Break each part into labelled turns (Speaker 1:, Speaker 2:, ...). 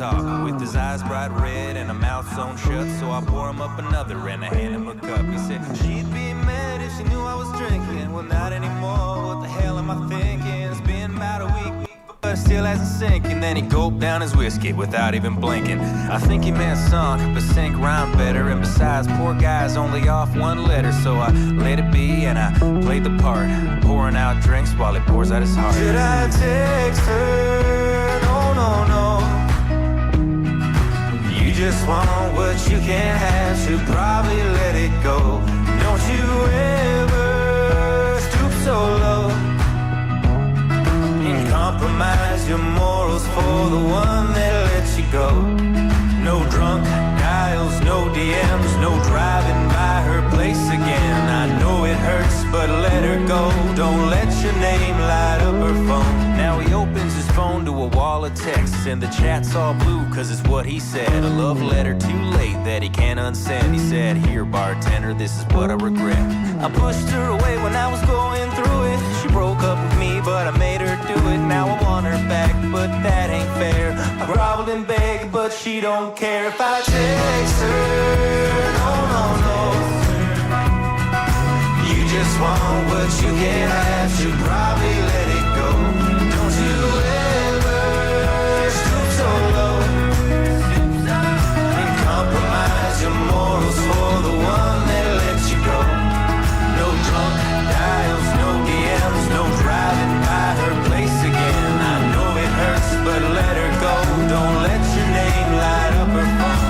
Speaker 1: talk with his eyes bright red and a mouth sewn shut. So I pour him up another and I hand him a cup. He said she'd be mad if she knew I was drinking. Well, not anymore. What the hell am I thinking? It's been about a week, but it still hasn't sinking. Then he gulped down his whiskey without even blinking. I think he meant sunk, but sync rhyme better. And besides, poor guy's only off one letter. So I let it be and I played the part, pouring out drinks while he pours out his heart. Should I text her? No, no, no. You just want what you can't have, should probably let it go. Don't you ever stoop so low and compromise your morals for the one that lets you go. No drunk dials, no DMs, no driving by her place again. I know it hurts, but let her go. Don't let your name light up her phone. Now he opens his phone to a wall of texts, and the chat's all blue cause it's what he said. A love letter too late that he can't unsend. He said, here bartender, this is what I regret. I pushed her away when I was going through it. She broke up with me but I made her do it. Now I want her back but that ain't fair. I groveled and begged but she don't care if I text her. No, no, no. You just want what you can't have, should probably let it go. Don't you ever stoop so low and compromise your morals for the one that lets you go. No drunk dials, no DMs, no driving by her place again. I know it hurts, but let her go. Don't let your name light up her phone.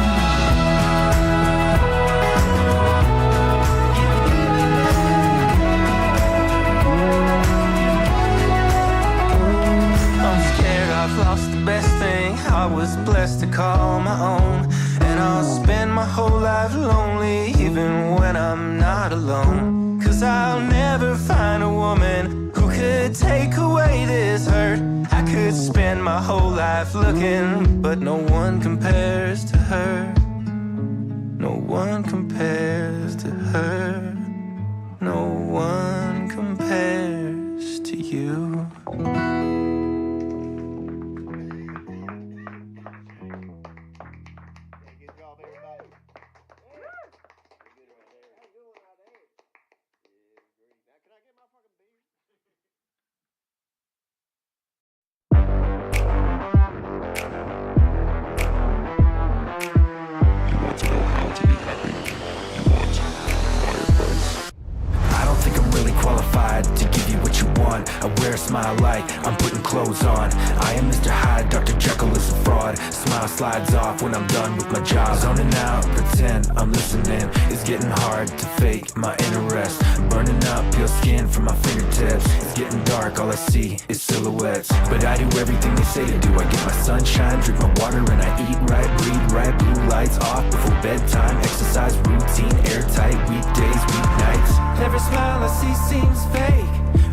Speaker 1: I've lost the best thing I was blessed to call my own. And I'll spend my whole life lonely even when I'm not alone. Cause I'll never find a woman who could take away this hurt. I could spend my whole life looking, but no one compares to her. No one compares to her. No one compares to you. To give you what you want, I wear a smile like I'm putting clothes on. I am Mr. Hyde, Dr. Jekyll is a fraud. Smile slides off when I'm done with my job. Zoning out, pretend I'm listening. It's getting hard to fake my interest. Burning up your skin from my fingertips. It's getting dark, all I see is silhouettes. But I do everything they say to do. I get my sunshine, drink my water, and I eat right, breathe right. Blue lights off before bedtime. Exercise routine, airtight. Weekdays, weeknights. Every smile I see seems fake.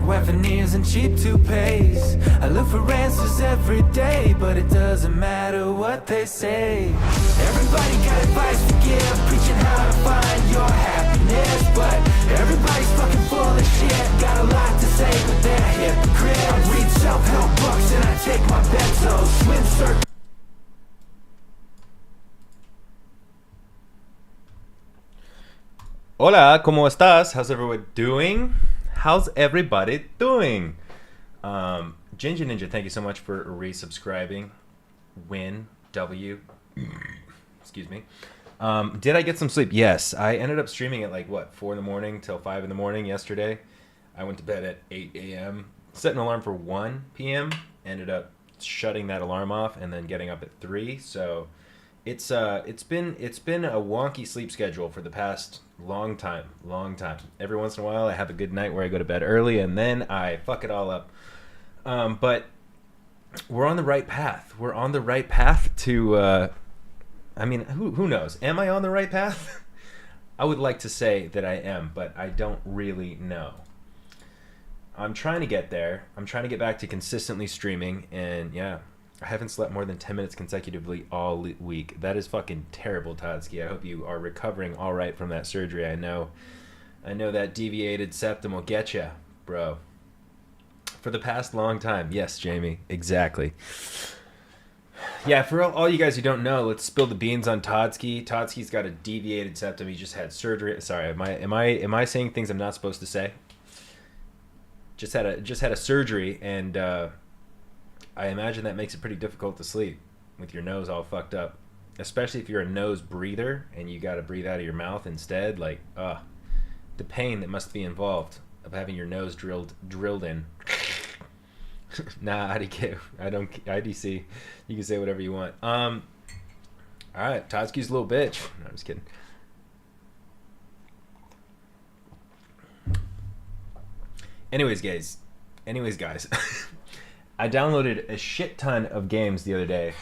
Speaker 1: Wear veneers and cheap toupees. I look for answers every day, but it doesn't matter what they say. Everybody got advice to give, preaching how to find your happiness, but everybody's fucking full of shit. Got a lot to say, but they're hypocrites. I read self-help books and I take my benzos. Swim circles.
Speaker 2: Hola, ¿cómo estás? How's everyone doing? How's everybody doing? Ginger Ninja, thank you so much for resubscribing. Excuse me. Did I get some sleep? Yes. I ended up streaming at 4 in the morning till 5 in the morning yesterday. I went to bed at 8 a.m. Set an alarm for 1 p.m. Ended up shutting that alarm off and then getting up at 3. So it's been a wonky sleep schedule for the past long time. Every once in a while I have a good night where I go to bed early and then I fuck it all up. But we're on the right path. We're on the right path to who knows? Am I on the right path? I would like to say that I am, but I don't really know. I'm trying to get there. I'm trying to get back to consistently streaming, and yeah, I haven't slept more than 10 minutes consecutively all week. That is fucking terrible, Todsky. I hope you are recovering all right from that surgery. I know that deviated septum will get you, bro. For the past long time. Yes, Jamie, exactly. Yeah, for all you guys who don't know, let's spill the beans on Todsky. Todsky's got a deviated septum. He just had surgery. Sorry, am I saying things I'm not supposed to say? Just had a surgery, and I imagine that makes it pretty difficult to sleep with your nose all fucked up, especially if you're a nose breather and you got to breathe out of your mouth instead. Like, the pain that must be involved of having your nose drilled in. Nah, IDC. You can say whatever you want. All right, Todsky's a little bitch. No, I'm just kidding. Anyways, guys. I downloaded a shit ton of games the other day,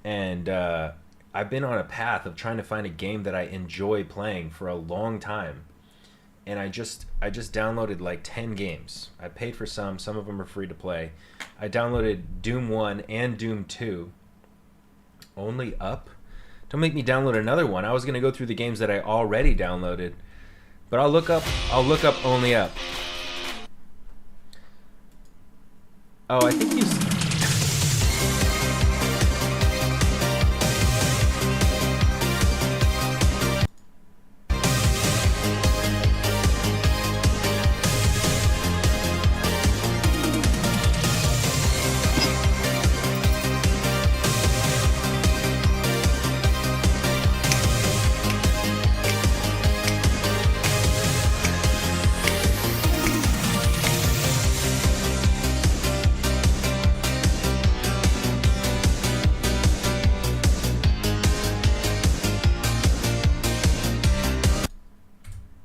Speaker 2: and I've been on a path of trying to find a game that I enjoy playing for a long time. And I just downloaded like 10 games. I paid for some of them are free to play. I downloaded Doom 1 and Doom 2. Only Up? Don't make me download another one. I was going to go through the games that I already downloaded. But I'll look up Only Up. Oh, I think you...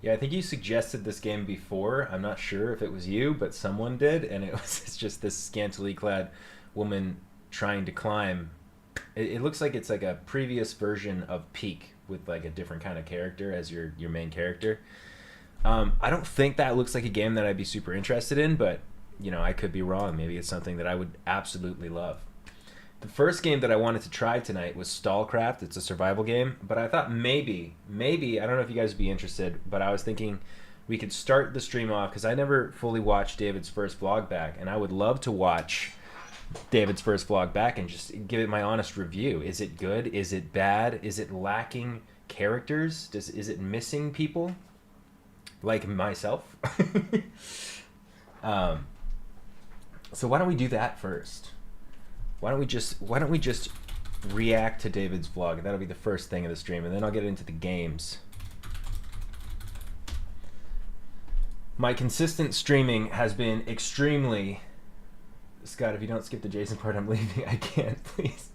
Speaker 2: Yeah, I think you suggested this game before. I'm not sure if it was you, but someone did, and it's just this scantily clad woman trying to climb. It looks like it's like a previous version of Peak with like a different kind of character as your main character. I don't think that looks like a game that I'd be super interested in, but I could be wrong. Maybe it's something that I would absolutely love. The first game that I wanted to try tonight was Stalcraft. It's a survival game, but I thought maybe, I don't know if you guys would be interested, but I was thinking we could start the stream off because I never fully watched David's first vlog back, and I would love to watch David's first vlog back and just give it my honest review. Is it good? Is it bad? Is it lacking characters? Is it missing people? Like myself? So why don't we do that first? Why don't we just react to David's vlog? That'll be the first thing of the stream, and then I'll get into the games. My consistent streaming has been extremely... Scott, if you don't skip the Jason part, I'm leaving. I can't, please.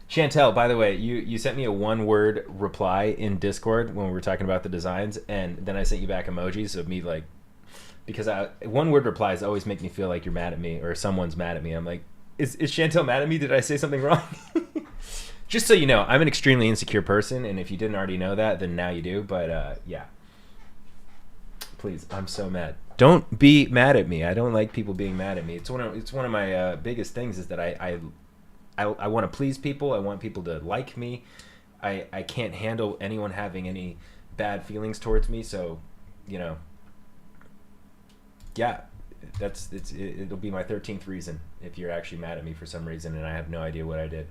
Speaker 2: Chantel, by the way, you sent me a one-word reply in Discord when we were talking about the designs, and then I sent you back emojis of me, like... Because one-word replies always make me feel like you're mad at me, or someone's mad at me. I'm like... Is Chantel mad at me? Did I say something wrong? Just so you know, I'm an extremely insecure person, and if you didn't already know that, then now you do. But yeah, please, I'm so mad. Don't be mad at me. I don't like people being mad at me. It's one of my biggest things is that I want to please people. I want people to like me. I can't handle anyone having any bad feelings towards me. So, yeah. It'll be my 13th reason if you're actually mad at me for some reason and I have no idea what I did.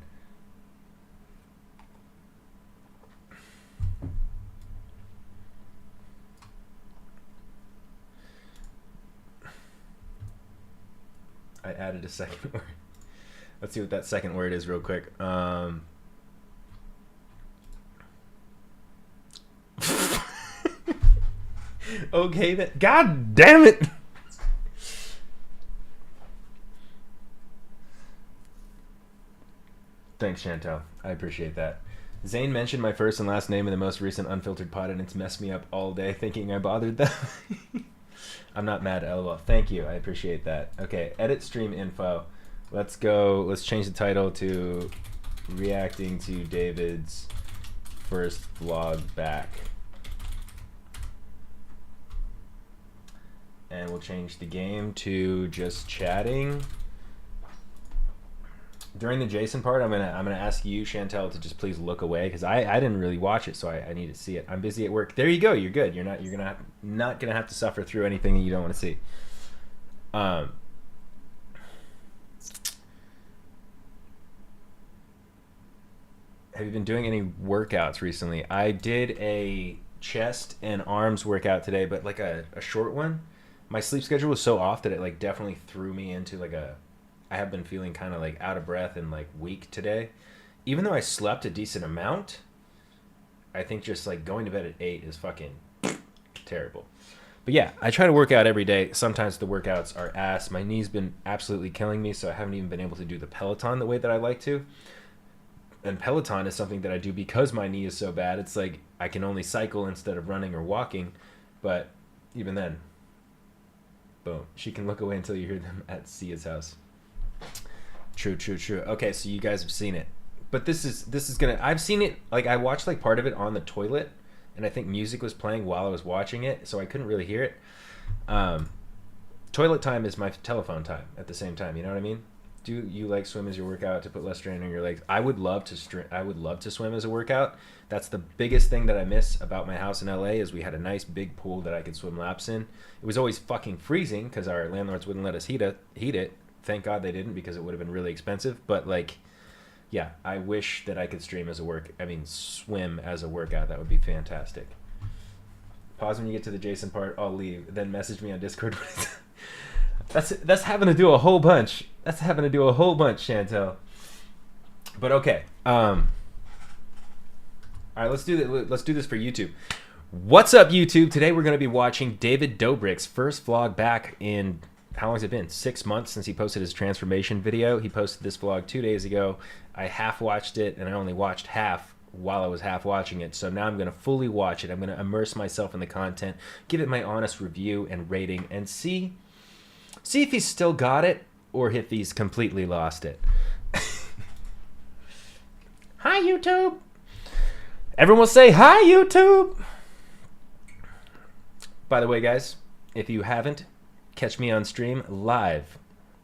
Speaker 2: I added a second word. Let's see what that second word is real quick. Okay, that... God damn it! Thanks, Chantel. I appreciate that. Zane mentioned my first and last name in the most recent Unfiltered pod, and it's messed me up all day thinking I bothered them. I'm not mad, LOL. Thank you. I appreciate that. Okay, edit stream info. Let's go. Let's change the title to Reacting to David's First Vlog Back. And we'll change the game to just chatting. During the Jason part, I'm gonna ask you, Chantel, to just please look away because I didn't really watch it, so I need to see it. I'm busy at work. There you go. You're good. You're not gonna have to suffer through anything that you don't want to see. have you been doing any workouts recently? I did a chest and arms workout today, but like a short one. My sleep schedule was so off that it like definitely threw me into like a. I have been feeling kind of like out of breath and like weak today, even though I slept a decent amount. I think just like going to bed at 8 is fucking terrible. But yeah, I try to work out every day. Sometimes the workouts are ass. My knee's been absolutely killing me, so I haven't even been able to do the Peloton the way that I like to. And Peloton is something that I do because my knee is so bad. It's like I can only cycle instead of running or walking. But even then, boom. She can look away until you hear them at Sia's house. True. Okay, so you guys have seen it. But this is gonna. I've seen it. Like I watched like part of it on the toilet, and I think music was playing while I was watching it, so I couldn't really hear it. Toilet time is my telephone time at the same time. You know what I mean? Do you like swim as your workout to put less strain on your legs? I would love to swim as a workout. That's the biggest thing that I miss about my house in LA is we had a nice big pool that I could swim laps in. It was always fucking freezing because our landlords wouldn't let us heat it. Thank God they didn't because it would have been really expensive. But like, yeah, I wish that I could swim as a workout. That would be fantastic. Pause when you get to the Jason part. I'll leave. Then message me on Discord. That's having to do a whole bunch. Chantel. But okay. All right, let's do this for YouTube. What's up, YouTube? Today we're going to be watching David Dobrik's first vlog back in, how long has it been? 6 months since he posted his transformation video. He posted this vlog 2 days ago. I half watched it, and I only watched half while I was half watching it. So now I'm going to fully watch it. I'm going to immerse myself in the content, give it my honest review and rating, and see if he's still got it or if he's completely lost it. Hi, YouTube. Everyone will say, hi, YouTube. By the way, guys, if you haven't, catch me on stream live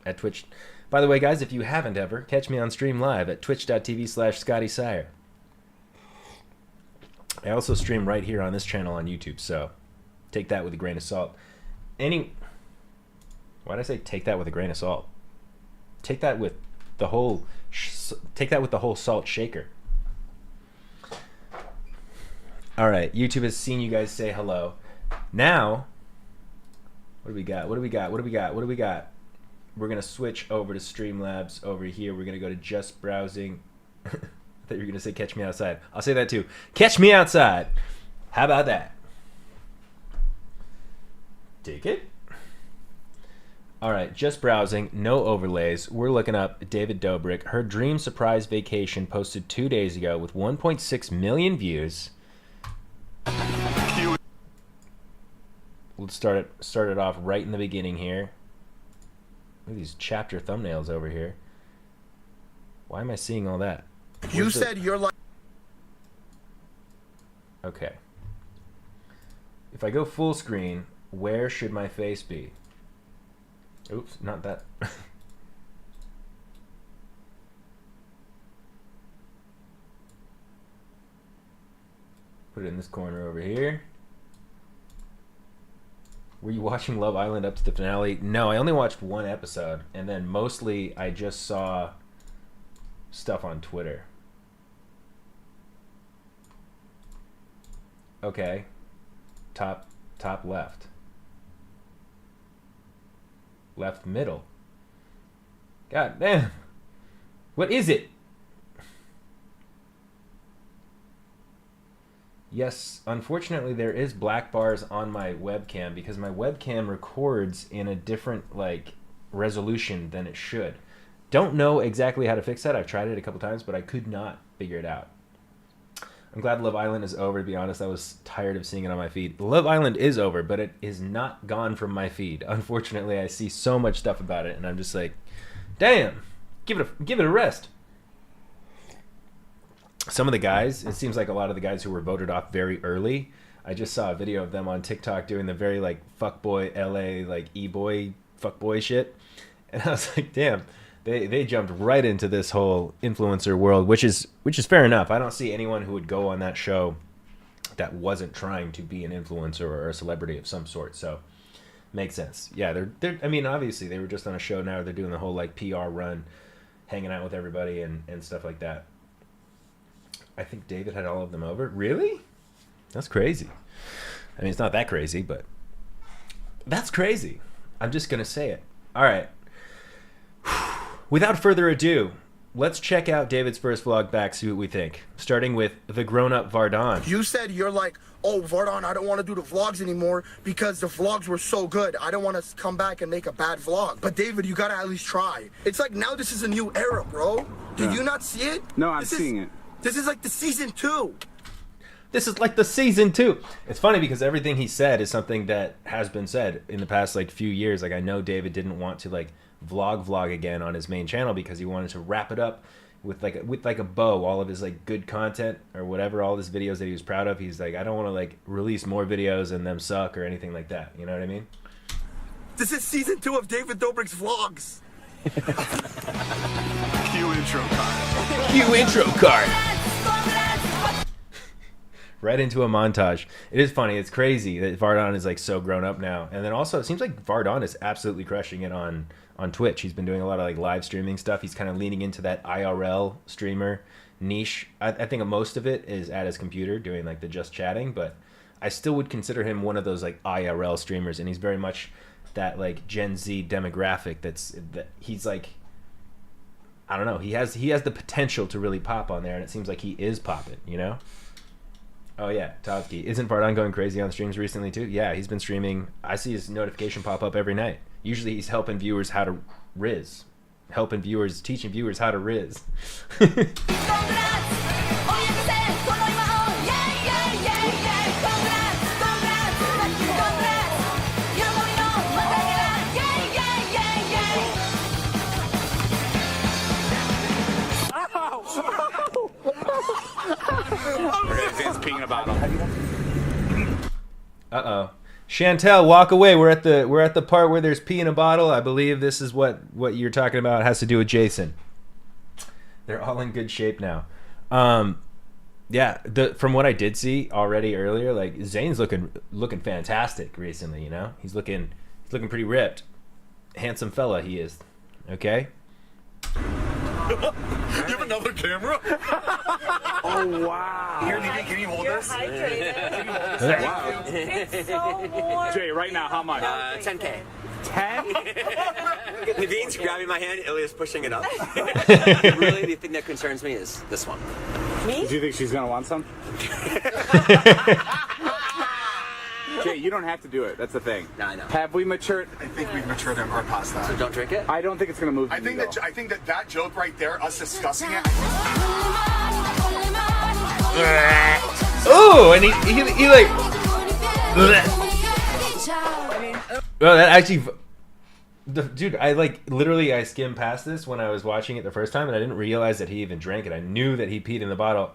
Speaker 2: at Twitch. By the way, guys, if you haven't ever, catch me on stream live at twitch.tv/ScottySire. I also stream right here on this channel on YouTube, so take that with a grain of salt. Why did I say take that with a grain of salt? Take that with the whole salt shaker. All right, YouTube has seen you guys say hello. Now, what do we got? We're going to switch over to Streamlabs over here. We're going to go to just browsing. I thought you were going to say catch me outside. I'll say that too. Catch me outside. How about that? Take it. All right, just browsing, no overlays. We're looking up David Dobrik. Her dream surprise vacation posted 2 days ago with 1.6 million views. Let's start it off right in the beginning here. Look at these chapter thumbnails over here. Why am I seeing all that?
Speaker 3: You said you're like...
Speaker 2: Okay. If I go full screen, where should my face be? Oops, not that. Put it in this corner over here. Were you watching Love Island up to the finale? No, I only watched one episode, and then mostly I just saw stuff on Twitter. Okay. Top left. Left middle. God damn. What is it? Yes, unfortunately there is black bars on my webcam because my webcam records in a different like resolution than it should. Don't know exactly how to fix that. I've tried it a couple times, but I could not figure it out. I'm glad Love Island is over, to be honest. I was tired of seeing it on my feed. Love Island is over, but it is not gone from my feed. Unfortunately, I see so much stuff about it, and I'm just like, damn, give it a rest. Some of the guys, it seems like a lot of the guys who were voted off very early, I just saw a video of them on TikTok doing the very like fuckboy LA like e-boy fuckboy shit, and I was like, damn, they jumped right into this whole influencer world, which is fair enough. I don't see anyone who would go on that show that wasn't trying to be an influencer or a celebrity of some sort. So makes sense. Yeah, they're I mean, obviously they were just on a show. Now they're doing the whole like PR run, hanging out with everybody and stuff like that. I think David had all of them over. Really? That's crazy. I mean, it's not that crazy, but that's crazy. I'm just going to say it. All right. Without further ado, let's check out David's first vlog back, see what we think. Starting with the grown-up Vardon.
Speaker 3: You said you're like, oh, Vardon, I don't want to do the vlogs anymore because the vlogs were so good. I don't want to come back and make a bad vlog. But David, you got to at least try. It's like now this is a new era, bro. Did you not see it?
Speaker 4: No, I'm seeing it.
Speaker 3: This is like the season 2.
Speaker 2: This is like the season 2. It's funny because everything he said is something that has been said in the past like few years. Like I know David didn't want to like vlog again on his main channel because he wanted to wrap it up with like a bow, all of his like good content or whatever, all his videos that he was proud of. He's like, I don't want to like release more videos and them suck or anything like that. You know what I mean?
Speaker 3: This is season 2 of David Dobrik's vlogs.
Speaker 4: Cue intro card.
Speaker 2: Cue intro card. Right into a montage. It is funny. It's crazy that Vardon is like so grown up now. And then also it seems like Vardon is absolutely crushing it on Twitch. He's been doing a lot of like live streaming stuff. He's kind of leaning into that IRL streamer niche. I think most of it is at his computer doing like the just chatting, but I still would consider him one of those like IRL streamers, and he's very much that like Gen Z demographic that he's like, I don't know, he has the potential to really pop on there, and it seems like he is popping, you know? Oh yeah, Tavki. Isn't Vardon going crazy on streams recently too? Yeah, he's been streaming. I see his notification pop up every night. Usually he's helping viewers how to riz. Teaching viewers how to riz.
Speaker 4: Zane's peeing in a bottle.
Speaker 2: Uh-oh. Chantel, walk away. We're at the part where there's pee in a bottle. I believe this is what you're talking about. It has to do with Jason. They're all in good shape now. Yeah, from what I did see already earlier, like Zane's looking fantastic recently, you know? He's looking pretty ripped. Handsome fella he is. Okay?
Speaker 5: You have another camera?
Speaker 4: Oh wow!
Speaker 5: Here, can you hold this?
Speaker 4: Wow.
Speaker 6: It's so warm.
Speaker 4: Jay, right now, how much?
Speaker 7: 10K.
Speaker 4: 10?
Speaker 7: Naveen's grabbing my hand, Ilya's pushing it up. Really, the thing that concerns me is this one.
Speaker 6: Me?
Speaker 4: Do you think she's gonna want some? Jay, you don't have to do it. That's the thing.
Speaker 7: No, I know.
Speaker 4: Have we matured?
Speaker 5: I think we've matured our past that.
Speaker 7: So don't drink it?
Speaker 4: I don't think it's gonna move.
Speaker 5: I think that joke right there, us discussing it.
Speaker 2: Oh, and he like. Oh, that actually. Dude, I like literally I skimmed past this when I was watching it the first time, and I didn't realize that he even drank it. I knew that he peed in the bottle.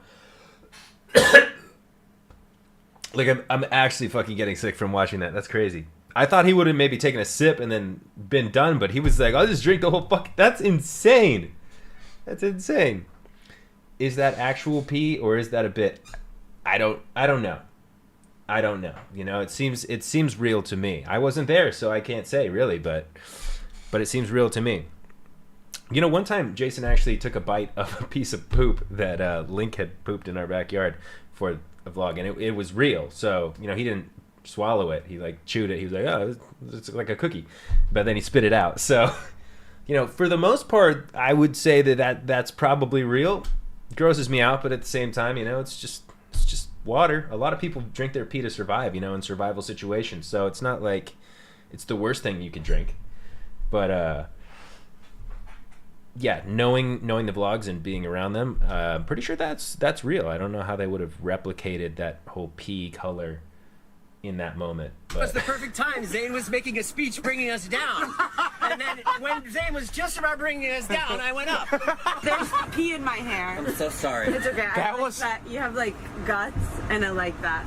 Speaker 2: Like I'm actually fucking getting sick from watching that. That's crazy. I thought he would have maybe taken a sip and then been done, but he was like, "I'll just drink the whole fuck." That's insane. That's insane. Is that actual pee or is that a bit? I don't know. I don't know. You know, it seems real to me. I wasn't there, so I can't say really, but it seems real to me. You know, one time Jason actually took a bite of a piece of poop that Link had pooped in our backyard for a vlog, and it was real. So, you know, he didn't swallow it. He like chewed it. He was like, "Oh, it's like a cookie," but then he spit it out. So, you know, for the most part, I would say that's probably real. It grosses me out, but at the same time, you know, it's just water. A lot of people drink their pee to survive, you know, in survival situations. So it's not like it's the worst thing you can drink. But yeah, knowing the vlogs and being around them, I'm pretty sure that's real. I don't know how they would have replicated that whole pee color in that moment.
Speaker 8: It was the perfect time. Zane was making a speech bringing us down. And then when Zane was just about bringing us down, I went up.
Speaker 6: There's pee in my hair.
Speaker 7: I'm so sorry.
Speaker 6: It's okay.
Speaker 4: That
Speaker 6: I like
Speaker 4: was-
Speaker 6: that. You have like guts, and I like that.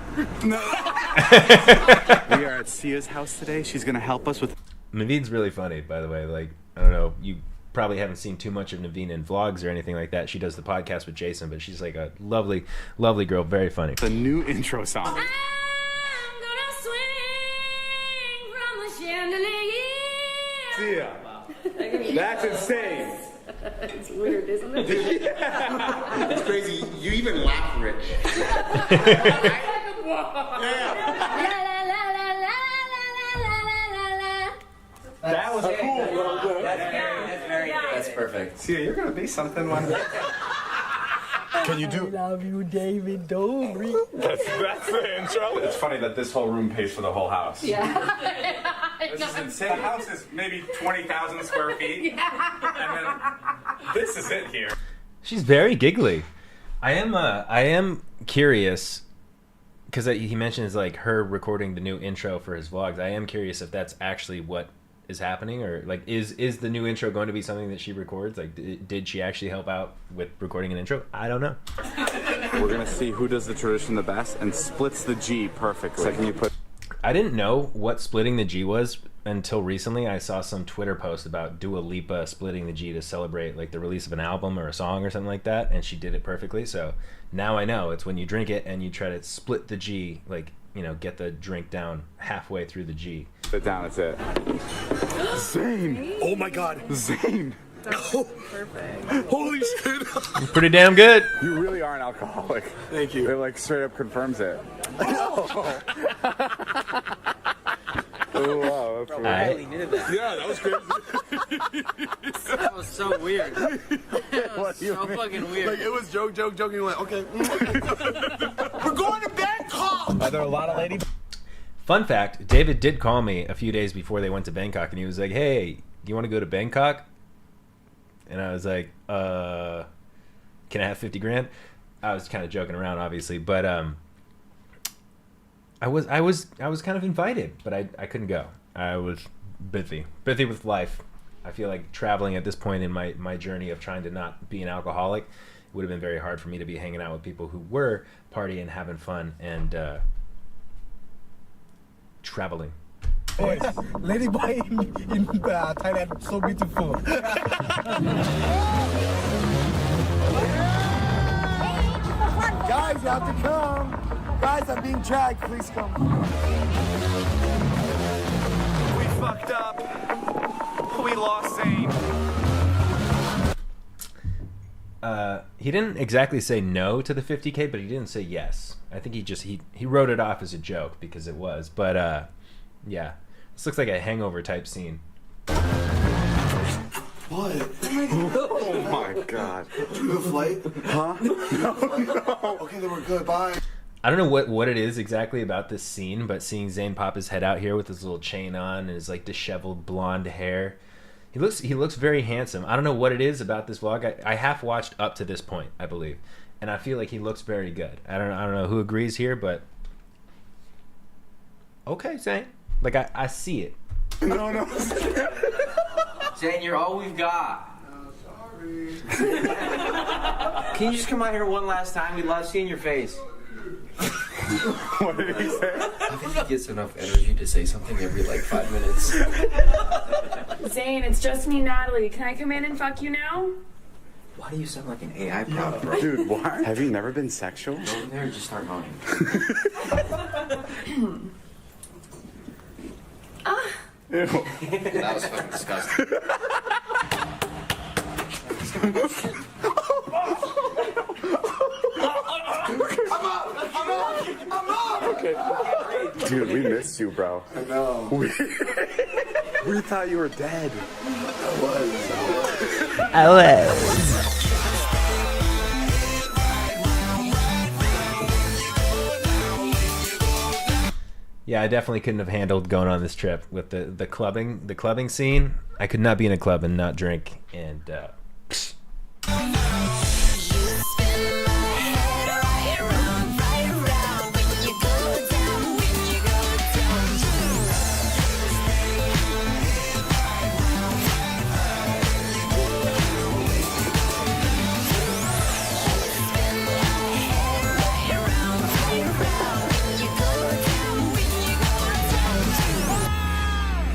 Speaker 4: We are at Sia's house today. She's gonna help us with.
Speaker 2: Naveen's really funny, by the way. Like, I don't know, you probably haven't seen too much of Naveen in vlogs or anything like that. She does the podcast with Jason, but she's like a lovely, lovely girl, very funny.
Speaker 4: The new intro song. Sia, that's insane.
Speaker 6: It's weird, isn't it?
Speaker 5: It's crazy. You even laugh, Rich.
Speaker 8: That was
Speaker 5: cool.
Speaker 7: That's perfect.
Speaker 5: See, you're gonna be something one day. Can you do?
Speaker 8: love you, David Dobrik.
Speaker 5: That's the intro. It's funny that this whole room pays for the whole house.
Speaker 9: Yeah.
Speaker 5: This is insane. The house is maybe 20,000 square feet, and then this is it here.
Speaker 2: She's very giggly. I am curious because he mentions like her recording the new intro for his vlogs. I am curious if that's actually what is happening, or like is the new intro going to be something that she records? Like, did she actually help out with recording an intro? I don't know.
Speaker 4: We're gonna see who does the tradition the best and splits the G perfectly. Second you put.
Speaker 2: I didn't know what splitting the G was until recently. I saw some Twitter post about Dua Lipa splitting the G to celebrate like the release of an album or a song or something like that, and she did it perfectly. So now I know it's when you drink it and you try to split the G, like, you know, get the drink down halfway through the G.
Speaker 4: Sit down, that's it. Zane!
Speaker 5: Oh my God,
Speaker 4: Zane!
Speaker 6: Perfect.
Speaker 5: holy shit!
Speaker 2: Pretty damn good.
Speaker 4: You really are an alcoholic.
Speaker 5: Thank you.
Speaker 4: It like straight up confirms it. Oh, wow, that's
Speaker 8: I really needed that.
Speaker 5: Yeah, that was great.
Speaker 8: That was so weird. That
Speaker 4: What
Speaker 8: was
Speaker 4: do you
Speaker 8: so
Speaker 4: mean?
Speaker 8: fucking weird.
Speaker 5: Like, it was joking. Went, okay. We're going to Bangkok!
Speaker 4: Are there a lot of lady?
Speaker 2: Fun fact, David did call me a few days before they went to Bangkok, and he was like, hey, do you want to go to Bangkok? And I was like, can I have 50 grand? I was kind of joking around, obviously, but I was kind of invited, but I couldn't go. I was busy with life. I feel like traveling at this point in my journey of trying to not be an alcoholic, it would have been very hard for me to be hanging out with people who were partying, having fun, and traveling.
Speaker 10: Lady boy in Thailand, so beautiful. Guys, you have to come. Guys, I'm being dragged. Please come.
Speaker 5: We fucked up. We lost Zane.
Speaker 2: He didn't exactly say no to the 50K, but he didn't say yes. I think he wrote it off as a joke because it was. But yeah, this looks like a Hangover type scene.
Speaker 3: What?
Speaker 4: Oh my God.
Speaker 3: The flight?
Speaker 4: Huh? No.
Speaker 3: Okay, then we're good. Bye.
Speaker 2: I don't know what it is exactly about this scene, but seeing Zayn pop his head out here with his little chain on and his like disheveled blonde hair, he looks very handsome. I don't know what it is about this vlog. I half watched up to this point, I believe, and I feel like he looks very good. I don't know who agrees here, but okay, Zayn. Like I see it.
Speaker 3: No.
Speaker 8: Zane, you're all we've got.
Speaker 3: Sorry.
Speaker 8: Can you just come out here one last time? We'd love seeing your face.
Speaker 4: What did he say?
Speaker 11: I think he gets enough energy to say something every like 5 minutes.
Speaker 9: Zane, it's just me, Natalie. Can I come in and fuck you now?
Speaker 11: Why do you sound like an AI prompt, bro?
Speaker 4: Dude, what? Have you never been sexual?
Speaker 11: Go in there and just start moaning.
Speaker 4: Ew.
Speaker 11: That was fucking disgusting.
Speaker 3: I'm up.
Speaker 4: Okay. Dude, we missed you, bro.
Speaker 3: I know.
Speaker 4: We thought you were dead.
Speaker 2: I was. Yeah, I definitely couldn't have handled going on this trip with the clubbing scene. I could not be in a club and not drink. And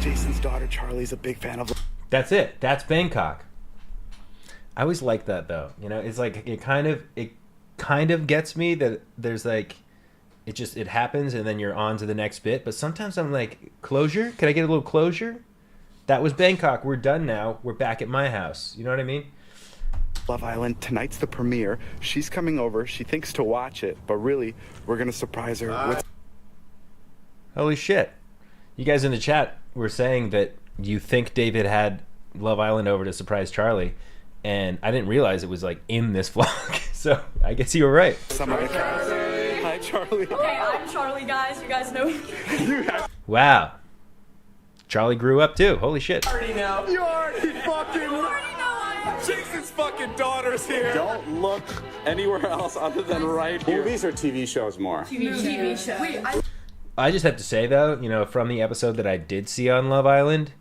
Speaker 3: Jason's daughter Charlie's a big fan of.
Speaker 2: that's it. That's Bangkok. I always like that though. You know, it's like it kind of gets me that there's like it happens and then you're on to the next bit. But sometimes I'm like, closure? Can I get a little closure? That was Bangkok. We're done now. We're back at my house. You know what I mean?
Speaker 4: Love Island. Tonight's the premiere. She's coming over. She thinks to watch it, but really, we're gonna surprise her with...
Speaker 2: Holy shit. You guys in the chat were saying that you think David had Love Island over to surprise Charlie, and I didn't realize it was like in this vlog. So I guess you were right.
Speaker 4: Some of the cast. Hi, Charlie.
Speaker 6: Okay, I'm Charlie, guys. You guys know me.
Speaker 2: Wow. Charlie grew up too. Holy shit.
Speaker 4: You already fucking know. Jason's fucking daughter's here. Don't look anywhere else other than right here. Movies or TV shows more?
Speaker 6: TV show. Wait,
Speaker 2: I just have to say though, you know, from the episode that I did see on Love Island,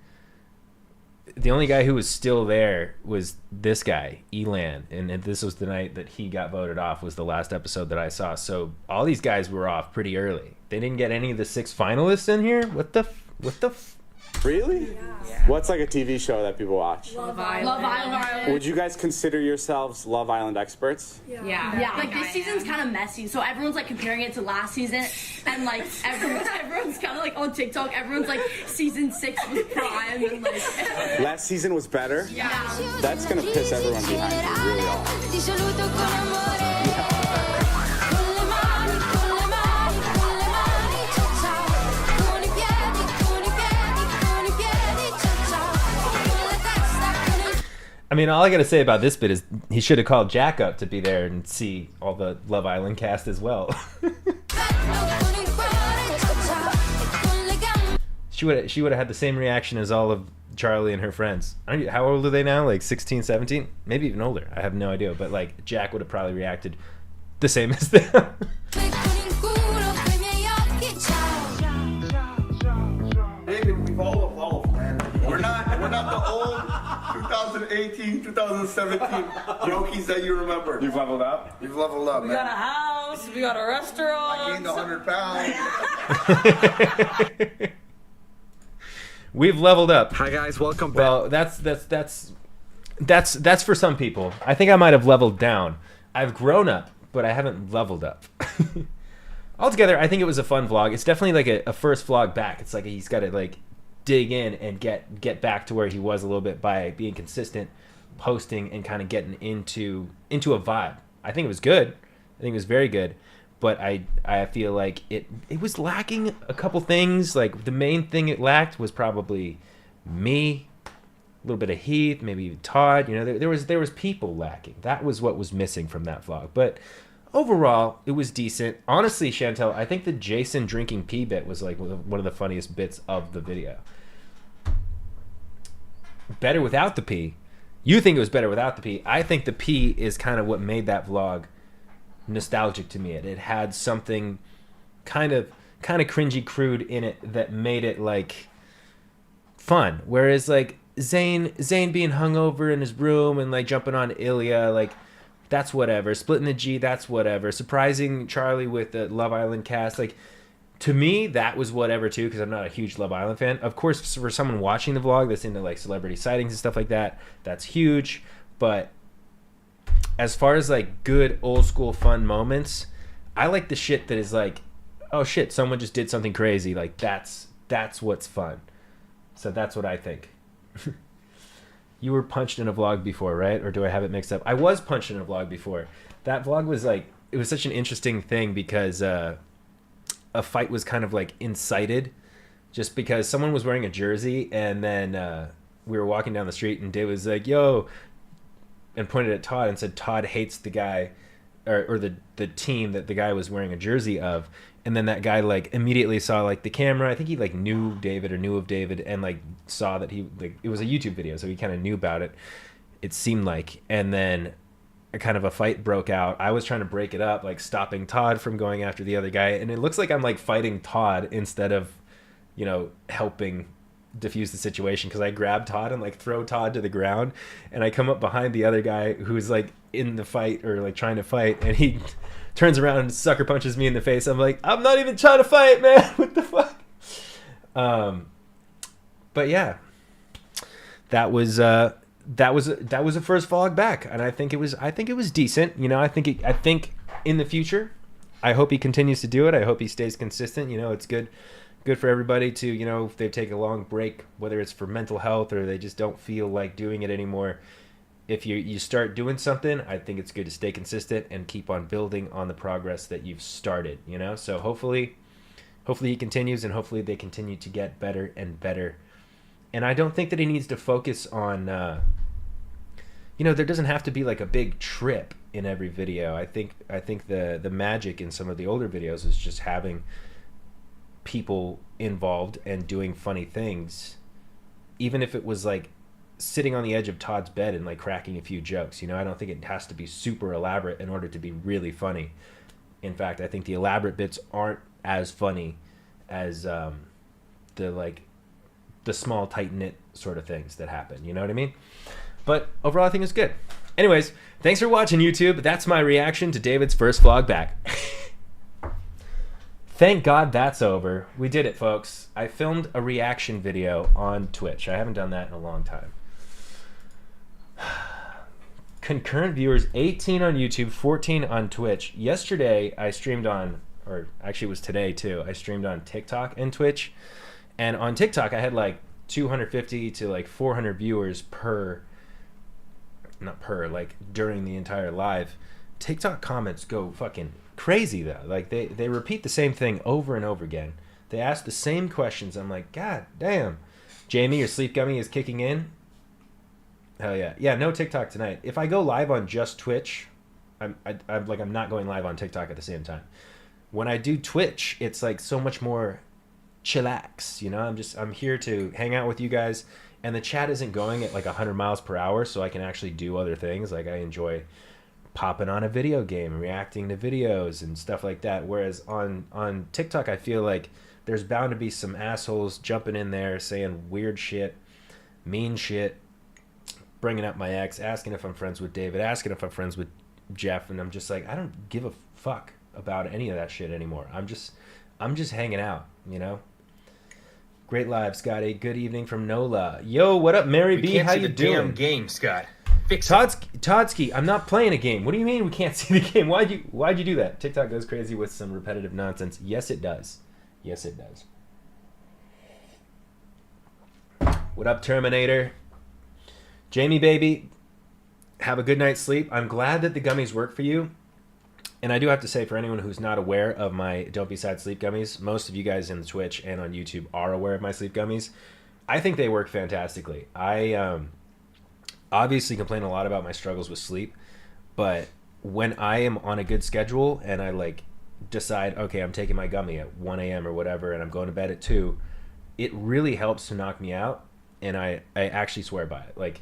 Speaker 2: the only guy who was still there was this guy, Elan, and this was the night that he got voted off, was the last episode that I saw. So all these guys were off pretty early. They didn't get any of the 6 finalists in here. What the
Speaker 4: Really? Yeah. What's like a TV show that people watch?
Speaker 6: Love Island.
Speaker 4: Would you guys consider yourselves Love Island experts?
Speaker 6: Yeah. Like this season's kind of messy, so everyone's like comparing it to last season, and like everyone's kind of like on TikTok. Everyone's like season 6 was prime, and like
Speaker 4: Last season was better?
Speaker 6: Yeah.
Speaker 4: That's gonna piss everyone behind you really off.
Speaker 2: I mean, all I gotta say about this bit is he should have called Jack up to be there and see all the Love Island cast as well. She would have had the same reaction as all of Charlie and her friends. How old are they now? Like 16, 17? Maybe even older. I have no idea. But like Jack would have probably reacted the same as them.
Speaker 3: David, we've all evolved, man. We're not the old 2018, 2017 Yokies that you remember.
Speaker 4: You've leveled up?
Speaker 3: You've leveled up,
Speaker 6: we
Speaker 3: man.
Speaker 6: got a house, we got a restaurant.
Speaker 3: I gained 100 pounds.
Speaker 2: We've leveled up.
Speaker 7: Hi guys, welcome back.
Speaker 2: Well, that's for some people. I think I might have leveled down. I've grown up, but I haven't leveled up. Altogether, I think it was a fun vlog. It's definitely like a first vlog back. It's like he's got to like dig in and get back to where he was a little bit by being consistent, posting, and kind of getting into a vibe. I think it was good. I think it was very good. But I feel like it was lacking a couple things. Like the main thing it lacked was probably me, a little bit of Heath, maybe Todd. You know, there was people lacking. That was what was missing from that vlog. But overall, it was decent. Honestly, Chantel, I think the Jason drinking pee bit was like one of the funniest bits of the video. Better without the pee. You think it was better without the pee. I think the pee is kind of what made that vlog nostalgic to me. It had something kind of cringy, crude in it that made it like fun. Whereas like Zane being hungover in his room and like jumping on Ilya, like that's whatever. Splitting the G, that's whatever. Surprising Charlie with the Love Island cast, like to me that was whatever too, because I'm not a huge Love Island fan. Of course, for someone watching the vlog that's into like celebrity sightings and stuff like that, that's huge. But as far as like good old school fun moments, I like the shit that is like, oh shit, someone just did something crazy. Like that's what's fun. So that's what I think. You were punched in a vlog before, right? Or do I have it mixed up? I was punched in a vlog before. That vlog was like, it was such an interesting thing because a fight was kind of like incited just because someone was wearing a jersey, and then we were walking down the street and Dave was like, yo, and pointed at Todd and said Todd hates the guy or the team that the guy was wearing a jersey of. And then that guy like immediately saw like the camera. I think he like knew David or knew of David and like saw that he like it was a YouTube video, so he kind of knew about it. It seemed like, and then a kind of a fight broke out. I was trying to break it up, like stopping Todd from going after the other guy, and it looks like I'm like fighting Todd instead of, you know, helping diffuse the situation, because I grab Todd and like throw Todd to the ground, and I come up behind the other guy who's like in the fight or like trying to fight, and he turns around and sucker punches me in the face. I'm like, I'm not even trying to fight, man. What the fuck? But yeah, that was a first vlog back, and I think it was decent. You know, I think in the future, I hope he continues to do it. I hope he stays consistent. You know, it's good for everybody to, you know, if they take a long break, whether it's for mental health or they just don't feel like doing it anymore. if you start doing something, I think it's good to stay consistent and keep on building on the progress that you've started, you know? So hopefully he continues, and hopefully they continue to get better and better. And I don't think that he needs to focus on, there doesn't have to be like a big trip in every video. I think the magic in some of the older videos is just having people involved and doing funny things, even if it was like sitting on the edge of Todd's bed and like cracking a few jokes. I don't think it has to be super elaborate in order to be really funny. In fact, I think the elaborate bits aren't as funny as the small tight-knit sort of things that happen. You know what I mean? But overall, I think it's good. Anyways, thanks for watching, YouTube. That's my reaction to David's first vlog back. Thank God that's over. We did it, folks. I filmed a reaction video on Twitch. I haven't done that in a long time. Concurrent viewers, 18 on YouTube, 14 on Twitch. Yesterday, I streamed on, or actually it was today too, I streamed on TikTok and Twitch. And on TikTok, I had like 250 to like 400 viewers during the entire live. TikTok comments go fucking crazy though. Like they repeat the same thing over and over again. They ask the same questions. I'm like, God damn. Jamie, your sleep gummy is kicking in. Hell yeah. Yeah, no TikTok tonight. If I go live on just Twitch, I'm not going live on TikTok at the same time. When I do Twitch, it's like so much more chillax, I'm here to hang out with you guys, and the chat isn't going at like 100 miles per hour, so I can actually do other things. Like I enjoy popping on a video game, reacting to videos and stuff like that. Whereas on TikTok, I feel like there's bound to be some assholes jumping in there saying weird shit, mean shit, bringing up my ex, asking if I'm friends with David, asking if I'm friends with Jeff, and I'm just like, I don't give a fuck about any of that shit anymore. I'm just hanging out, Great live, Scotty. Good evening from NOLA. Yo, what up, Mary B? How you doing?
Speaker 12: Damn game, Scott. Fix
Speaker 2: Todsky, I'm not playing a game. What do you mean we can't see the game? Why'd you do that? TikTok goes crazy with some repetitive nonsense. Yes, it does. Yes, it does. What up, Terminator? Jamie, baby, have a good night's sleep. I'm glad that the gummies work for you. And I do have to say, for anyone who's not aware of my Don't Be Sad sleep gummies, most of you guys in the Twitch and on YouTube are aware of my sleep gummies. I think they work fantastically. I obviously complain a lot about my struggles with sleep, but when I am on a good schedule and I like decide, okay, I'm taking my gummy at 1 a.m. or whatever, and I'm going to bed at 2, it really helps to knock me out, and I actually swear by it. Like,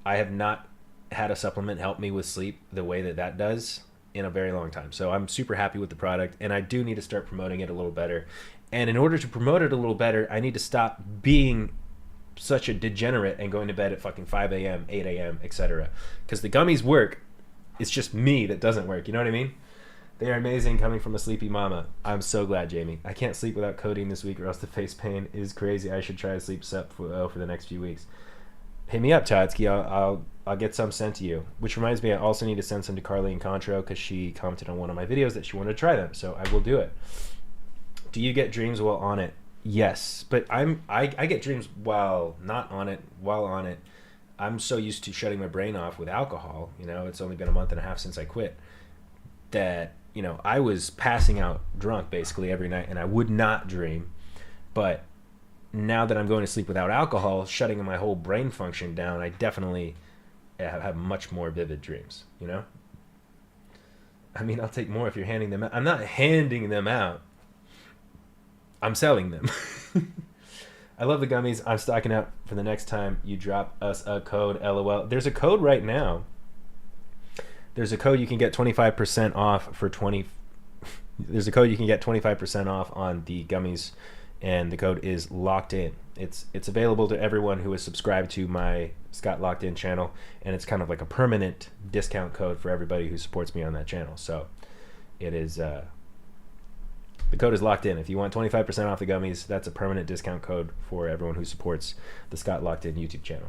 Speaker 2: I have not had a supplement help me with sleep the way that does in a very long time. So I'm super happy with the product, and I do need to start promoting it a little better. And in order to promote it a little better, I need to stop being such a degenerate and going to bed at fucking 5 a.m., 8 a.m., etc. Because the gummies work. It's just me that doesn't work. You know what I mean? They are amazing coming from a sleepy mama. I'm so glad, Jamie. I can't sleep without codeine this week, or else the face pain is crazy. I should try to sleep sup for the next few weeks. Hit me up, Todsky. I'll get some sent to you. Which reminds me, I also need to send some to Carleen Contro, because she commented on one of my videos that she wanted to try them. So I will do it. Do you get dreams while on it? Yes, but I get dreams while not on it. While on it, I'm so used to shutting my brain off with alcohol. It's only been a month and a half since I quit. That I was passing out drunk basically every night, and I would not dream. But now that I'm going to sleep without alcohol, shutting my whole brain function down, I definitely have much more vivid dreams, I mean, I'll take more if you're handing them out. I'm not handing them out. I'm selling them. I love the gummies. I'm stocking up for the next time you drop us a code, LOL. There's a code right now. There's a code you can get 25% off for There's a code you can get 25% off on the gummies, and the code is locked in. It's available to everyone who is subscribed to my Scott Locked In channel, and it's kind of like a permanent discount code for everybody who supports me on that channel. So it is the code is locked in. If you want 25% off the gummies, that's a permanent discount code for everyone who supports the Scott Locked In YouTube channel.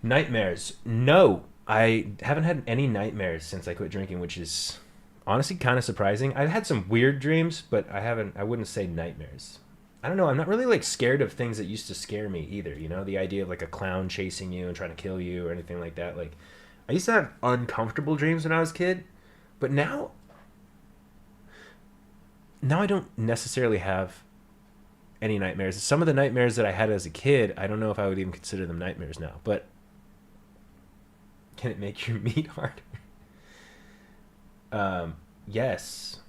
Speaker 2: Nightmares? No, I haven't had any nightmares since I quit drinking, which is honestly kind of surprising. I've had some weird dreams, but I wouldn't say nightmares. I don't know, I'm not really like scared of things that used to scare me either, you know, the idea of like a clown chasing you and trying to kill you or anything like that. Like, I used to have uncomfortable dreams when I was a kid, but now I don't necessarily have any nightmares. Some of the nightmares that I had as a kid, I don't know if I would even consider them nightmares now, but can it make your meat harder? Yes.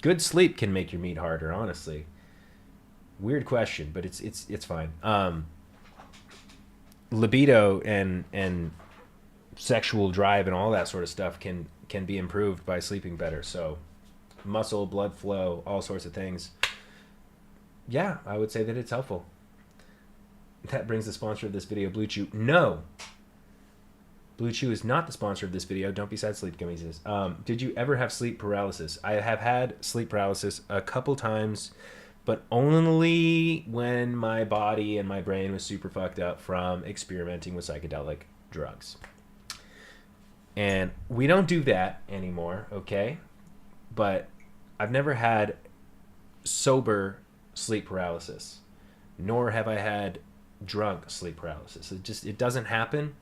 Speaker 2: Good sleep can make your meat harder, honestly. Weird question, but it's fine. Libido and sexual drive and all that sort of stuff can be improved by sleeping better. So muscle, blood flow, all sorts of things. Yeah, I would say that it's helpful. That brings the sponsor of this video, Blue Chew. No. Blue Chew is not the sponsor of this video. Don't be sad, sleep gummies. Did you ever have sleep paralysis? I have had sleep paralysis a couple times, but only when my body and my brain was super fucked up from experimenting with psychedelic drugs. And we don't do that anymore, okay? But I've never had sober sleep paralysis, nor have I had drunk sleep paralysis. It doesn't happen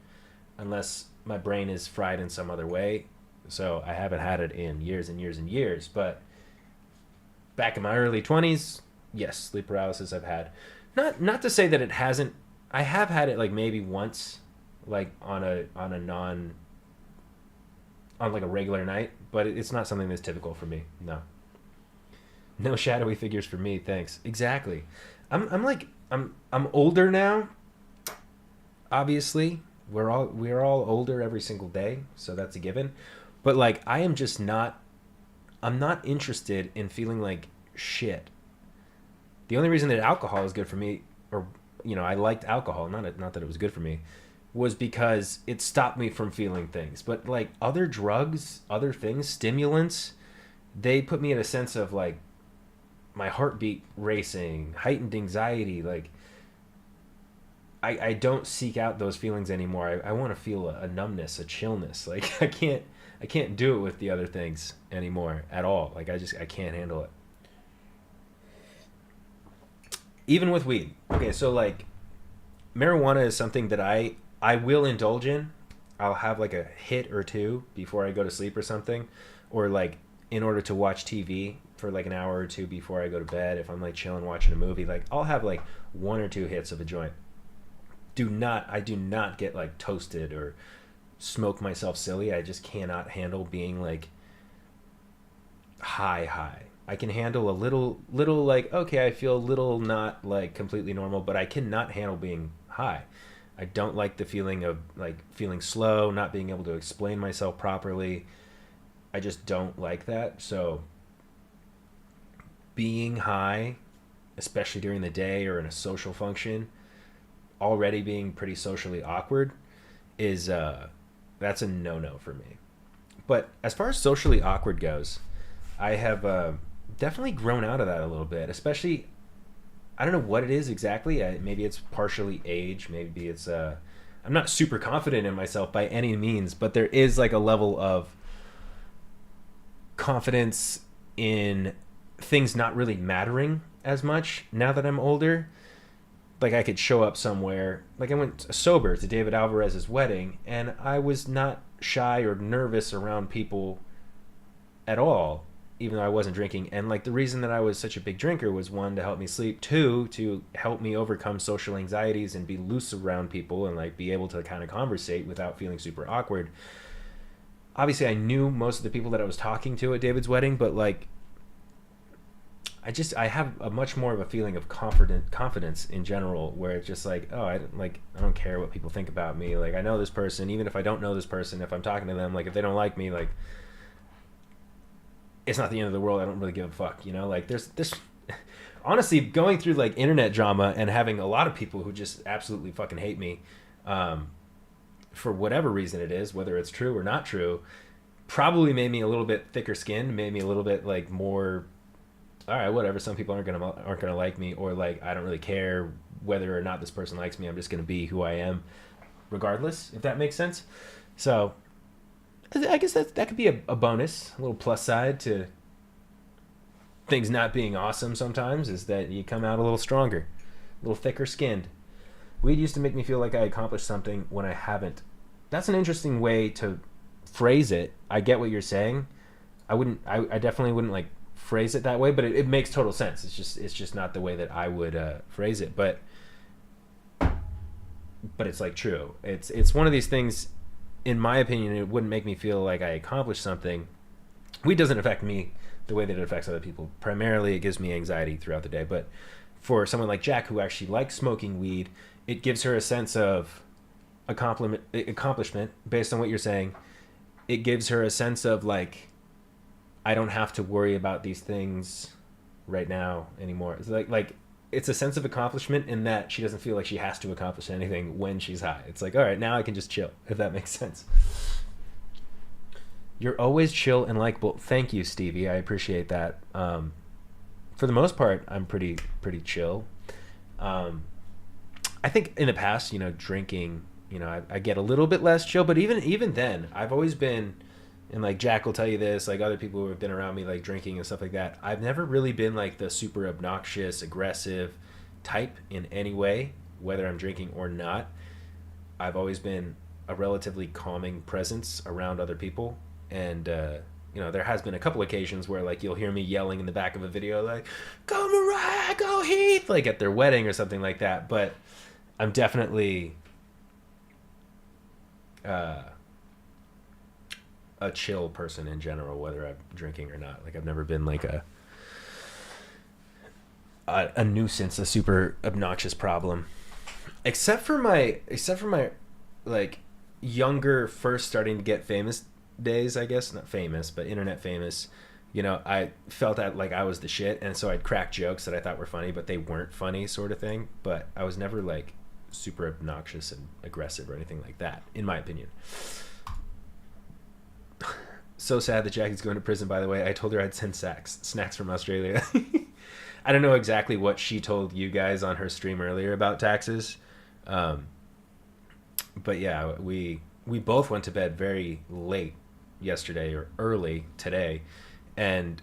Speaker 2: unless my brain is fried in some other way. So I haven't had it in years and years and years. But back in my early 20s, yes, sleep paralysis I've had. Not to say that it hasn't. I have had it like maybe once, like on a regular night, but it's not something that's typical for me. No shadowy figures for me, thanks. Exactly. I'm older now. Obviously, we're all older every single day, so that's a given. But like, I'm not interested in feeling like shit. The only reason that alcohol is good for me, or I liked alcohol, not that it was good for me, was because it stopped me from feeling things. But like other drugs, other things, stimulants, they put me in a sense of like my heartbeat racing, heightened anxiety. Like I don't seek out those feelings anymore. I want to feel a numbness, a chillness. Like I can't do it with the other things anymore at all. Like I can't handle it. Even with weed. Okay, so like marijuana is something that I will indulge in. I'll have like a hit or two before I go to sleep or something, or like in order to watch TV for like an hour or two before I go to bed. If I'm like chilling watching a movie, like I'll have like one or two hits of a joint. I do not get like toasted or smoke myself silly. I just cannot handle being like high. I can handle a little like, okay, I feel a little not like completely normal, but I cannot handle being high. I don't like the feeling of like feeling slow, not being able to explain myself properly. I just don't like that. So being high, especially during the day or in a social function, already being pretty socially awkward is that's a no-no for me. But as far as socially awkward goes, I have definitely grown out of that a little bit, especially, I don't know what it is exactly. Maybe it's partially age. Maybe it's I'm not super confident in myself by any means, but there is like a level of confidence in things not really mattering as much now that I'm older. Like I could show up somewhere, like I went sober to David Alvarez's wedding, and I was not shy or nervous around people at all, even though I wasn't drinking. And like the reason that I was such a big drinker was, one, to help me sleep, two, to help me overcome social anxieties and be loose around people and like be able to kind of conversate without feeling super awkward. Obviously I knew most of the people that I was talking to at David's wedding, but like I have a much more of a feeling of confidence in general, where it's just like, oh, I don't care what people think about me. Like I know this person, even if I don't know this person, if I'm talking to them, like if they don't like me, like it's not the end of the world. I don't really give a fuck, like there's honestly, going through like internet drama and having a lot of people who just absolutely fucking hate me, for whatever reason it is, whether it's true or not true, probably made me a little bit thicker skinned, made me a little bit like more, all right, whatever, some people aren't gonna like me, or like I don't really care whether or not this person likes me. I'm just gonna be who I am regardless, if that makes sense. So I guess that could be a bonus, a little plus side to things not being awesome sometimes is that you come out a little stronger, a little thicker skinned. Weed used to make me feel like I accomplished something when I haven't. That's an interesting way to phrase it. I get what you're saying. I definitely wouldn't like phrase it that way, but it makes total sense. It's just not the way that I would phrase it, but it's like true. It's one of these things, in my opinion, it wouldn't make me feel like I accomplished something. Weed doesn't affect me the way that it affects other people. Primarily, it gives me anxiety throughout the day, but for someone like Jack, who actually likes smoking weed, it gives her a sense of accomplishment based on what you're saying. It gives her a sense of like, I don't have to worry about these things right now anymore. It's like it's a sense of accomplishment in that she doesn't feel like she has to accomplish anything when she's high. It's like, all right, now I can just chill, if that makes sense. You're always chill and likable. Thank you, Stevie. I appreciate that. For the most part, I'm pretty chill. I think in the past, drinking, I get a little bit less chill, but even then, I've always been, and like Jack will tell you this, like other people who have been around me, like drinking and stuff like that, I've never really been like the super obnoxious, aggressive type in any way, whether I'm drinking or not. I've always been a relatively calming presence around other people. And, there has been a couple occasions where like you'll hear me yelling in the back of a video, like, go Mariah, go Heath, like at their wedding or something like that. But I'm definitely a chill person in general, whether I'm drinking or not. Like I've never been like a nuisance, a super obnoxious problem, except for my like younger, first starting to get famous days, I guess. Not famous, but internet famous. I felt that like I was the shit, and so I'd crack jokes that I thought were funny, but they weren't funny, sort of thing. But I was never like super obnoxious and aggressive or anything like that, in my opinion. So sad that Jackie's going to prison, by the way. I told her I'd send snacks from Australia. I don't know exactly what she told you guys on her stream earlier about taxes. But yeah, we both went to bed very late yesterday, or early today, and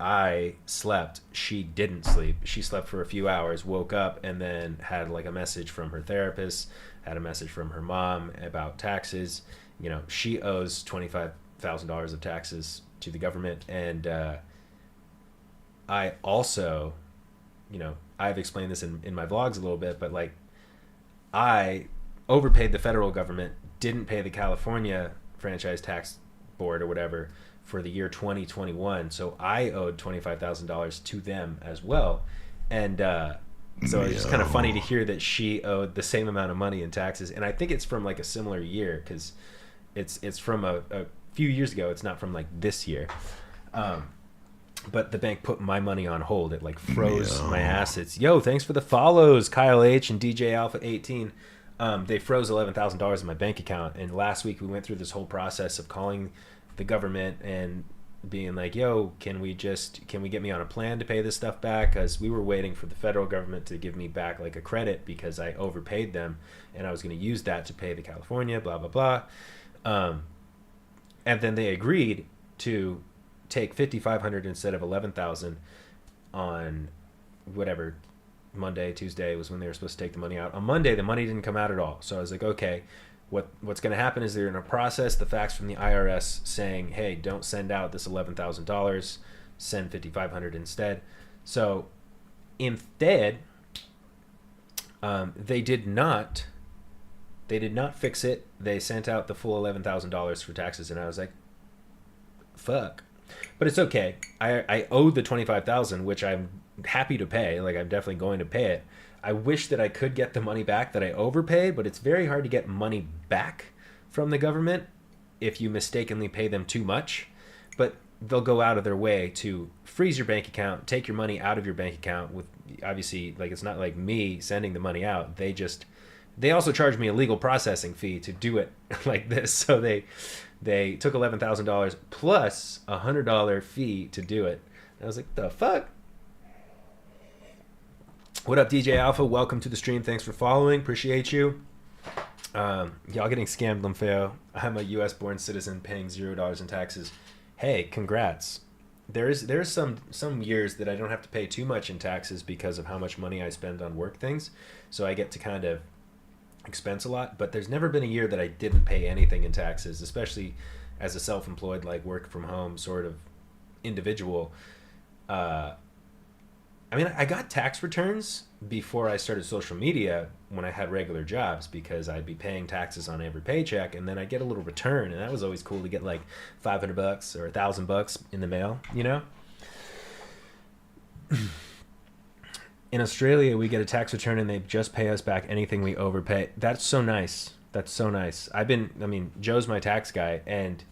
Speaker 2: I slept. She didn't sleep. She slept for a few hours, woke up, and then had like a message from her therapist, had a message from her mom about taxes. She owes $25,000 of taxes to the government, and I also, I've explained this in my vlogs a little bit, but like I overpaid the federal government, didn't pay the California franchise tax board or whatever for the year 2021, so I owed $25,000 to them as well. And so it's just kind of funny to hear that she owed the same amount of money in taxes, and I think it's from like a similar year, because it's from a few years ago. It's not from like this year. But the bank put my money on hold. It like froze my assets. Thanks for the follows, Kyle H and DJ Alpha 18. They froze $11,000 in my bank account, and last week we went through this whole process of calling the government and being like, can we get me on a plan to pay this stuff back? Because we were waiting for the federal government to give me back like a credit because I overpaid them, and I was going to use that to pay the California, blah blah blah. And then they agreed to take $5,500 instead of $11,000 on whatever Monday, Tuesday was when they were supposed to take the money out. On Monday, the money didn't come out at all. So I was like, okay, what's going to happen is they're going to process the fax from the IRS saying, hey, don't send out this $11,000, send $5,500 instead. So instead, they did not fix it. They sent out the full $11,000 for taxes, and I was like, fuck. But it's okay. I owed the $25,000, which I'm happy to pay. Like, I'm definitely going to pay it. I wish that I could get the money back that I overpaid, but it's very hard to get money back from the government if you mistakenly pay them too much. But they'll go out of their way to freeze your bank account, take your money out of your bank account with, obviously, like, it's not like me sending the money out. They also charged me a legal processing fee to do it like this. So they took $11,000 plus a $100 fee to do it. And I was like, the fuck? What up, DJ Alpha? Welcome to the stream. Thanks for following. Appreciate you. Y'all getting scammed, Lamfeo. I'm a U.S. born citizen paying $0 in taxes. Hey, congrats. there's some years that I don't have to pay too much in taxes because of how much money I spend on work things, so I get to kind of expense a lot. But there's never been a year that I didn't pay anything in taxes, especially as a self-employed, like work from home sort of individual. I mean, I got tax returns before I started social media when I had regular jobs, because I'd be paying taxes on every paycheck, and then I get a little return, and that was always cool to get like $500 or $1,000 in the mail, you know? In Australia, we get a tax return and they just pay us back anything we overpay. That's so nice. That's so nice. Joe's my tax guy, and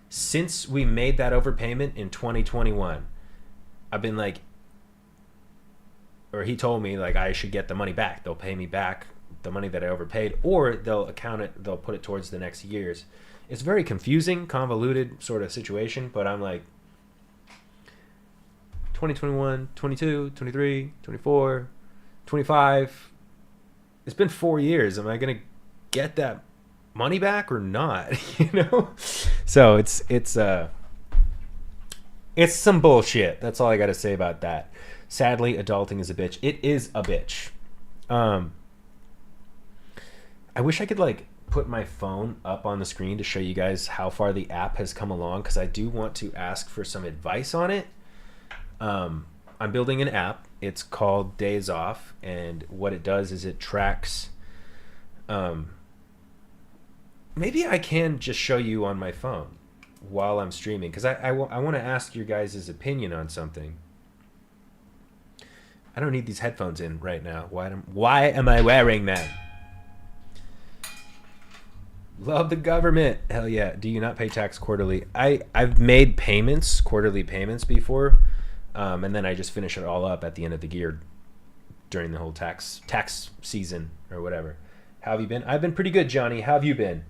Speaker 2: since we made that overpayment in 2021, I've been like, or he told me like I should get the money back. They'll pay me back the money that I overpaid, or they'll put it towards the next year's. It's very confusing, convoluted sort of situation, but I'm like 2021, 22, 23, 24, 25. It's been 4 years. Am I going to get that money back or not? You know? So it's some bullshit. That's all I got to say about that. Sadly, adulting is a bitch. It is a bitch. I wish I could like put my phone up on the screen to show you guys how far the app has come along, because I do want to ask for some advice on it. I'm building an app. It's called Days Off, and what it does is it tracks. Maybe I can just show you on my phone while I'm streaming, because I want to ask your guys' opinion on something. I don't need these headphones in right now. Why am I wearing them? Love the government. Hell yeah. Do you not pay tax quarterly? I've made payments, quarterly payments before, and then I just finish it all up at the end of the year during the whole tax season or whatever. How have you been? I've been pretty good, Johnny. How have you been?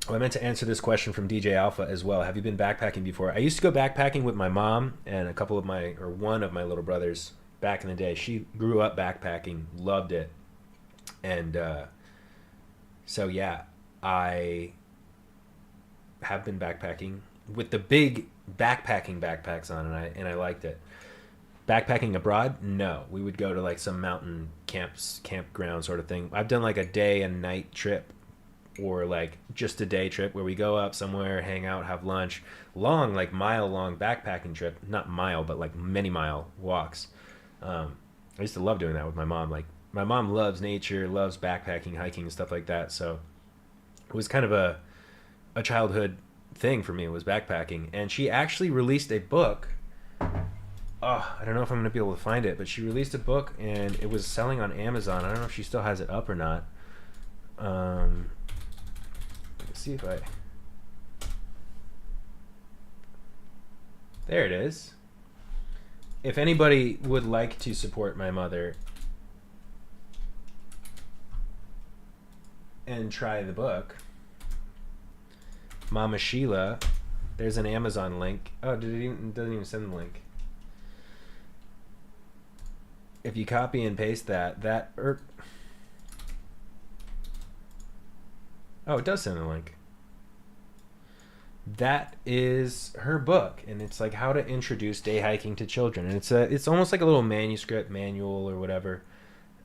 Speaker 2: Oh, I meant to answer this question from DJ Alpha as well. Have you been backpacking before? I used to go backpacking with my mom and one of my little brothers back in the day. She grew up backpacking, loved it. And so yeah, I have been backpacking with the big backpacks on, and I liked it. Backpacking abroad? No. We would go to like some mountain campground sort of thing. I've done like a day and night trip, or like just a day trip where we go up somewhere, hang out, have lunch. Long, like mile-long backpacking trip. Not mile, but like many mile walks. I used to love doing that with my mom. Like, my mom loves nature, loves backpacking, hiking, and stuff like that. So it was kind of a childhood thing for me, was backpacking. And she actually released a book. Oh, I don't know if I'm going to be able to find it, but she released a book and it was selling on Amazon. I don't know if she still has it up or not. Let's see if there it is. If anybody would like to support my mother and try the book, Mama Sheila, there's an Amazon link. Oh, it doesn't even send the link. If you copy and paste that oh, it does send a link. That is her book, and it's like how to introduce day hiking to children, and it's almost like a little manuscript manual or whatever,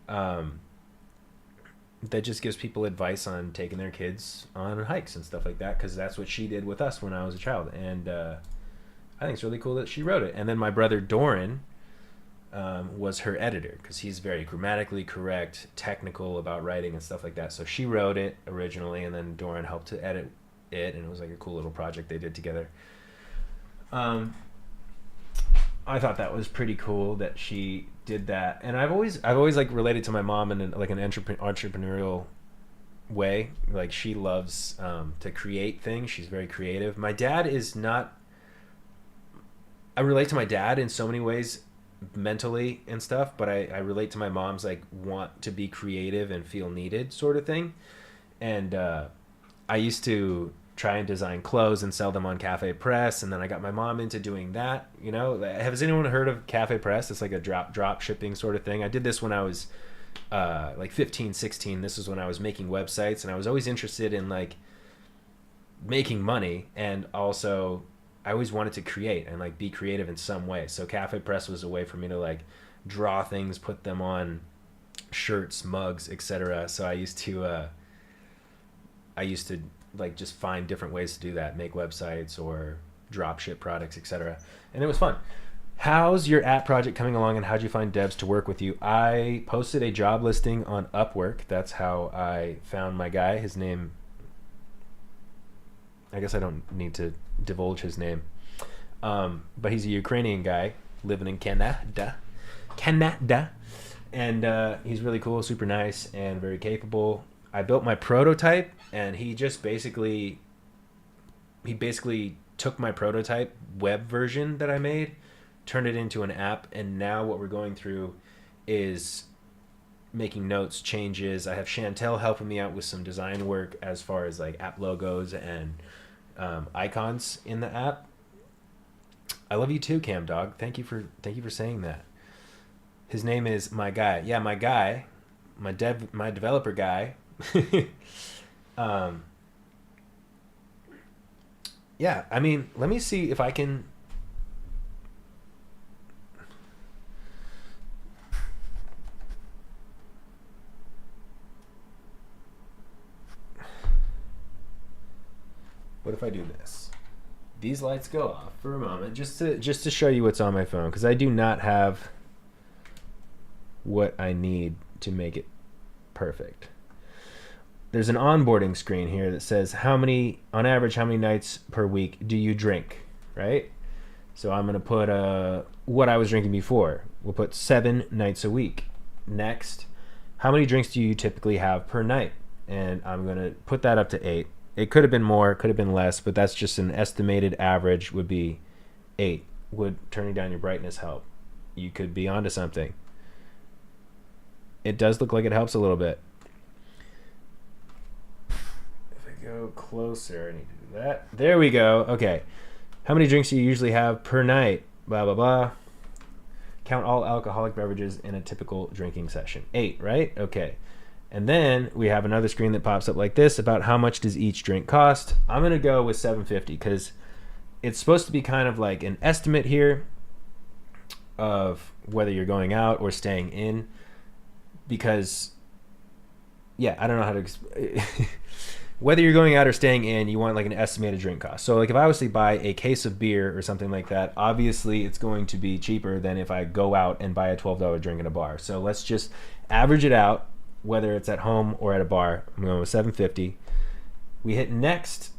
Speaker 2: that just gives people advice on taking their kids on hikes and stuff like that, because that's what she did with us when I was a child. And I think it's really cool that she wrote it. And then my brother Doran was her editor, because he's very grammatically correct, technical about writing and stuff like that. So she wrote it originally, and then Doran helped to edit it, and it was like a cool little project they did together. I thought that was pretty cool that she did that, and I've always like related to my mom in like an entrepreneurial way. Like, she loves to create things. She's very creative. My dad is not. I relate to my dad in so many ways, mentally and stuff, but I relate to my mom's like want to be creative and feel needed sort of thing. And I used to try and design clothes and sell them on Cafe Press, and then I got my mom into doing that. You know, has anyone heard of Cafe Press? It's like a drop shipping sort of thing. I did this when I was like 15, 16. This is when I was making websites, and I was always interested in like making money, and also I always wanted to create and like be creative in some way. So Cafe Press was a way for me to like draw things, put them on shirts, mugs, etc. So I used to like just find different ways to do that, make websites or drop ship products, etc. And it was fun. How's your app project coming along, and how'd you find devs to work with you? I posted a job listing on Upwork. That's how I found my guy. His name, I guess I don't need to divulge his name. But he's a Ukrainian guy living in Canada. And he's really cool, super nice, and very capable. I built my prototype, and he basically took my prototype web version that I made, turned it into an app, and now what we're going through is making notes, changes. I have Chantel helping me out with some design work as far as like app logos and icons in the app. I love you too, Cam Dog. Thank you for saying that. His name is my guy. Yeah, my guy, my developer guy. Yeah, I mean, let me see if I can. What if I do this? These lights go off for a moment, just to show you what's on my phone, because I do not have what I need to make it perfect. There's an onboarding screen here that says on average, how many nights per week do you drink, right? So I'm going to put what I was drinking before. We'll put 7 nights a week. Next, how many drinks do you typically have per night? And I'm going to put that up to 8. It could have been more, could have been less, but that's just an estimated average would be 8. Would turning down your brightness help? You could be onto something. It does look like it helps a little bit. If I go closer, I need to do that. There we go. Okay. How many drinks do you usually have per night? Blah, blah, blah. Count all alcoholic beverages in a typical drinking session. 8, right? Okay. And then we have another screen that pops up like this about how much does each drink cost. I'm going to go with $7.50 because it's supposed to be kind of like an estimate here of whether you're going out or staying in. Because, yeah, I don't know how to... whether you're going out or staying in, you want like an estimated drink cost. So like if I was to buy a case of beer or something like that, obviously it's going to be cheaper than if I go out and buy a $12 drink at a bar. So let's just average it out, whether it's at home or at a bar. I'm going with $7.50. We hit next,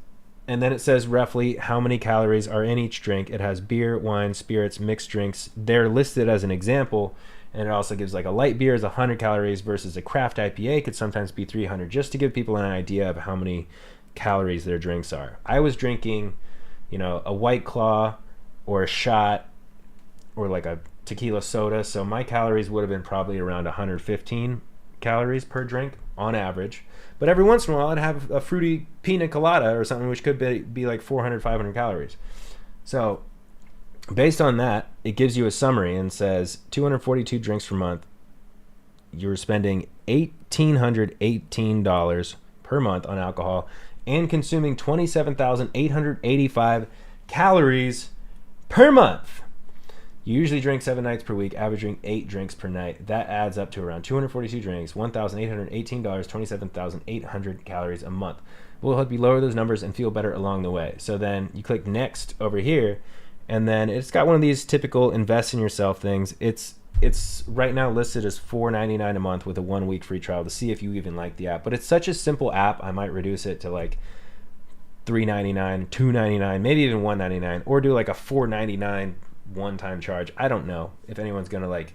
Speaker 2: and then it says roughly how many calories are in each drink. It has beer, wine, spirits, mixed drinks. They're listed as an example, and it also gives like a light beer is 100 calories versus a craft IPA could sometimes be 300, just to give people an idea of how many calories their drinks are. I was drinking, a White Claw or a shot or like a tequila soda, so my calories would have been probably around 115 calories per drink on average. But every once in a while I'd have a fruity pina colada or something which could be like 400, 500 calories. So based on that, it gives you a summary and says 242 drinks per month. You're spending $1,818 per month on alcohol and consuming 27,885 calories per month. You usually drink 7 nights per week, averaging 8 drinks per night. That adds up to around 242 drinks, $1,818, 27,800 calories a month. We'll help you lower those numbers and feel better along the way. So then you click next over here, and then it's got one of these typical invest in yourself things. It's right now listed as $4.99 a month with a 1-week free trial to see if you even like the app. But it's such a simple app, I might reduce it to like $3.99, $2.99, maybe even $1.99, or do like a $4.99 one-time charge. I don't know if anyone's gonna like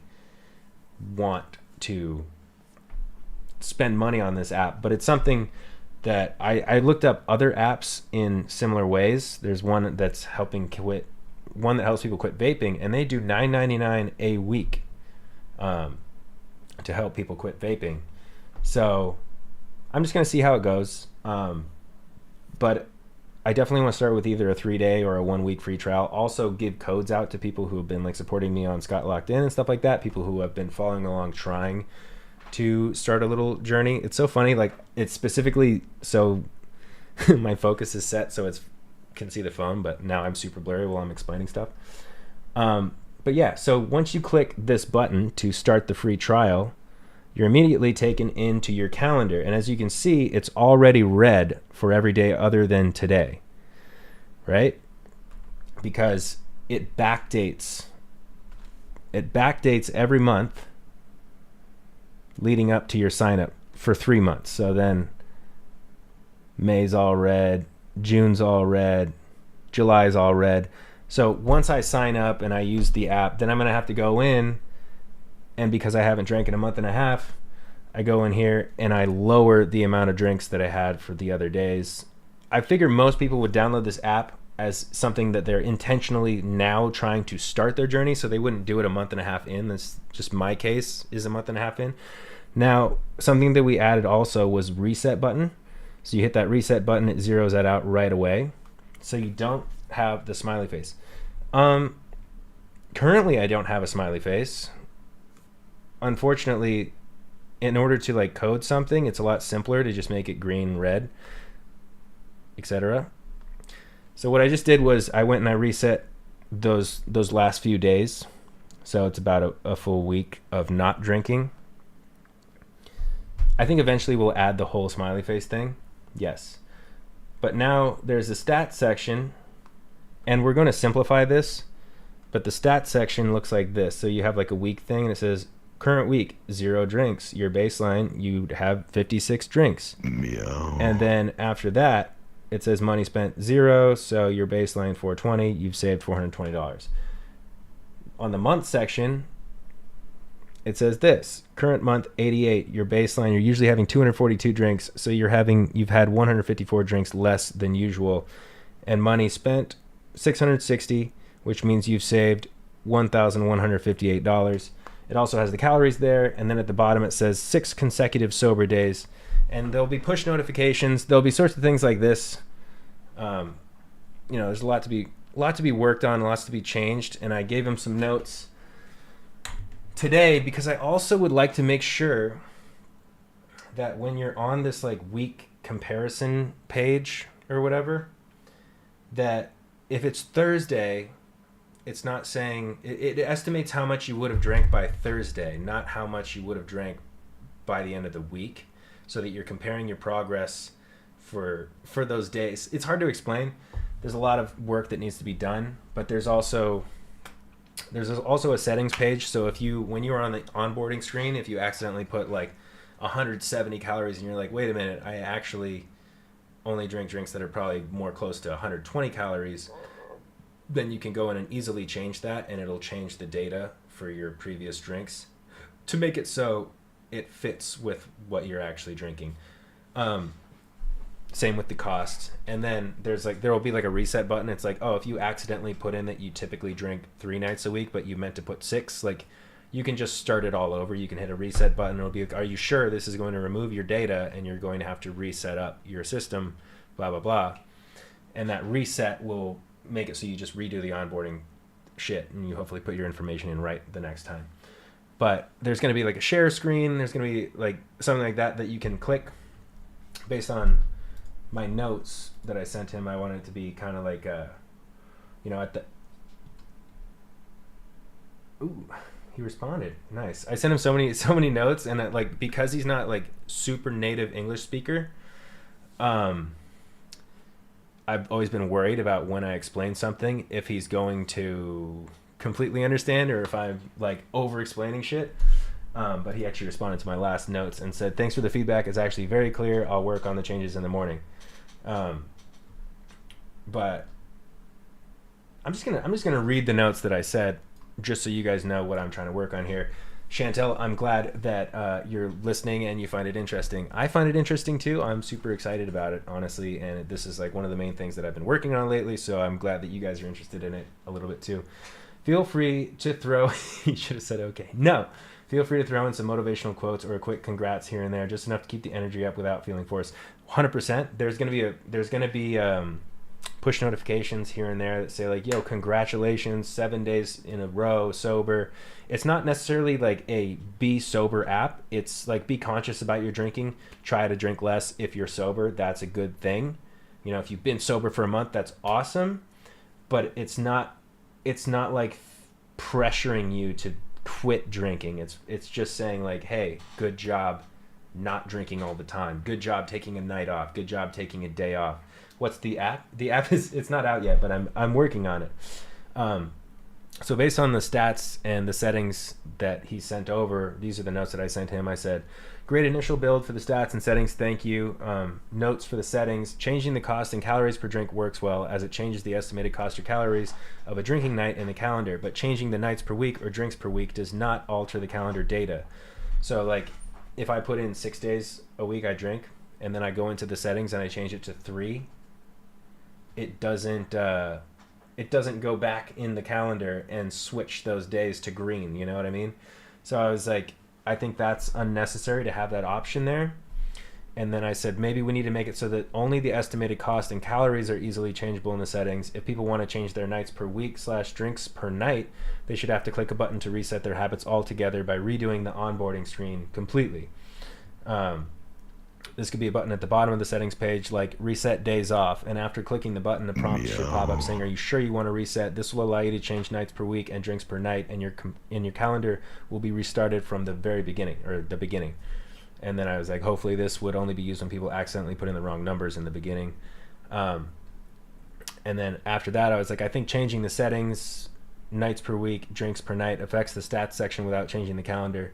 Speaker 2: want to spend money on this app, but it's something that I looked up other apps in similar ways. There's one that helps people quit vaping, and they do $9.99 a week to help people quit vaping. So I'm just gonna see how it goes, but I definitely want to start with either a 3-day or a 1-week free trial. Also give codes out to people who have been like supporting me on Scott Locked In and stuff like that. People who have been following along trying to start a little journey. It's so funny. Like it's specifically so my focus is set so it's can see the phone, but now I'm super blurry while I'm explaining stuff. But yeah, so once you click this button to start the free trial, you're immediately taken into your calendar. And as you can see, it's already red for every day other than today, right? Because it backdates. It backdates every month leading up to your sign up for 3 months. So then May's all red, June's all red, July's all red. So once I sign up and I use the app, then I'm going to have to go in, and because I haven't drank in a month and a half, I go in here and I lower the amount of drinks that I had for the other days. I figure most people would download this app as something that they're intentionally now trying to start their journey, so they wouldn't do it a month and a half in. That's just my case, is a month and a half in. Now, something that we added also was reset button. So you hit that reset button, it zeroes that out right away. So you don't have the smiley face. Currently I don't have a smiley face. Unfortunately, in order to like code something, it's a lot simpler to just make it green, red, etc. So what I just did was I went and I reset those last few days. So it's about a full week of not drinking. I think eventually we'll add the whole smiley face thing. Yes. But now there's a stats section, and we're going to simplify this, but the stats section looks like this. So you have like a week thing, and it says current week, 0 drinks. Your baseline, you have 56 drinks. Meow. And then after that, it says money spent 0. So your baseline 420, you've saved $420. On the month section, it says this: current month 88, your baseline, you're usually having 242 drinks, so you've had 154 drinks less than usual, and money spent 660, which means you've saved $1,158. It also has the calories there, and then at the bottom it says 6 consecutive sober days, and there'll be push notifications. There'll be sorts of things like this. There's a lot to be worked on, lots to be changed, and I gave him some notes today because I also would like to make sure that when you're on this like week comparison page or whatever, that if it's Thursday, it's not saying it estimates how much you would have drank by Thursday, not how much you would have drank by the end of the week, so that you're comparing your progress for those days. It's hard to explain. There's a lot of work that needs to be done, but there's also a settings page. So when you are on the onboarding screen, if you accidentally put like 170 calories and you're like, wait a minute, I actually only drink drinks that are probably more close to 120 calories, then you can go in and easily change that, and it'll change the data for your previous drinks to make it so it fits with what you're actually drinking. Same with the cost. And then there will be like a reset button. It's like, oh, if you accidentally put in that you typically drink 3 nights a week, but you meant to put 6, like you can just start it all over. You can hit a reset button. It'll be like, are you sure this is going to remove your data and you're going to have to reset up your system, blah, blah, blah. And that reset will make it so you just redo the onboarding shit and you hopefully put your information in right the next time. But there's going to be like a share screen. There's going to be like something like that you can click based on my notes that I sent him. I wanted it to be kind of like, at the... Ooh, he responded. Nice. I sent him so many notes, and because he's not like super native English speaker, I've always been worried about when I explain something, if he's going to completely understand or if I'm like over explaining shit. But he actually responded to my last notes and said, thanks for the feedback. It's actually very clear. I'll work on the changes in the morning. But I'm just gonna read the notes that I said, just so you guys know what I'm trying to work on here. Chantel, I'm glad that you're listening and you find it interesting. I find it interesting too. I'm super excited about it, honestly, and this is like one of the main things that I've been working on lately, so I'm glad that you guys are interested in it a little bit too. Feel free to throw... You should have said okay. No. Feel free to throw in some motivational quotes or a quick congrats here and there, just enough to keep the energy up without feeling forced. 100%. There's gonna be push notifications here and there that say like, yo, congratulations, 7 days in a row sober. It's not necessarily like a be sober app. It's like, be conscious about your drinking. Try to drink less if you're sober. That's a good thing. You know, if you've been sober for a month, that's awesome, but it's not like pressuring you to quit drinking. It's just saying like, hey, good job not drinking all the time. Good job taking a night off. Good job taking a day off. What's the app? The app it's not out yet, but I'm working on it. So based on the stats and the settings that he sent over, these are the notes that I sent him. I said, great initial build for the stats and settings. Thank you. Notes for the settings. Changing the cost in calories per drink works well as it changes the estimated cost or calories of a drinking night in the calendar, but changing the nights per week or drinks per week does not alter the calendar data. So like if I put in 6 days a week I drink and then I go into the settings and I change it to 3, it doesn't go back in the calendar and switch those days to green, you know what I mean? So I was like, I think that's unnecessary to have that option there. And then I said, maybe we need to make it so that only the estimated cost and calories are easily changeable in the settings. If people want to change their nights per week / drinks per night, they should have to click a button to reset their habits altogether by redoing the onboarding screen completely. This could be a button at the bottom of the settings page like reset days off, and after clicking the button the prompt should pop up saying, are you sure you want to reset? This will allow you to change nights per week and drinks per night, and your calendar will be restarted from the very beginning, or the beginning. And then I was like, hopefully this would only be used when people accidentally put in the wrong numbers in the beginning. And then after that I was like, I think changing the settings, nights per week, drinks per night, affects the stats section without changing the calendar,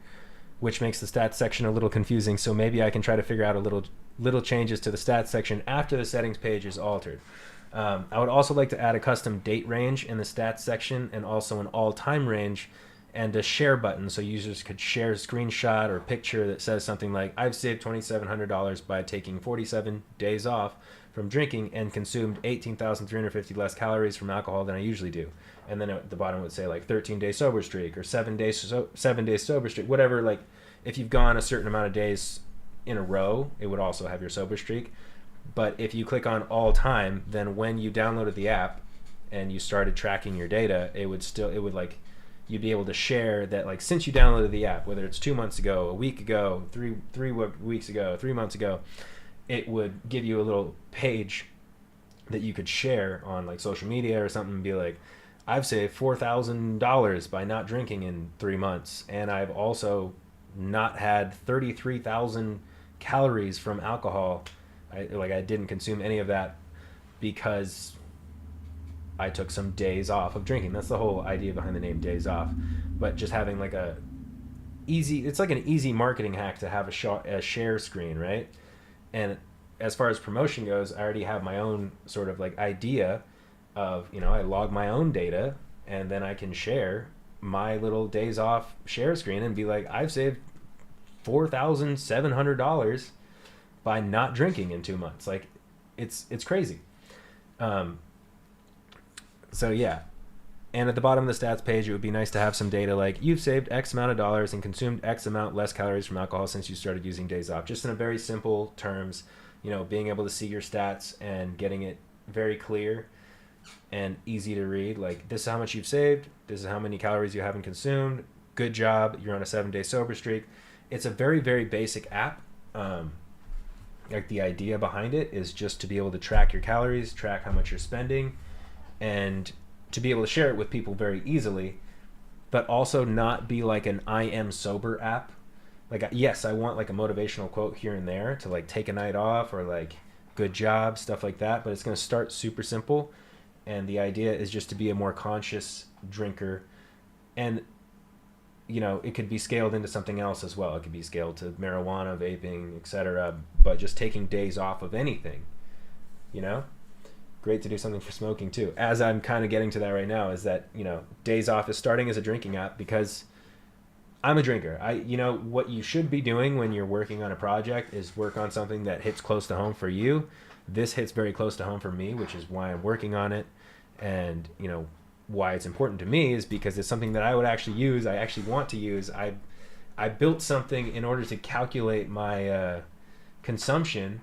Speaker 2: which makes the stats section a little confusing. So maybe I can try to figure out a little changes to the stats section after the settings page is altered. I would also like to add a custom date range in the stats section, and also an all-time range and a share button, so users could share a screenshot or picture that says something like, I've saved $2,700 by taking 47 days off from drinking and consumed 18,350 less calories from alcohol than I usually do. And then at the bottom it would say like 13-day sober streak or 7 days sober streak, whatever. Like if you've gone a certain amount of days in a row, it would also have your sober streak. But if you click on all time, then when you downloaded the app and you started tracking your data, you'd be able to share that, like, since you downloaded the app, whether it's 2 months ago, a week ago, three weeks ago, 3 months ago, it would give you a little page that you could share on like social media or something and be like, I've saved $4,000 by not drinking in 3 months, and I've also not had 33,000 calories from alcohol. I didn't consume any of that because I took some days off of drinking. That's the whole idea behind the name Days Off. But just having like it's like an easy marketing hack to have a share screen, right? And as far as promotion goes, I already have my own sort of like idea of, I log my own data, and then I can share my little Days Off share screen and be like, I've saved $4,700 by not drinking in 2 months. Like it's crazy. So yeah. And at the bottom of the stats page, it would be nice to have some data like, you've saved X amount of dollars and consumed X amount less calories from alcohol since you started using Days Off. Just in a very simple terms, being able to see your stats and getting it very clear and easy to read. Like, this is how much you've saved. This is how many calories you haven't consumed. Good job. You're on a 7-day sober streak. It's a very, very basic app. Like, the idea behind it is just to be able to track your calories, track how much you're spending, and to be able to share it with people very easily, but also not be like an I am sober app. Like, yes, I want like a motivational quote here and there to like take a night off or like good job, stuff like that, but it's going to start super simple. And the idea is just to be a more conscious drinker. And, it could be scaled into something else as well. It could be scaled to marijuana, vaping, etc. But just taking days off of anything, Great to do something for smoking too. As I'm kind of getting to that right now, is that, Days Off is starting as a drinking app because I'm a drinker. What you should be doing when you're working on a project is work on something that hits close to home for you. This hits very close to home for me, which is why I'm working on it. And, why it's important to me is because it's something that I would actually use. I actually want to use. I built something in order to calculate my consumption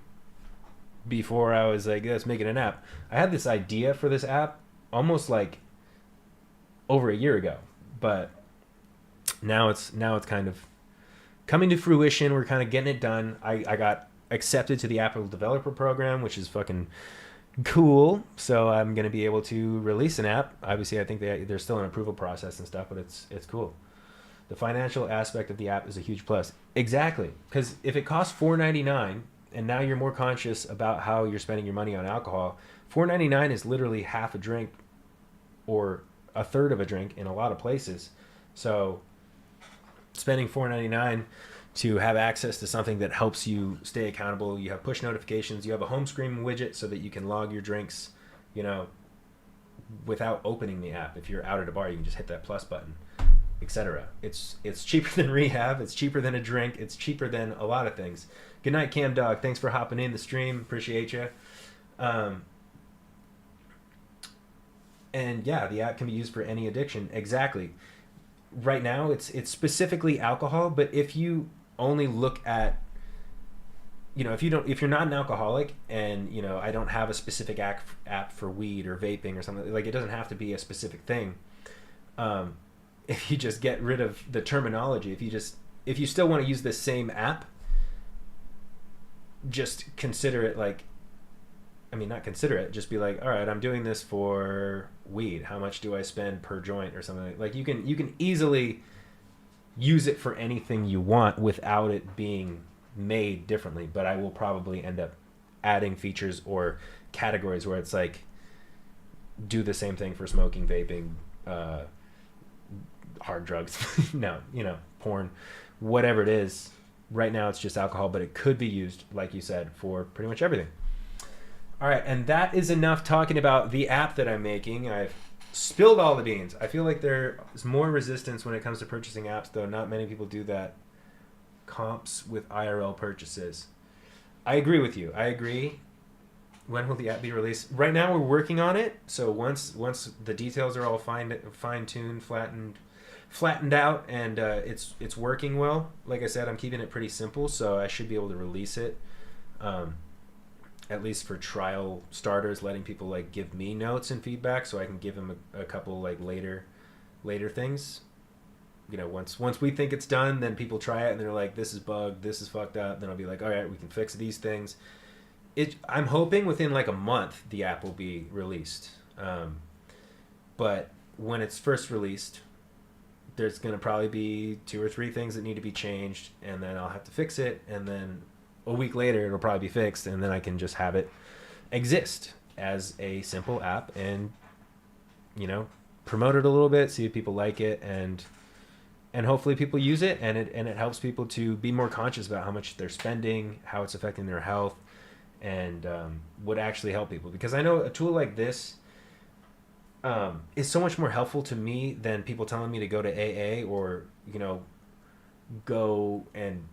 Speaker 2: before I was like, let's make it an app. I had this idea for this app almost like over a year ago, but now it's kind of coming to fruition. We're kind of getting it done. I got accepted to the Apple Developer Program, which is fucking cool. So I'm going to be able to release an app. Obviously, I think there's still an approval process and stuff, but it's cool. The financial aspect of the app is a huge plus. Exactly, because if it costs $4.99 and now you're more conscious about how you're spending your money on alcohol, $4.99 is literally half a drink or a third of a drink in a lot of places. So spending $4.99 to have access to something that helps you stay accountable. You have push notifications. You have a home screen widget so that you can log your drinks, without opening the app. If you're out at a bar, you can just hit that plus button, etc. It's cheaper than rehab. It's cheaper than a drink. It's cheaper than a lot of things. Good night, Cam Dog. Thanks for hopping in the stream. Appreciate you. And yeah, the app can be used for any addiction. Exactly. Right now, it's specifically alcohol, but if you only look at, if you're not an alcoholic and, I don't have a specific app for weed or vaping or something, like it doesn't have to be a specific thing. If you just get rid of the terminology, if you still want to use the same app, just consider it like, not consider it, just be like, all right, I'm doing this for weed. How much do I spend per joint or something? Like you can easily use it for anything you want without it being made differently. But I will probably end up adding features or categories where it's like, do the same thing for smoking, vaping, hard drugs, no, porn, whatever it is. Right now it's just alcohol, but it could be used, like you said, for pretty much everything. All right, and that is enough talking about the app that I'm making. I've spilled all the beans. I feel like there is more resistance when it comes to purchasing apps, though not many people do that. Comps with IRL purchases. I agree with you. I agree. When will the app be released? Right now we're working on it. So once the details are all fine-tuned, flattened out, and it's working well. Like I said, I'm keeping it pretty simple, so I should be able to release it. At least for trial starters, letting people like give me notes and feedback, so I can give them a couple like later things. Once we think it's done, then people try it and they're like, this is bugged, this is fucked up. Then I'll be like, all right, we can fix these things. I'm hoping within like a month the app will be released. But when it's first released, there's going to probably be 2 or 3 things that need to be changed, and then I'll have to fix it, and then a week later it'll probably be fixed, and then I can just have it exist as a simple app and promote it a little bit, see if people like it, and hopefully people use it, and it helps people to be more conscious about how much they're spending, how it's affecting their health, and would actually help people. Because I know a tool like this is so much more helpful to me than people telling me to go to AA or go and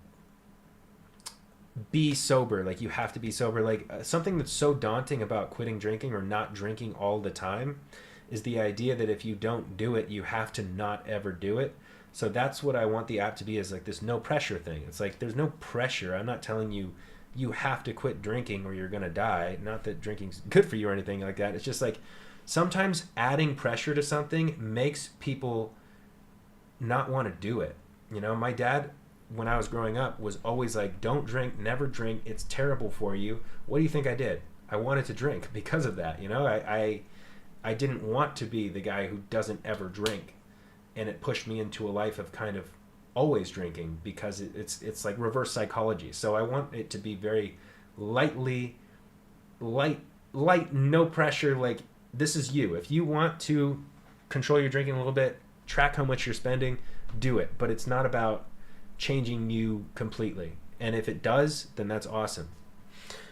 Speaker 2: be sober. Like, you have to be sober. Like, something that's so daunting about quitting drinking or not drinking all the time is the idea that if you don't do it, you have to not ever do it. So that's what I want the app to be, is like this no pressure thing. It's like, there's no pressure. I'm not telling you you have to quit drinking or you're going to die. Not that drinking's good for you or anything like that. It's just like, sometimes adding pressure to something makes people not want to do it. My dad, when I was growing up, was always like, don't drink, never drink, it's terrible for you. What do you think I did? I wanted to drink because of that. I didn't want to be the guy who doesn't ever drink, and it pushed me into a life of kind of always drinking, because it's like reverse psychology. So I want it to be very light, no pressure. Like, this is you. If you want to control your drinking a little bit, track how much you're spending, do it. But it's not about changing you completely. And if it does, then that's awesome.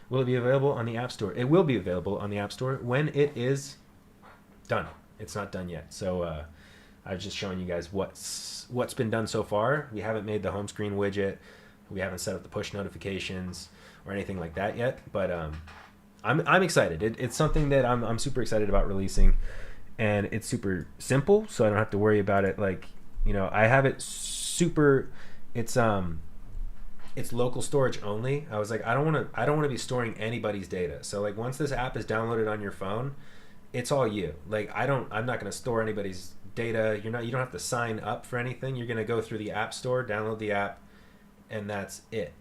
Speaker 2: Will it be available on the App Store? It will be available on the App Store when it is done. It's not done yet. So I was just showing you guys what's been done so far. We haven't made the home screen widget. We haven't set up the push notifications or anything like that yet. But I'm excited. It's something that I'm super excited about releasing, and it's super simple, so I don't have to worry about it. Like, I have it super. It's local storage only. I was like, I don't want to be storing anybody's data. So like, once this app is downloaded on your phone, it's all you. Like, I'm not going to store anybody's data. You don't have to sign up for anything. You're going to go through the App Store, download the app, and that's it.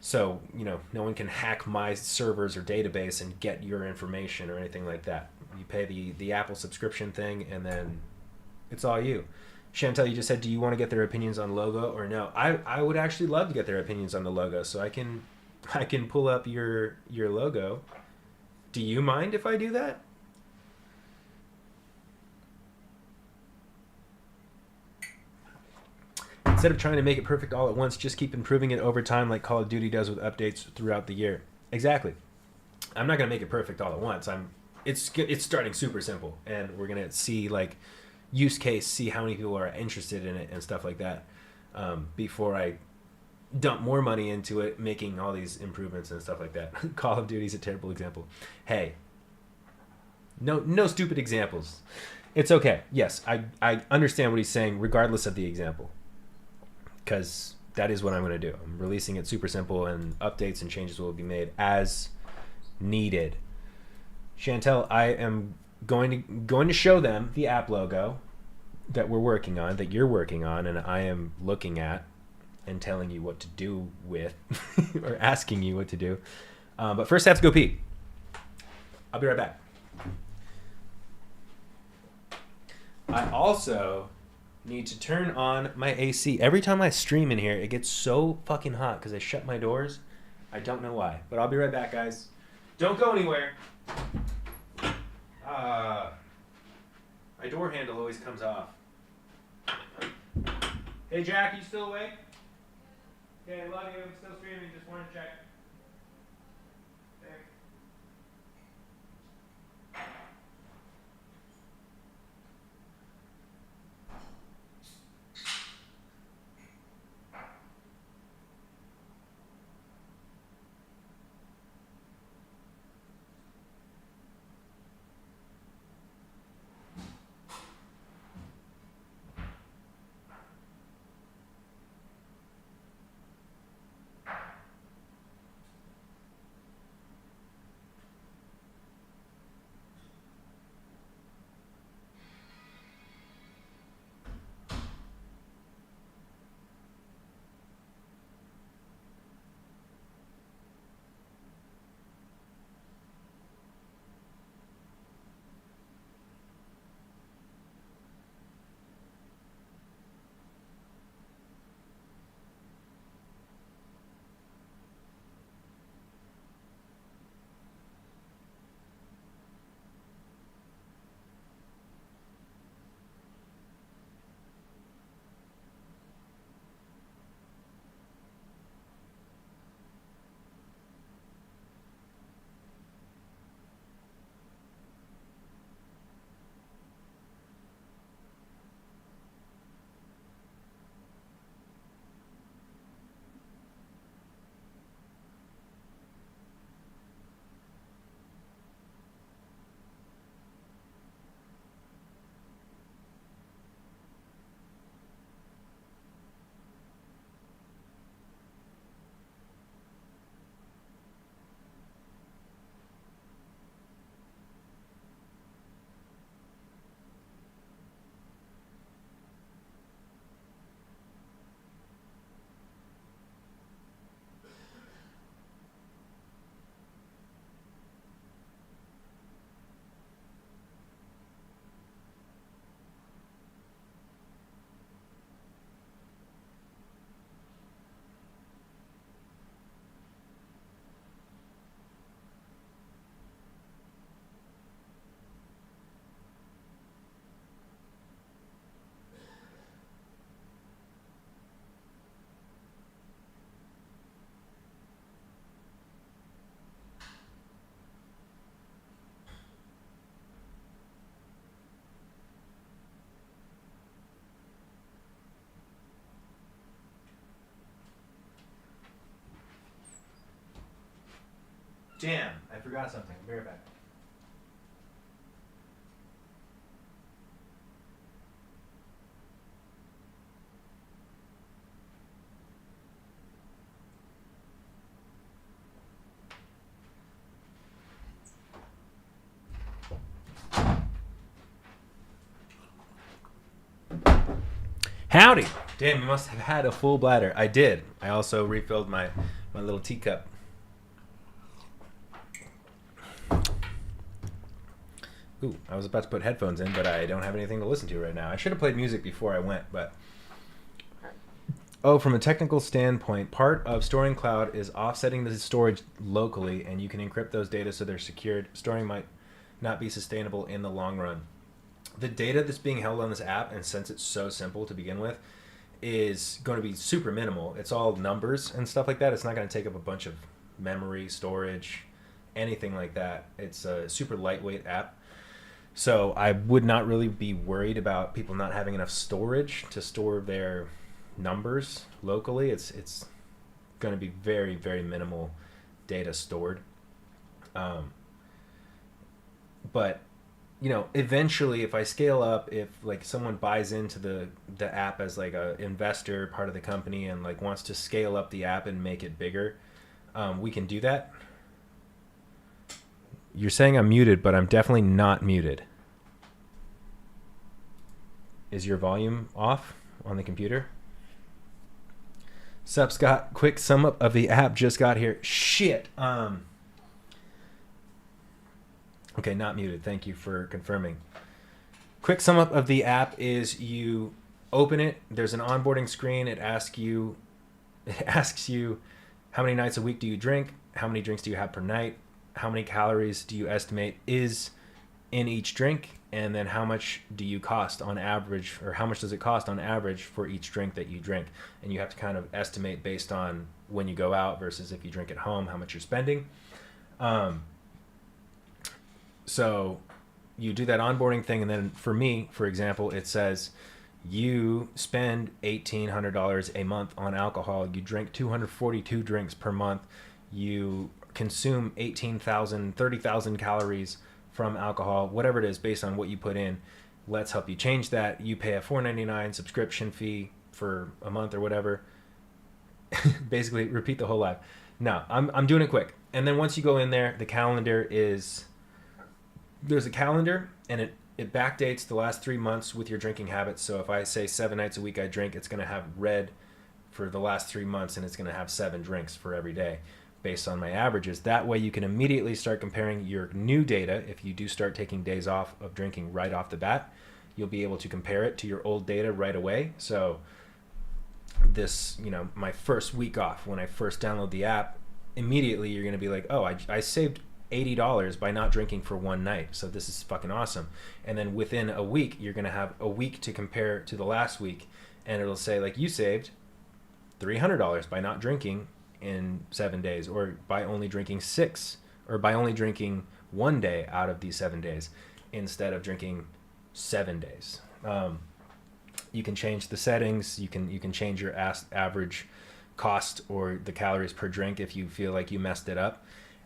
Speaker 2: So, no one can hack my servers or database and get your information or anything like that. You pay the Apple subscription thing, and then it's all you. Chantel, you just said, do you want to get their opinions on logo or no? I would actually love to get their opinions on the logo, so I can pull up your logo. Do you mind if I do that? Instead of trying to make it perfect all at once, just keep improving it over time like Call of Duty does with updates throughout the year. Exactly. I'm not going to make it perfect all at once. It's starting super simple, and we're going to see like use case, see how many people are interested in it and stuff like that before I dump more money into it, making all these improvements and stuff like that. Call of Duty is a terrible example. Hey, no stupid examples. It's okay. Yes, I understand what he's saying regardless of the example, because that is what I'm going to do. I'm releasing it super simple, and updates and changes will be made as needed. Chantel, I am going to show them the app logo that we're working on, that you're working on, and I am looking at and telling you what to do with, or asking you what to do. But first I have to go pee. I'll be right back. I also need to turn on my AC. Every time I stream in here, it gets so fucking hot because I shut my doors. I don't know why, but I'll be right back, guys. Don't go anywhere. My door handle always comes off. Hey, Jack, you still awake? Okay, love you. I'm still streaming. Just want to check. Thanks. Damn, I forgot something. I'll be right back. Howdy! Damn, you must have had a full bladder. I did. I also refilled my My little teacup. Ooh, I was about to put headphones in, but I don't have anything to listen to right now. I should have played music before I went, but... Oh, from a technical standpoint, part of storing cloud is offsetting the storage locally, and you can encrypt those data so they're secured. Storing might not be sustainable in the long run. The data that's being held on this app, and since it's so simple to begin with, is going to be super minimal. It's all numbers and stuff like that. It's not going to take up a bunch of memory, storage, anything like that. It's a super lightweight app. So I would not really be worried about people not having enough storage to store their numbers locally. It's going to be very, very minimal data stored. But you know, eventually, if I scale up, if like someone buys into the app as like a investor, part of the company, and like wants to scale up the app and make it bigger, we can do that. You're saying I'm muted, but I'm definitely not muted. Is your volume off on the computer? Sup, Scott? Quick sum up of the app just got here. Shit. Okay, not muted. Thank you for confirming. Quick sum up of the app is you open it. There's an onboarding screen. It asks you how many nights a week do you drink? How many drinks do you have per night? How many calories do you estimate is in each drink? And then how much do you cost on average, or how much does it cost on average for each drink that you drink? And you have to kind of estimate based on when you go out versus if you drink at home, how much you're spending. So you do that onboarding thing, and then for me, for example, it says you spend $1,800 a month on alcohol. You drink 242 drinks per month. You consume 30,000 calories from alcohol, whatever it is, based on what you put in. Let's help you change that. You pay a $4.99 subscription fee for a month or whatever. Basically, repeat the whole life. No, I'm doing it quick. And then once you go in there, the calendar is... There's a calendar, and it backdates the last 3 months with your drinking habits. So if I say 7 nights a week I drink, it's going to have red for the last 3 months, and it's going to have 7 drinks for every day based on my averages. That way you can immediately start comparing your new data. If you do start taking days off of drinking right off the bat, you'll be able to compare it to your old data right away. So this, you know, my first week off, when I first download the app, immediately you're going to be like, oh, I saved $80 by not drinking for one night. So this is fucking awesome. And then within a week, you're going to have a week to compare to the last week. And it'll say, like, you saved $300 by not drinking in 7 days, or by only drinking 6, or by only drinking 1 day out of these 7 days instead of drinking 7 days. You can change the settings. You can change your average cost or the calories per drink if you feel like you messed it up.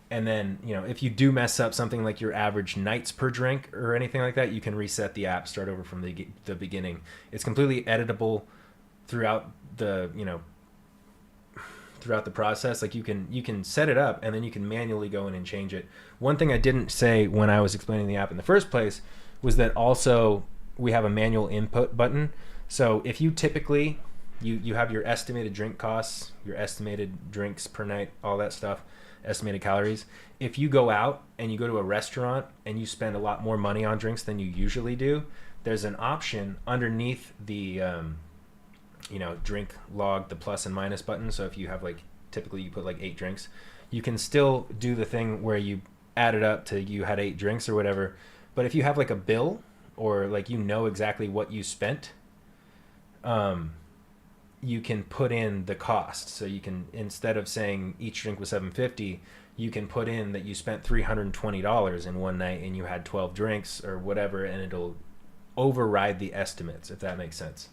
Speaker 2: And then, you know, if you do mess up something like your average nights per drink or anything like that, you can reset the app, start over from the beginning. It's completely editable throughout the, you know, throughout the process. Like you can set it up, and then you can manually go in and change it. One thing I didn't say when I was explaining the app in the first place was that also we have a manual input button. So if you typically, you have your estimated drink costs, your estimated drinks per night, all that stuff, estimated calories. If you go out and you go to a restaurant and you spend a lot more money on drinks than you usually do, there's an option underneath the you know, drink log, the plus and minus button. So if you have, like, typically you put like 8 drinks, you can still do the thing where you add it up to you had 8 drinks or whatever. But if you have like a bill, or like, you know exactly what you spent, you can put in the cost. So you can, instead of saying each drink was $7.50, you can put in that you spent $320 in one night and you had 12 drinks or whatever, and it'll override the estimates, if that makes sense.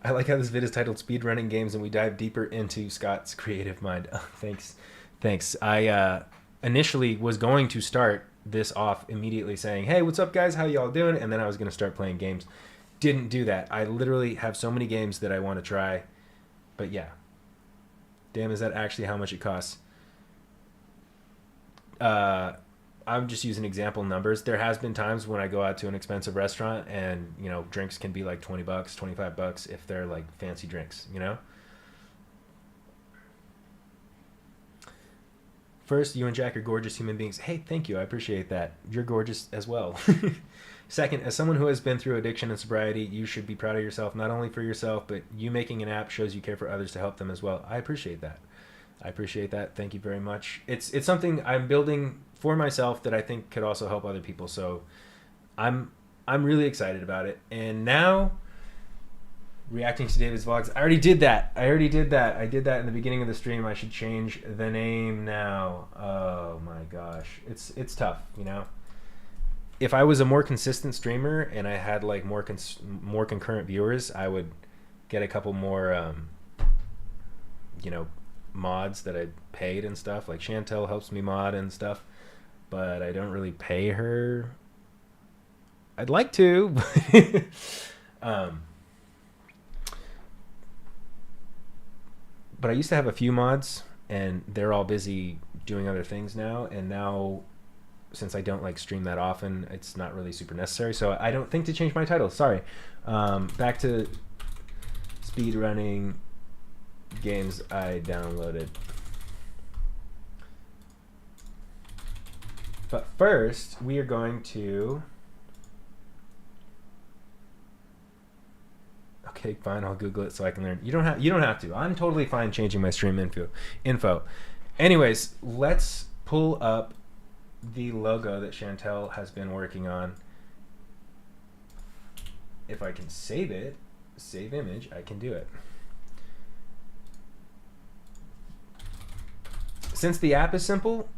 Speaker 2: I like how this vid is titled Speedrunning Games, and we dive deeper into Scott's creative mind. Oh, thanks. I initially was going to start this off immediately saying, hey, what's up, guys? How y'all doing? And then I was going to start playing games. Didn't do that. I literally have so many games that I want to try. But yeah. Damn, is that actually how much it costs? I I'm just using example numbers. There has been times when I go out to an expensive restaurant and, you know, drinks can be like $20, $25 if they're like fancy drinks, you know? First, you and Jack are gorgeous human beings. Hey, thank you. I appreciate that. You're gorgeous as well. Second, as someone who has been through addiction and sobriety, you should be proud of yourself, not only for yourself, but you making an app shows you care for others to help them as well. I appreciate that. I appreciate that. Thank you very much. It's something I'm building for myself that I think could also help other people. So I'm really excited about it. And now, reacting to David's vlogs. I already did that. I did that in the beginning of the stream. I should change the name now. Oh my gosh. It's tough, you know? If I was a more consistent streamer and I had like more concurrent viewers, I would get a couple more, you know, mods that I paid and stuff. Like Chantel helps me mod and stuff, but I don't really pay her. I'd like to. But I used to have a few mods and they're all busy doing other things now. And now, since I don't like stream that often, it's not really super necessary. So I don't think to change my title. Sorry. Back to Speedrunning Games I downloaded. But first, we are going to... Okay, fine, I'll Google it so I can learn. You don't have to. I'm totally fine changing my stream info. Anyways, let's pull up the logo that Chantel has been working on. If I can save it, save image, I can do it. Since the app is simple,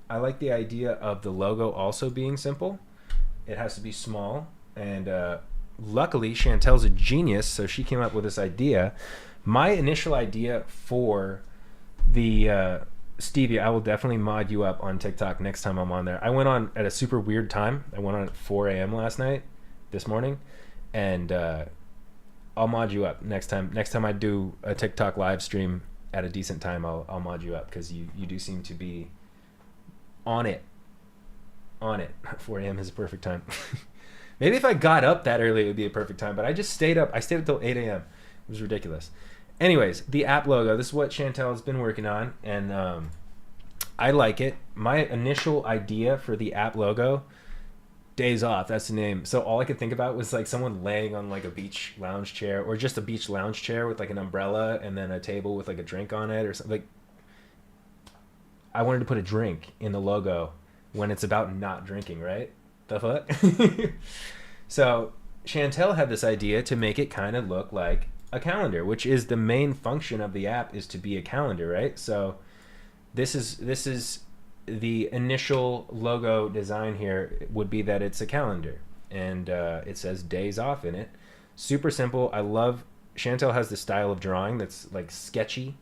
Speaker 2: I like the idea of the logo also being simple. It has to be small, and luckily Chantel's a genius, so she came up with this idea. My initial idea for the Stevie, I will definitely mod you up on TikTok next time I'm on there. I went on at a super weird time. I went on at 4 a.m. this morning, and I'll mod you up next time. Next time I do a TikTok live stream at a decent time, I'll mod you up, because you do seem to be on it. 4 a.m. is a perfect time. Maybe if I got up that early, it would be a perfect time, but I just stayed up. I stayed up till 8 a.m. It was ridiculous. Anyways, the app logo. This is what Chantel has been working on, and I like it. My initial idea for the app logo, Days Off, that's the name. So all I could think about was like someone laying on like a beach lounge chair, or just a beach lounge chair with like an umbrella and then a table with like a drink on it or something. Like, I wanted to put a drink in the logo when it's about not drinking, right? The fuck? So Chantel had this idea to make it kind of look like a calendar, which is the main function of the app, is to be a calendar, right? So this is the initial logo design here would be that it's a calendar, and it says Days Off in it. Super simple. I love Chantel has this style of drawing that's like sketchy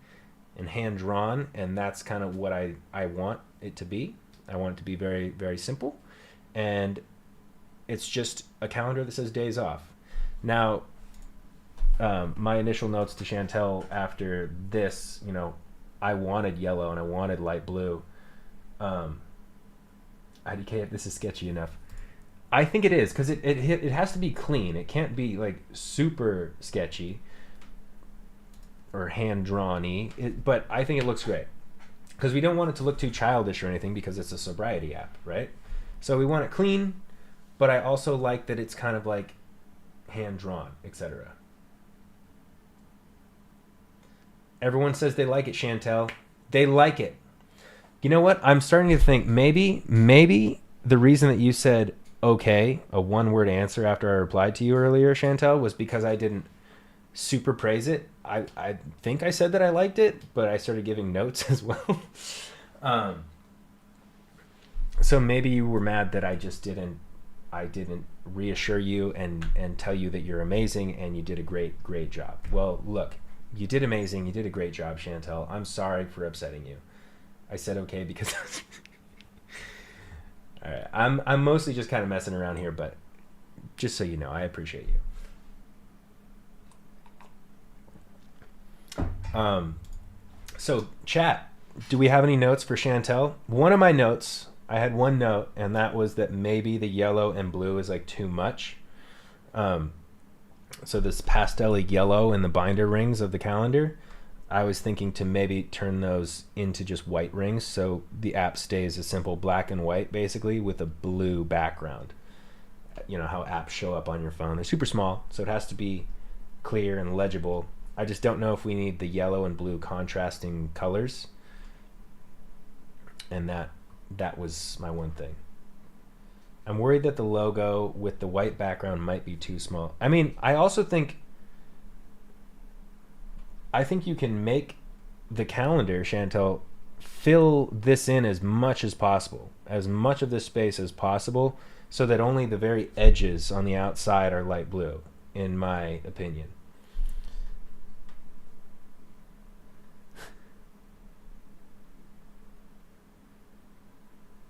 Speaker 2: and hand drawn, and that's kind of what I want it to be. I want it to be very, very simple, and it's just a calendar that says Days Off. Now, my initial notes to Chantel after this, you know, I wanted yellow and I wanted light blue. IDK, if this is sketchy enough. I think it is, because it has to be clean. It can't be like super sketchy or hand-drawn-y, but I think it looks great. Because we don't want it to look too childish or anything, because it's a sobriety app, right? So we want it clean, but I also like that it's kind of like hand-drawn, etc. Everyone says they like it, Chantel. They like it. You know what? I'm starting to think maybe the reason that you said okay, a one-word answer after I replied to you earlier, Chantel, was because I didn't super praise it. I think I said that I liked it, but I started giving notes as well. So maybe you were mad that I didn't reassure you and tell you that you're amazing and you did a great job. Well, look, you did amazing. You did a great job, Chantel. I'm sorry for upsetting you. I said okay because all right, I'm mostly just kind of messing around here, but just so you know, I appreciate you. So chat, do we have any notes for Chantel? One of my notes, I had one note, and that was that maybe the yellow and blue is like too much. So this pastel yellow in the binder rings of the calendar, I was thinking to maybe turn those into just white rings, so the app stays a simple black and white, basically, with a blue background. You know how apps show up on your phone. They're super small, so it has to be clear and legible. I just don't know if we need the yellow and blue contrasting colors. And that was my one thing. I'm worried that the logo with the white background might be too small. I mean, I think you can make the calendar, Chantel, fill this in as much as possible, as much of this space as possible, so that only the very edges on the outside are light blue, in my opinion.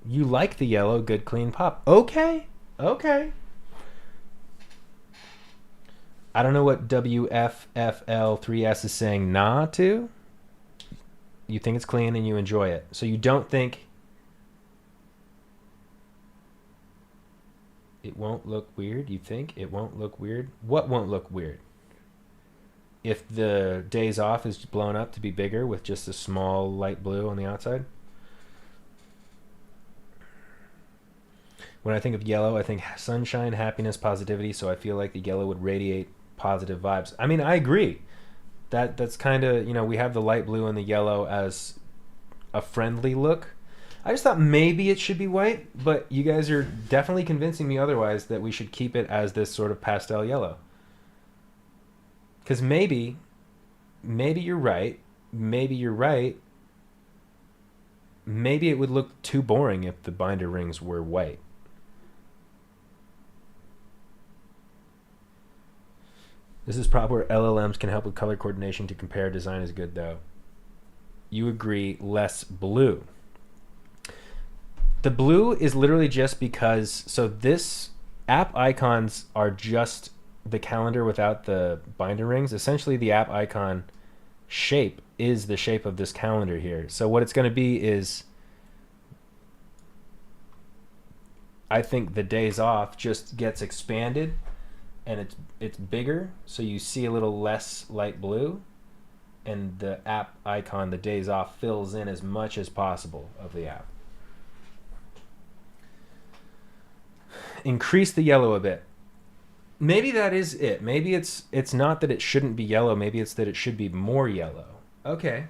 Speaker 2: You like the yellow, good clean pop. Okay. I don't know what WFFL3S is saying nah to. You think it's clean and you enjoy it. So you don't think it won't look weird? You think it won't look weird? What won't look weird? If the days off is blown up to be bigger with just a small light blue on the outside? When I think of yellow, I think sunshine, happiness, positivity, so I feel like the yellow would radiate positive vibes. I mean, I agree. That's kind of, we have the light blue and the yellow as a friendly look. I just thought maybe it should be white, but you guys are definitely convincing me otherwise, that we should keep it as this sort of pastel yellow. Because maybe you're right. Maybe it would look too boring if the binder rings were white. This is probably where LLMs can help with color coordination to compare. Design is good, though. You agree, less blue. The blue is literally just because... So this app icons are just the calendar without the binder rings. Essentially, the app icon shape is the shape of this calendar here. So what it's going to be is... I think the days off just gets expanded, and it's bigger, so you see a little less light blue, and the app icon, the days off, fills in as much as possible of the app. Increase the yellow a bit. Maybe that is it. Maybe it's not that it shouldn't be yellow, maybe it's that it should be more yellow. Okay.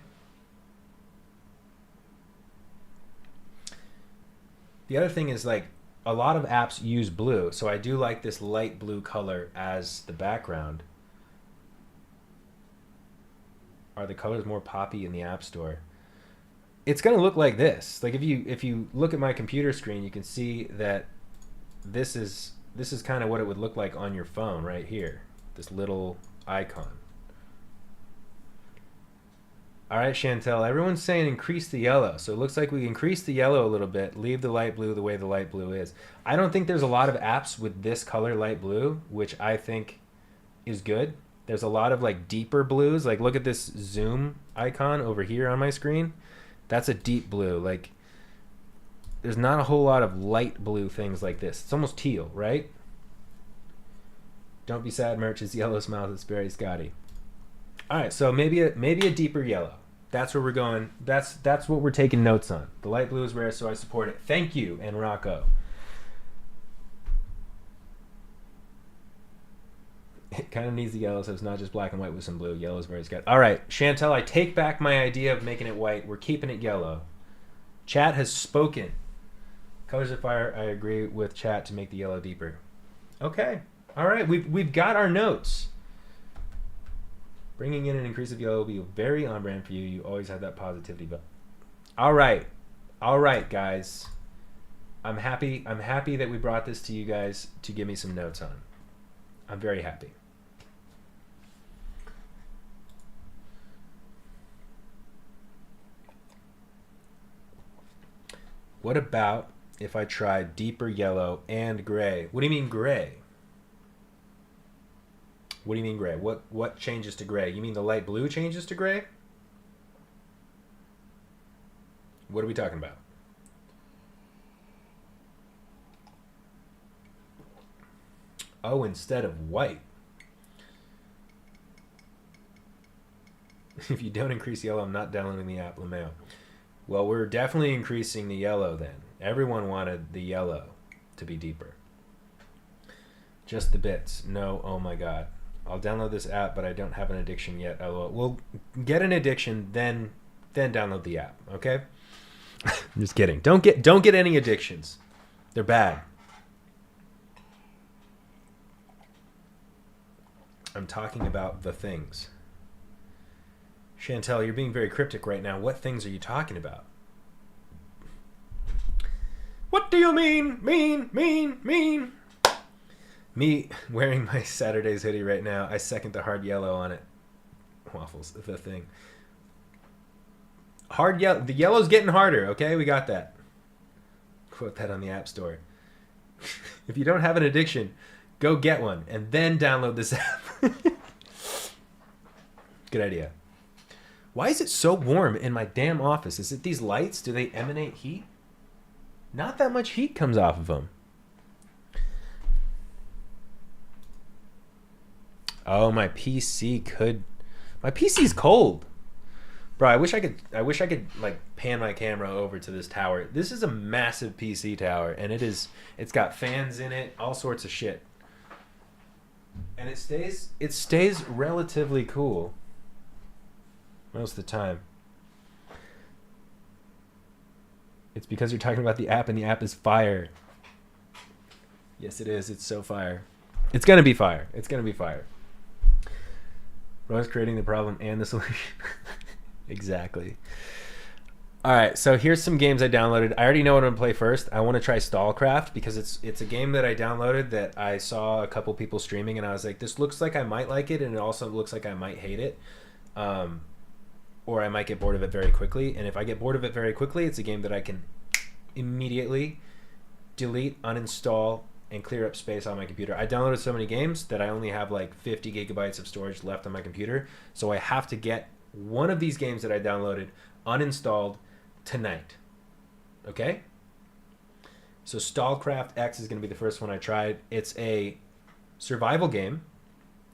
Speaker 2: The other thing is, like, a lot of apps use blue, so I do like this light blue color as the background. Are the colors more poppy in the App Store? It's going to look like this. Like, if you look at my computer screen, you can see that this is kind of what it would look like on your phone right here. This little icon. All right, Chantel, everyone's saying increase the yellow. So it looks like we increase the yellow a little bit, leave the light blue the way the light blue is. I don't think there's a lot of apps with this color light blue, which I think is good. There's a lot of like deeper blues. Like, look at this zoom icon over here on my screen. That's a deep blue. Like, there's not a whole lot of light blue things like this. It's almost teal, right? Don't be sad, merch is yellow smiles. It's very Scotty. All right, so maybe a deeper yellow. That's where we're going. That's what we're taking notes on. The light blue is rare, so I support it. Thank you, and Rocco. It kind of needs the yellow, so it's not just black and white with some blue. Yellow is very good. All right, Chantel, I take back my idea of making it white. We're keeping it yellow. Chat has spoken. Colors of Fire, I agree with chat to make the yellow deeper. Okay. All right, we've got our notes. Bringing in an increase of yellow will be very on brand for you. You always have that positivity. But all right, guys. I'm happy that we brought this to you guys to give me some notes on. I'm very happy. What about if I try deeper yellow and gray? What do you mean gray? What do you mean gray? What changes to gray? You mean the light blue changes to gray? What are we talking about? O instead of white. If you don't increase yellow, I'm not downloading the app, LeMayo. Well, we're definitely increasing the yellow then. Everyone wanted the yellow to be deeper. Just the bits. No, oh my god. I'll download this app, but I don't have an addiction yet. LOL. Well, get an addiction, then download the app, okay? I'm just kidding. Don't get any addictions. They're bad. I'm talking about the things. Chantel, you're being very cryptic right now. What things are you talking about? What do you mean? Mean? Me wearing my Saturdays hoodie right now. I second the hard yellow on it. Waffles, the thing. Hard yellow. The yellow's getting harder, okay? We got that. Quote that on the App Store. If you don't have an addiction, go get one and then download this app. Good idea. Why is it so warm in my damn office? Is it these lights? Do they emanate heat? Not that much heat comes off of them. Oh, my PC could... My PC's cold. Bro, I wish I could like pan my camera over to this tower. This is a massive PC tower, and it's got fans in it, all sorts of shit. And it stays relatively cool most of the time. It's because you're talking about the app, and the app is fire. Yes, it is. It's so fire. It's gonna be fire. It's gonna be fire. Ro's creating the problem and the solution. Exactly. All right, so here's some games I downloaded. I already know what I'm gonna play first. I want to try Stalcraft because it's a game that I downloaded that I saw a couple people streaming, and I was like, this looks like I might like it, and it also looks like I might hate it, or I might get bored of it very quickly. And if I get bored of it very quickly, it's a game that I can immediately delete, uninstall, and clear up space on my computer. I downloaded so many games that I only have like 50 gigabytes of storage left on my computer, so I have to get one of these games that I downloaded uninstalled tonight. Okay? So Stalcraft X is going to be the first one I tried. It's a survival game.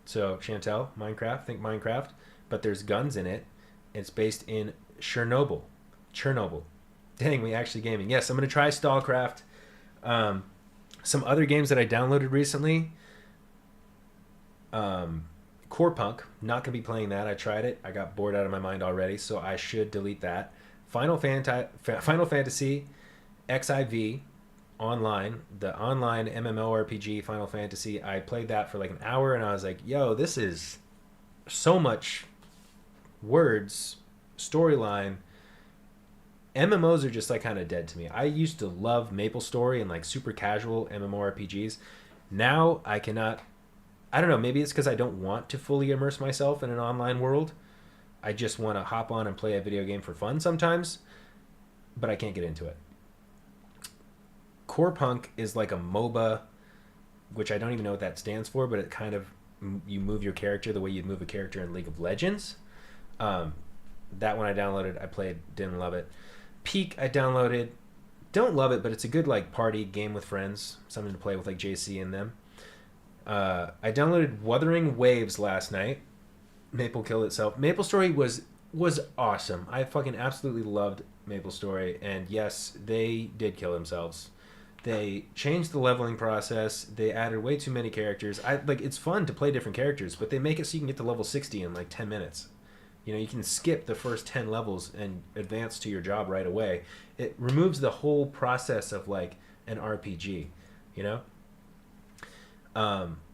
Speaker 2: So Chantel, Minecraft, think Minecraft, but there's guns in it. It's based in Chernobyl. Dang, we actually gaming. Yes, I'm going to try Stalcraft. Some other games that I downloaded recently. Core Punk, not gonna be playing that. I tried it. I got bored out of my mind already, so I should delete that. Final Fantasy XIV online, the online MMORPG Final Fantasy. I played that for like an hour, and I was like, yo, this is so much words, storyline. MMOs are just like kind of dead to me. I used to love MapleStory and like super casual MMORPGs. Now I cannot. I don't know, maybe it's because I don't want to fully immerse myself in an online world. I just want to hop on and play a video game for fun sometimes, but I can't get into it. Core Punk is like a MOBA, which I don't even know what that stands for, but it kind of, you move your character the way you'd move a character in League of Legends. That one I downloaded, I played, didn't love it. Peak I downloaded, don't love it, but it's a good like party game with friends, something to play with like JC and them. I downloaded Wuthering Waves last night. Maple killed itself. MapleStory was awesome. I fucking absolutely loved MapleStory, and yes, they did kill themselves. They changed the leveling process. They added way too many characters. It's fun to play different characters, but they make it so you can get to level 60 in like 10 minutes. You know, you can skip the first 10 levels and advance to your job right away. It removes the whole process of like an RPG, you know?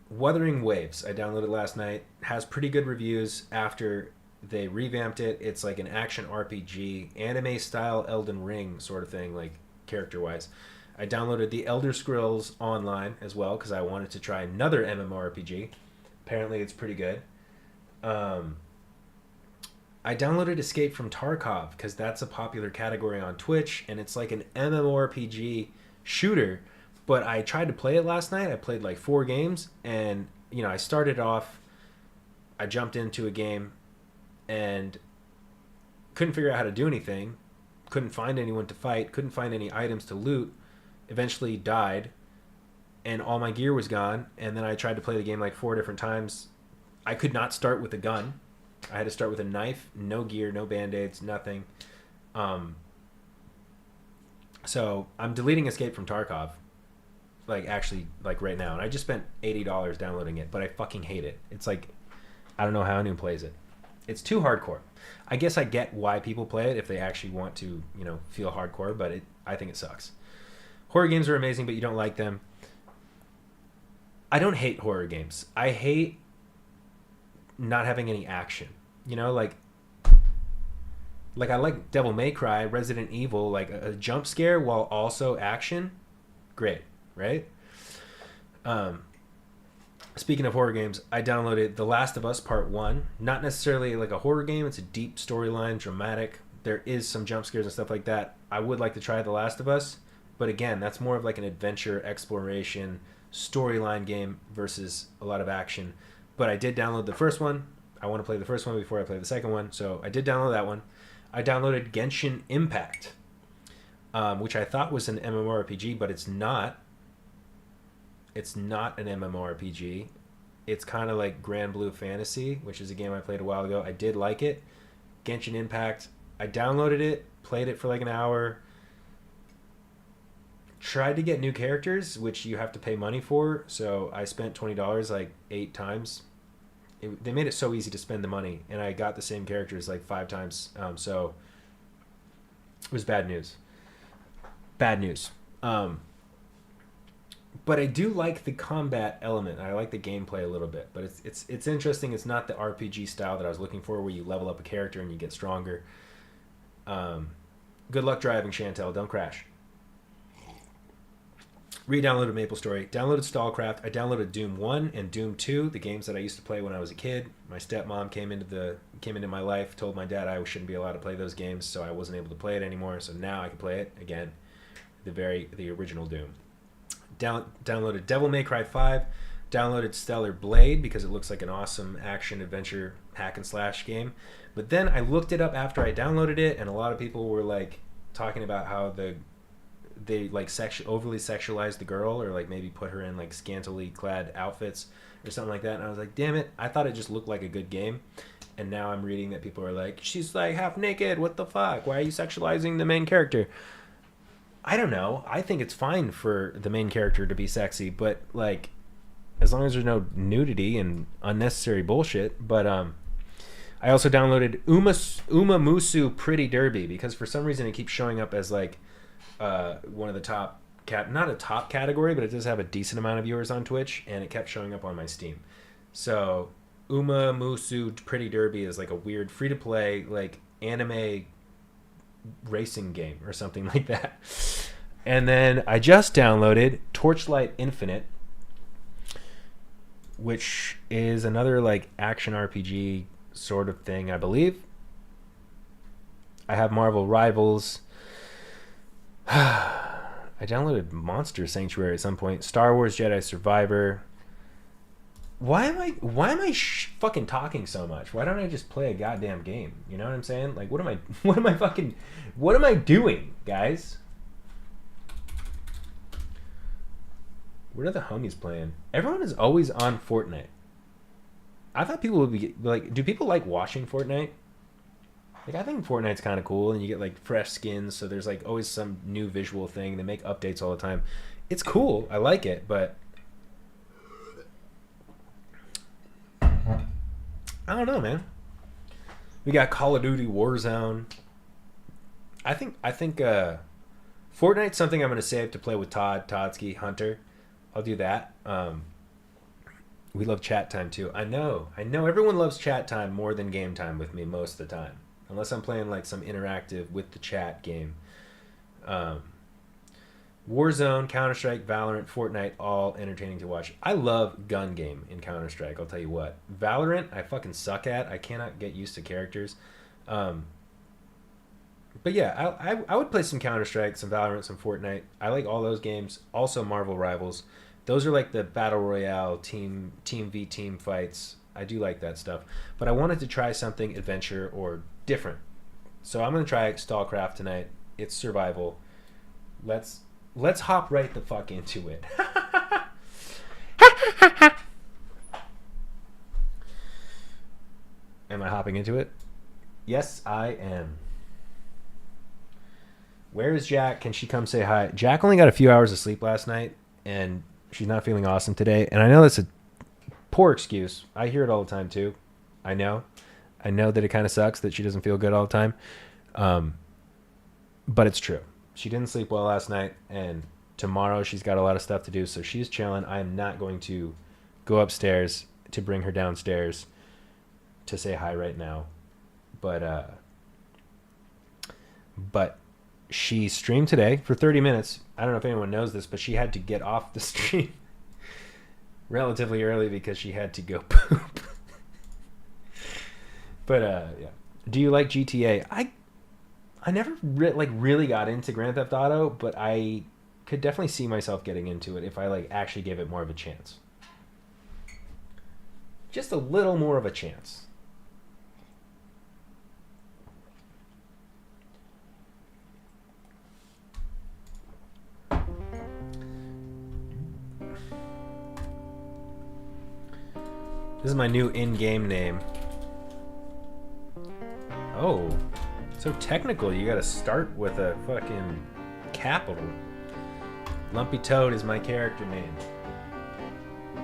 Speaker 2: Wuthering Waves, I downloaded last night, has pretty good reviews after they revamped it. It's like an action RPG, anime style Elden Ring sort of thing, like character wise. I downloaded the Elder Scrolls Online as well because I wanted to try another MMORPG. Apparently it's pretty good. I downloaded Escape from Tarkov because that's a popular category on Twitch, and it's like an MMORPG shooter. But I tried to play it last night. I played like 4 games, and you know, I started off, I jumped into a game and couldn't figure out how to do anything, couldn't find anyone to fight, couldn't find any items to loot, eventually died, and all my gear was gone. And then I tried to play the game like 4 different times. I could not start with a gun. I had to start with a knife, no gear, no band-aids, nothing. So I'm deleting Escape from Tarkov, like actually like right now, and I just spent $80 downloading it, but I fucking hate it. It's like, I don't know how anyone plays it. It's too hardcore. I guess I get why people play it if they actually want to, you know, feel hardcore, but I think it sucks. Horror games are amazing, but you don't like them. I don't hate horror games. I hate not having any action. You know, like I like Devil May Cry, Resident Evil, like a jump scare while also action. Great, right? Speaking of horror games, I downloaded The Last of Us Part 1. Not necessarily like a horror game. It's a deep storyline, dramatic. There is some jump scares and stuff like that. I would like to try The Last of Us. But again, that's more of like an adventure, exploration, storyline game versus a lot of action. But I did download the first one. I want to play the first one before I play the second one. So I did download that one. I downloaded Genshin Impact, which I thought was an MMORPG, but it's not. It's not an MMORPG. It's kind of like Grand Blue Fantasy, which is a game I played a while ago. I did like it. Genshin Impact. I downloaded it, played it for like an hour. Tried to get new characters, which you have to pay money for. So I spent $20 like 8 times. They made it so easy to spend the money, and I got the same characters like 5 times. So it was bad news. Bad news. But I do like the combat element. I like the gameplay a little bit, but it's interesting. It's not the RPG style that I was looking for, where you level up a character and you get stronger. Good luck driving, Chantel. Don't crash. Re-downloaded MapleStory. Downloaded Stalcraft. I downloaded Doom 1 and Doom 2, the games that I used to play when I was a kid. My stepmom came into my life, told my dad I shouldn't be allowed to play those games, so I wasn't able to play it anymore. So now I can play it again. The original Doom. Downloaded Devil May Cry 5. Downloaded Stellar Blade because it looks like an awesome action adventure hack and slash game. But then I looked it up after I downloaded it, and a lot of people were like talking about how they like overly sexualized the girl, or like maybe put her in like scantily clad outfits or something like that. And I was like, damn it, I thought it just looked like a good game. And now I'm reading that people are like, she's like half naked, what the fuck, why are you sexualizing the main character? I don't know. I think it's fine for the main character to be sexy, but like as long as there's no nudity and unnecessary bullshit. But I also downloaded Umamusu Pretty Derby because for some reason it keeps showing up as like one of the top not a top category, but it does have a decent amount of viewers on Twitch, and it kept showing up on my Steam. So Umamusu Pretty Derby is like a weird free-to-play like anime racing game or something like that. And then I just downloaded Torchlight Infinite, which is another like action RPG sort of thing, I believe. I have Marvel Rivals. I downloaded Monster Sanctuary at some point. Star Wars Jedi Survivor. Why am I fucking talking so much? Why don't I just play a goddamn game? You know what I'm saying? Like, what am I doing, guys? What are the homies playing? Everyone is always on Fortnite. I thought people would be like, do people like watching Fortnite? Like, I think Fortnite's kind of cool, and you get like fresh skins, so there's like always some new visual thing. They make updates all the time. It's cool. I like it, but I don't know, man. We got Call of Duty Warzone. I think Fortnite's something I'm going to save to play with Todsky, Hunter. I'll do that. We love chat time too. I know everyone loves chat time more than game time with me most of the time. Unless I'm playing like some interactive with the chat game. Warzone, Counter-Strike, Valorant, Fortnite, all entertaining to watch. I love gun game in Counter-Strike, I'll tell you what. Valorant, I fucking suck at. I cannot get used to characters. But yeah, I would play some Counter-Strike, some Valorant, some Fortnite. I like all those games. Also Marvel Rivals. Those are like the Battle Royale, team v team fights. I do like that stuff. But I wanted to try something adventure or different. So I'm going to try Stalcraft tonight. It's survival. Let's hop right the fuck into it. Am I hopping into it? Yes, I am. Where is Jack? Can she come say hi? Jack only got a few hours of sleep last night, and she's not feeling awesome today. And I know that's a poor excuse. I hear it all the time, too. I know that it kind of sucks that she doesn't feel good all the time. But it's true. She didn't sleep well last night, and tomorrow she's got a lot of stuff to do, so she's chilling. I am not going to go upstairs to bring her downstairs to say hi right now. But she streamed today for 30 minutes. I don't know if anyone knows this, but she had to get off the stream relatively early because she had to go poop. But yeah. Do you like GTA? I never really got into Grand Theft Auto, but I could definitely see myself getting into it if I actually gave it more of a chance. Just a little more of a chance. This is my new in-game name. Oh, so technical. You gotta start with a fucking capital. Lumpy Toad is my character name.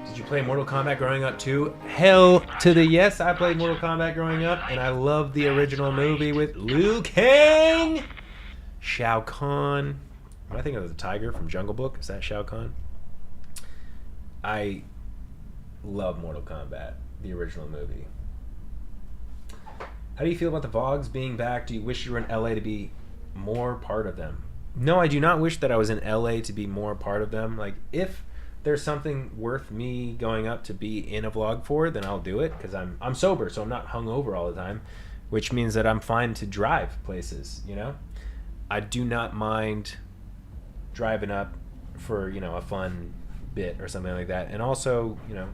Speaker 2: Did you play Mortal Kombat growing up too? Hell to the yes, I played Mortal Kombat growing up, and I love the original movie with Liu Kang, Shao Kahn. What do I think of the tiger from Jungle Book? Is that Shao Kahn? I love Mortal Kombat, the original movie. How do you feel about the vlogs being back? Do you wish you were in LA to be more part of them? No, I do not wish that I was in LA to be more part of them. Like, if there's something worth me going up to be in a vlog for, then I'll do it, because I'm sober, so I'm not hungover all the time, which means that I'm fine to drive places, you know? I do not mind driving up for, you know, a fun bit or something like that. And also, you know,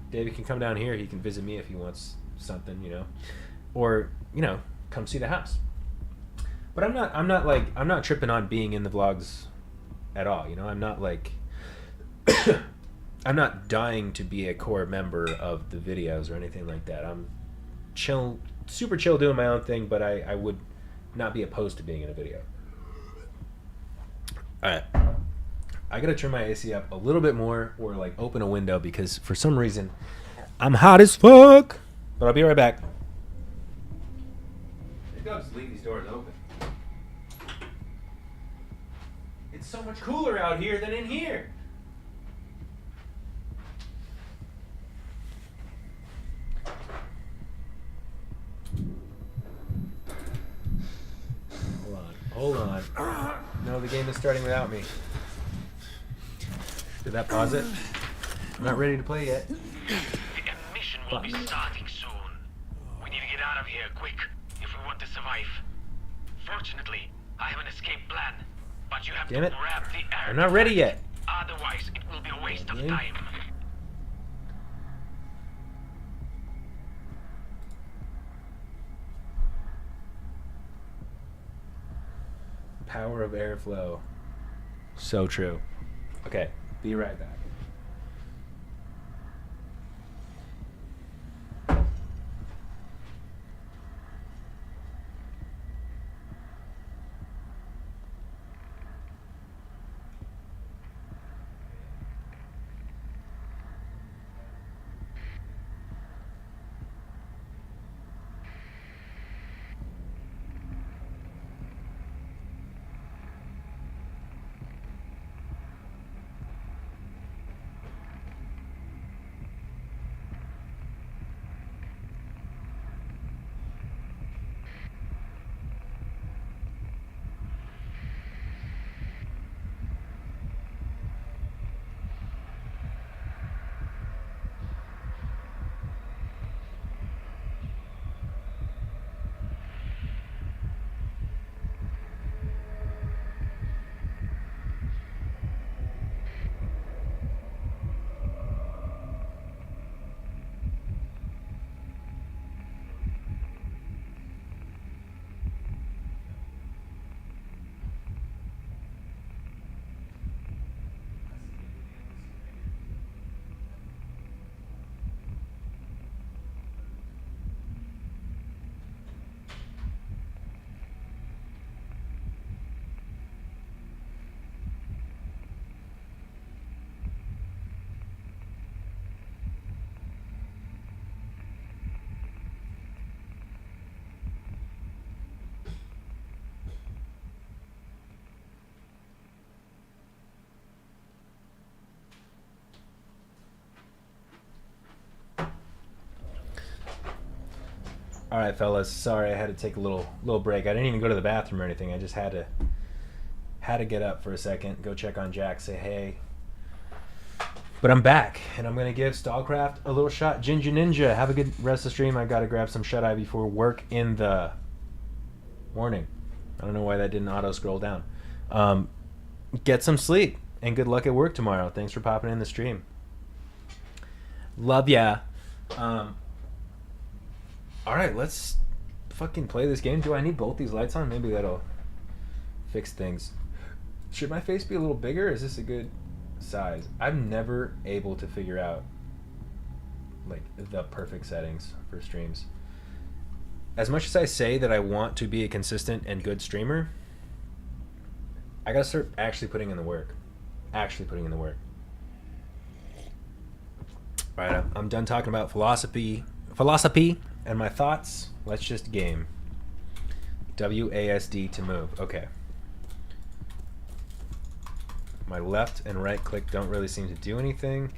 Speaker 2: David can come down here. He can visit me if he wants something, you know, or, you know, come see the house. But I'm not tripping on being in the vlogs at all. You know, I'm not I'm not dying to be a core member of the videos or anything like that. I'm super chill doing my own thing, but I would not be opposed to being in a video. All right. I gotta turn my AC up a little bit more, or open a window, because for some reason I'm hot as fuck. But I'll be right back. Maybe I'll just leave these doors open. It's so much cooler out here than in here. Hold on. No, the game is starting without me. Did that pause it? I'm not ready to play yet.
Speaker 13: The mission will be starting soon. We need to get out of here quick if we want to survive. Fortunately, I have an escape plan, but you have
Speaker 2: Damn
Speaker 13: to
Speaker 2: it.
Speaker 13: grab the air.
Speaker 2: I'm not ready yet.
Speaker 13: Otherwise, it will be a waste of time.
Speaker 2: Power of airflow. So true. Okay, be right back. All right, fellas. Sorry, I had to take a little break. I didn't even go to the bathroom or anything. I just had to get up for a second, go check on Jack, say hey. But I'm back, and I'm gonna give Stalcraft a little shot. Ginger Ninja, have a good rest of the stream. I've got to grab some shut-eye before work in the morning. I don't know why that didn't auto-scroll down. Get some sleep, and good luck at work tomorrow. Thanks for popping in the stream. Love ya. Alright, let's fucking play this game. Do I need both these lights on? Maybe that'll fix things. Should my face be a little bigger? Is this a good size? I'm never able to figure out like the perfect settings for streams. As much as I say that I want to be a consistent and good streamer, I gotta start actually putting in the work. Alright, I'm done talking about philosophy and my thoughts. Let's just game. WASD to move. Okay. My left and right click don't really seem to do anything.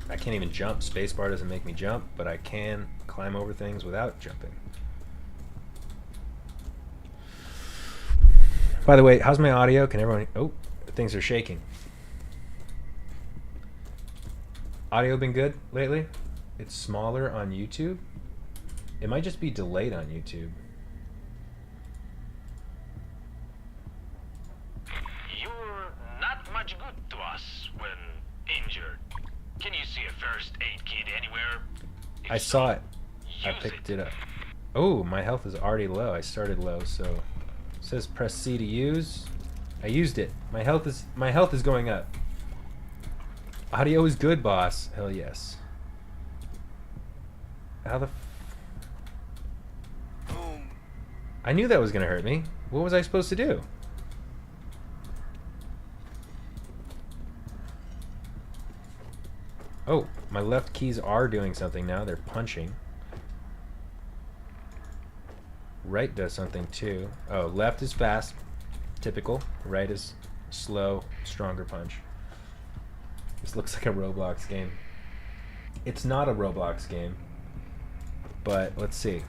Speaker 2: I can't even jump. Spacebar doesn't make me jump, but I can climb over things without jumping. By the way, how's my audio? Can everyone... Oh, things are shaking. Audio been good lately? It's smaller on YouTube. It might just be delayed on YouTube.
Speaker 13: You're not much good to us when injured. Can you see a first aid kit anywhere?
Speaker 2: I saw it. I picked it up. Oh, my health is already low. I started low, so it says press C to use. I used it. My health is going up. Audio is good, boss. Hell yes. How the I knew that was gonna hurt me. What was I supposed to do? Oh, my left keys are doing something now. They're punching. Right does something too. Oh, left is fast. Typical. Right is slow, stronger punch. This looks like a Roblox game. It's not a Roblox game. But let's see.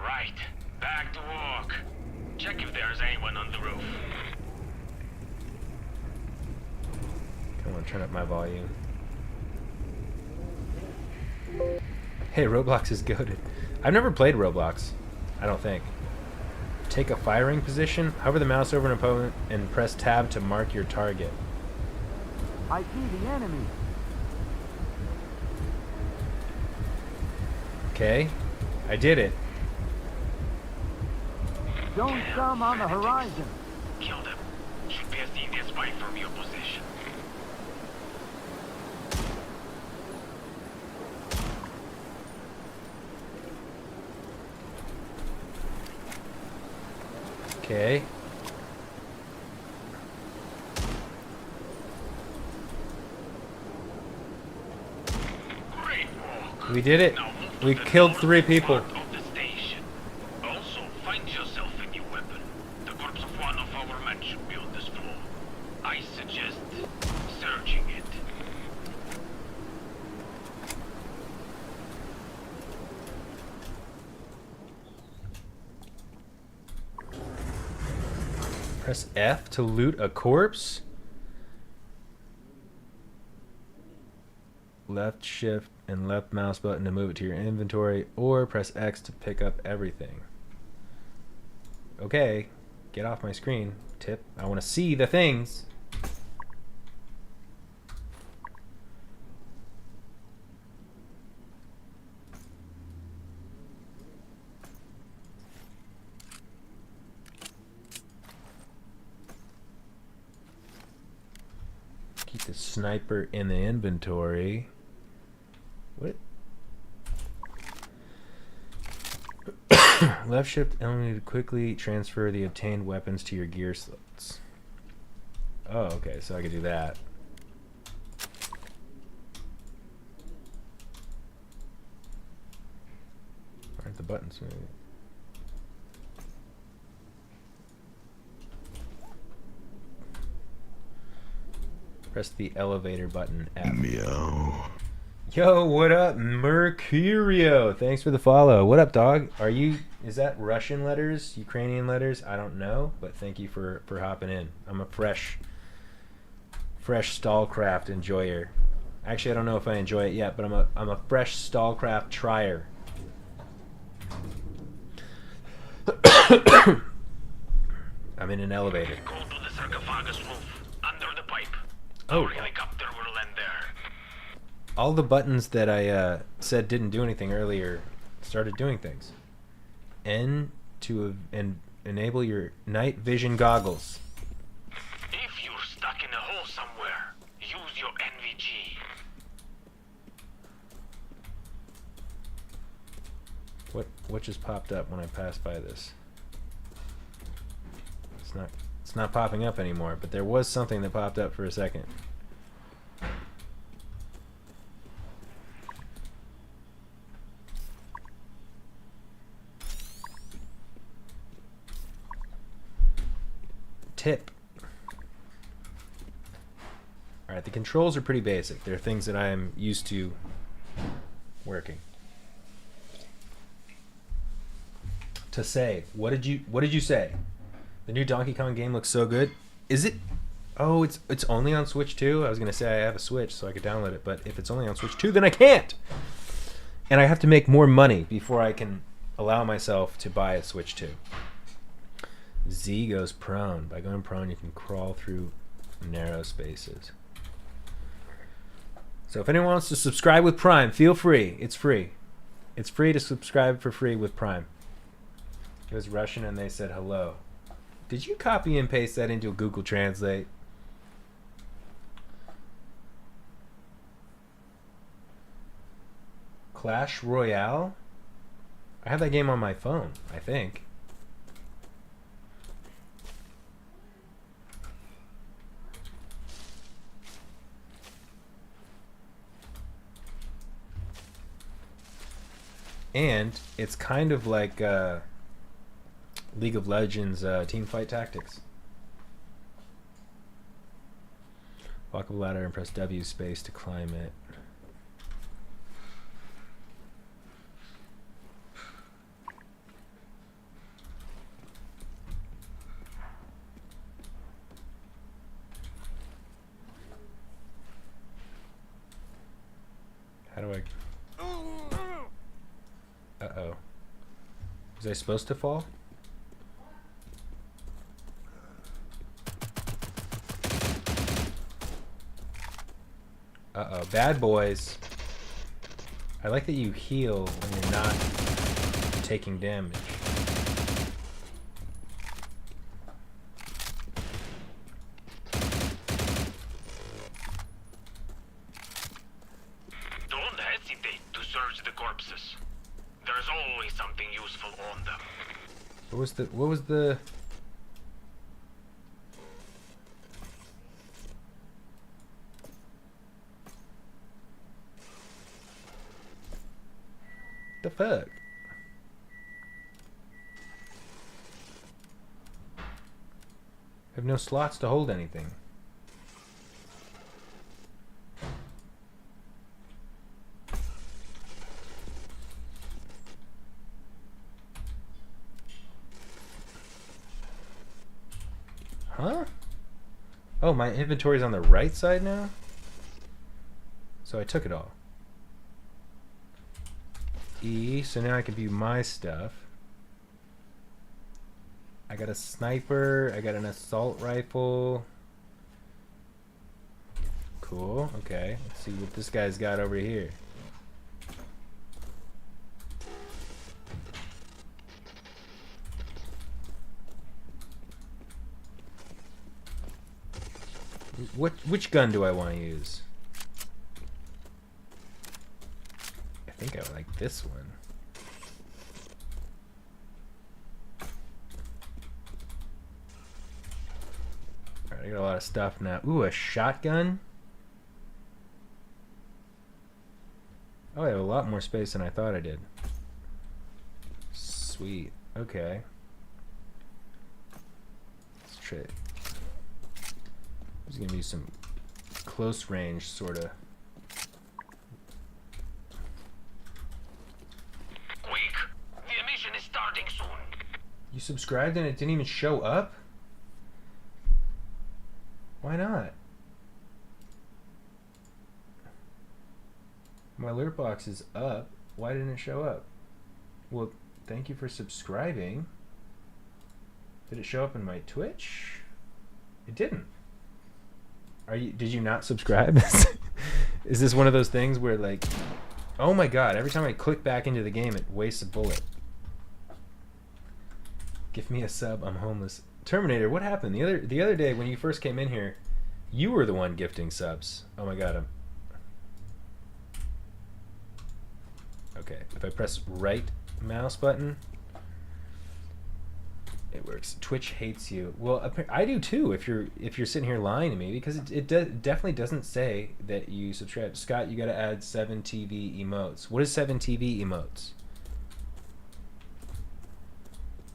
Speaker 13: Right. Back to work. Check if there's anyone on the roof.
Speaker 2: Come on, turn up my volume. Hey, Roblox is goated. I've never played Roblox, I don't think. Take a firing position. Hover the mouse over an opponent and press tab to mark your target.
Speaker 10: I see the enemy.
Speaker 2: Okay, I did it.
Speaker 10: Don't come on the horizon.
Speaker 13: Kill them. Should be as easy as fight from your position.
Speaker 2: Okay.
Speaker 13: Great work.
Speaker 2: We did it. We killed 3 people.
Speaker 13: Of the station. Also, find yourself a new weapon. The corpse of one of our men should be on this floor. I suggest searching it.
Speaker 2: Press F to loot a corpse. Left shift and left mouse button to move it to your inventory, or press X to pick up everything. Okay, get off my screen. Tip. I want to see the things. Keep the sniper in the inventory. What? Left shift only to quickly transfer the obtained weapons to your gear slots. Oh, okay, so I could do that. Aren't the buttons moving? Press the elevator button. F.
Speaker 1: Meow.
Speaker 2: Yo, what up, Mercurio? Thanks for the follow. What up, dog? Is that Russian letters? Ukrainian letters? I don't know, but thank you for hopping in. I'm a fresh Stalcraft enjoyer. Actually, I don't know if I enjoy it yet, but I'm a fresh Stalcraft trier. I'm in an elevator.
Speaker 13: Go to the sarcophagus roof, under the pipe.
Speaker 2: Oh.
Speaker 13: Our helicopter will land there.
Speaker 2: All the buttons that I said didn't do anything earlier started doing things. N to enable your night vision goggles.
Speaker 13: If you're stuck in a hole somewhere, use your NVG.
Speaker 2: What just popped up when I passed by this? It's not popping up anymore, but there was something that popped up for a second. Tip. Alright, the controls are pretty basic. They're things that I am used to working. To say, what did you say? The new Donkey Kong game looks so good. Is it? Oh, it's only on Switch 2? I was gonna say I have a Switch so I could download it, but if it's only on Switch 2, then I can't. And I have to make more money before I can allow myself to buy a Switch 2. Z goes prone. By going prone, you can crawl through narrow spaces. So if anyone wants to subscribe with Prime, feel free. It's free. It's free to subscribe for free with Prime. It was Russian and they said hello. Did you copy and paste that into Google Translate? Clash Royale? I have that game on my phone, I think. And it's kind of like League of Legends Teamfight Tactics. Walk up a ladder and press W space to climb it. How do I... Uh-oh. Was I supposed to fall? Uh-oh. Bad boys. I like that you heal when you're not taking damage.
Speaker 13: Don't hesitate to search the corpses. There's always something useful on them.
Speaker 2: What was the fuck? I have no slots to hold anything. Huh? Oh, my inventory's on the right side now? So I took it all. E, so now I can view my stuff. I got a sniper, I got an assault rifle. Cool, okay. Let's see what this guy's got over here. Which gun do I want to use? I think I like this one. Alright, I got a lot of stuff now. Ooh, a shotgun? Oh, I have a lot more space than I thought I did. Sweet. Okay. Let's try it. There's gonna be some close range, sort of.
Speaker 13: Quick! The mission is starting soon.
Speaker 2: You subscribed and it didn't even show up? Why not? My alert box is up. Why didn't it show up? Well, thank you for subscribing. Did it show up in my Twitch? It didn't. Did you not subscribe? Is this one of those things where, like, oh my god, every time I click back into the game it wastes a bullet. Give me a sub, I'm homeless. Terminator, what happened? The other day when you first came in here, you were the one gifting subs. Oh my god, okay, if I press right mouse button, it works. Twitch hates you. Well, I do too. If you're sitting here lying to me, because it definitely doesn't say that you subscribe. Scott, you got to add 7 TV emotes. What is 7 TV emotes?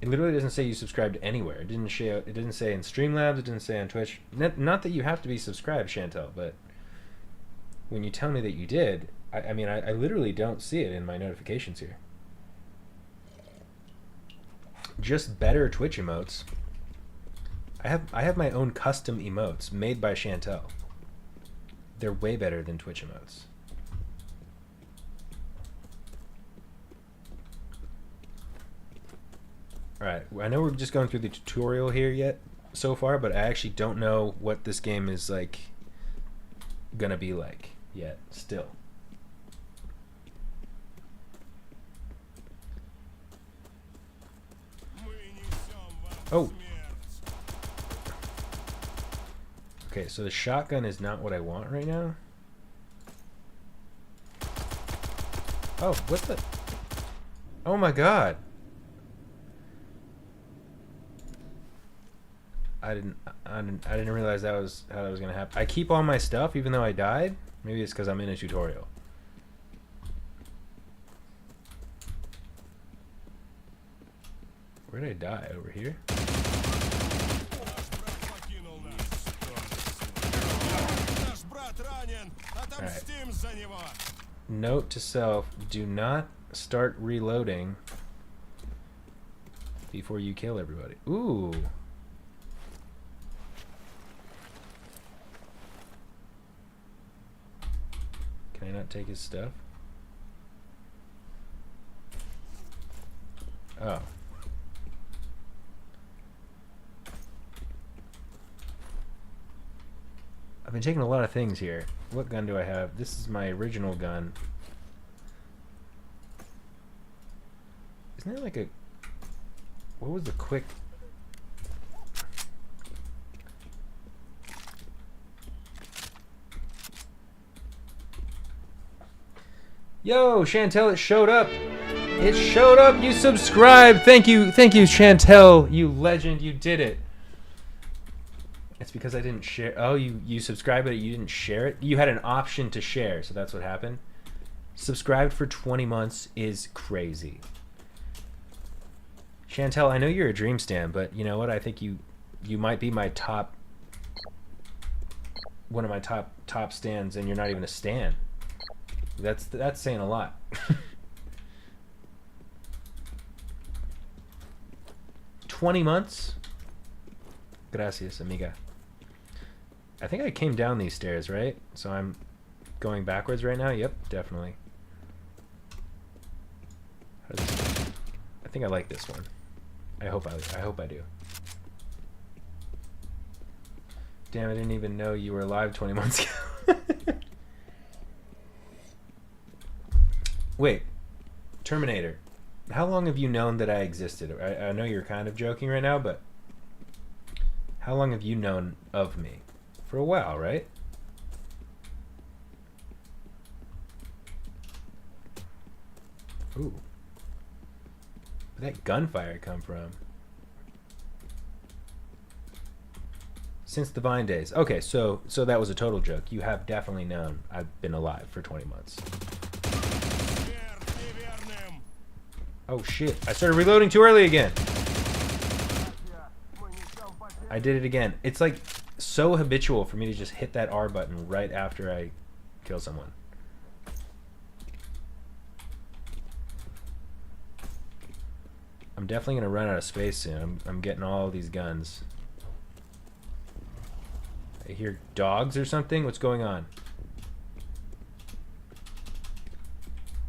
Speaker 2: It literally doesn't say you subscribed anywhere. It didn't show. It didn't say in Streamlabs. It didn't say on Twitch. Not that you have to be subscribed, Chantel, but when you tell me that you did, I mean, I literally don't see it in my notifications here. Just better Twitch emotes. I have my own custom emotes made by Chantel. They're way better than Twitch emotes. Alright, I know we're just going through the tutorial here yet so far, but I actually don't know what this game is like gonna be like yet still. Oh. Okay, so the shotgun is not what I want right now. Oh, what's the... Oh my god. I didn't realize that was how that was gonna happen. I keep all my stuff even though I died. Maybe it's because I'm in a tutorial. Where did I die? Over here? Alright. Note to self, do not start reloading before you kill everybody. Ooh. Can I not take his stuff? Oh. I've been taking a lot of things here. What gun do I have? This is my original gun. Isn't there like a... What was the quick... Yo, Chantel, it showed up. It showed up. You subscribed. Thank you, Chantel. You legend. You did it. It's because I didn't share. Oh, you subscribed, but you didn't share it. You had an option to share, so that's what happened. Subscribed for 20 months is crazy. Chantel, I know you're a Dream Stan, but you know what? I think you might be my top, one of my top stans, and you're not even a stan. That's saying a lot. 20 months? Gracias, amiga. I think I came down these stairs, right? So I'm going backwards right now? Yep, definitely. I think I like this one. I hope I do. Damn, I didn't even know you were alive 20 months ago. Wait, Terminator, how long have you known that I existed? I know you're kind of joking right now, but how long have you known of me? For a while, right? Ooh. Where'd that gunfire come from? Since the Vine days. Okay, so that was a total joke. You have definitely known I've been alive for 20 months. Oh shit, I started reloading too early again. I did it again. It's like so habitual for me to just hit that R button right after I kill someone. I'm definitely gonna run out of space soon. I'm getting all these guns. I hear dogs or something. What's going on?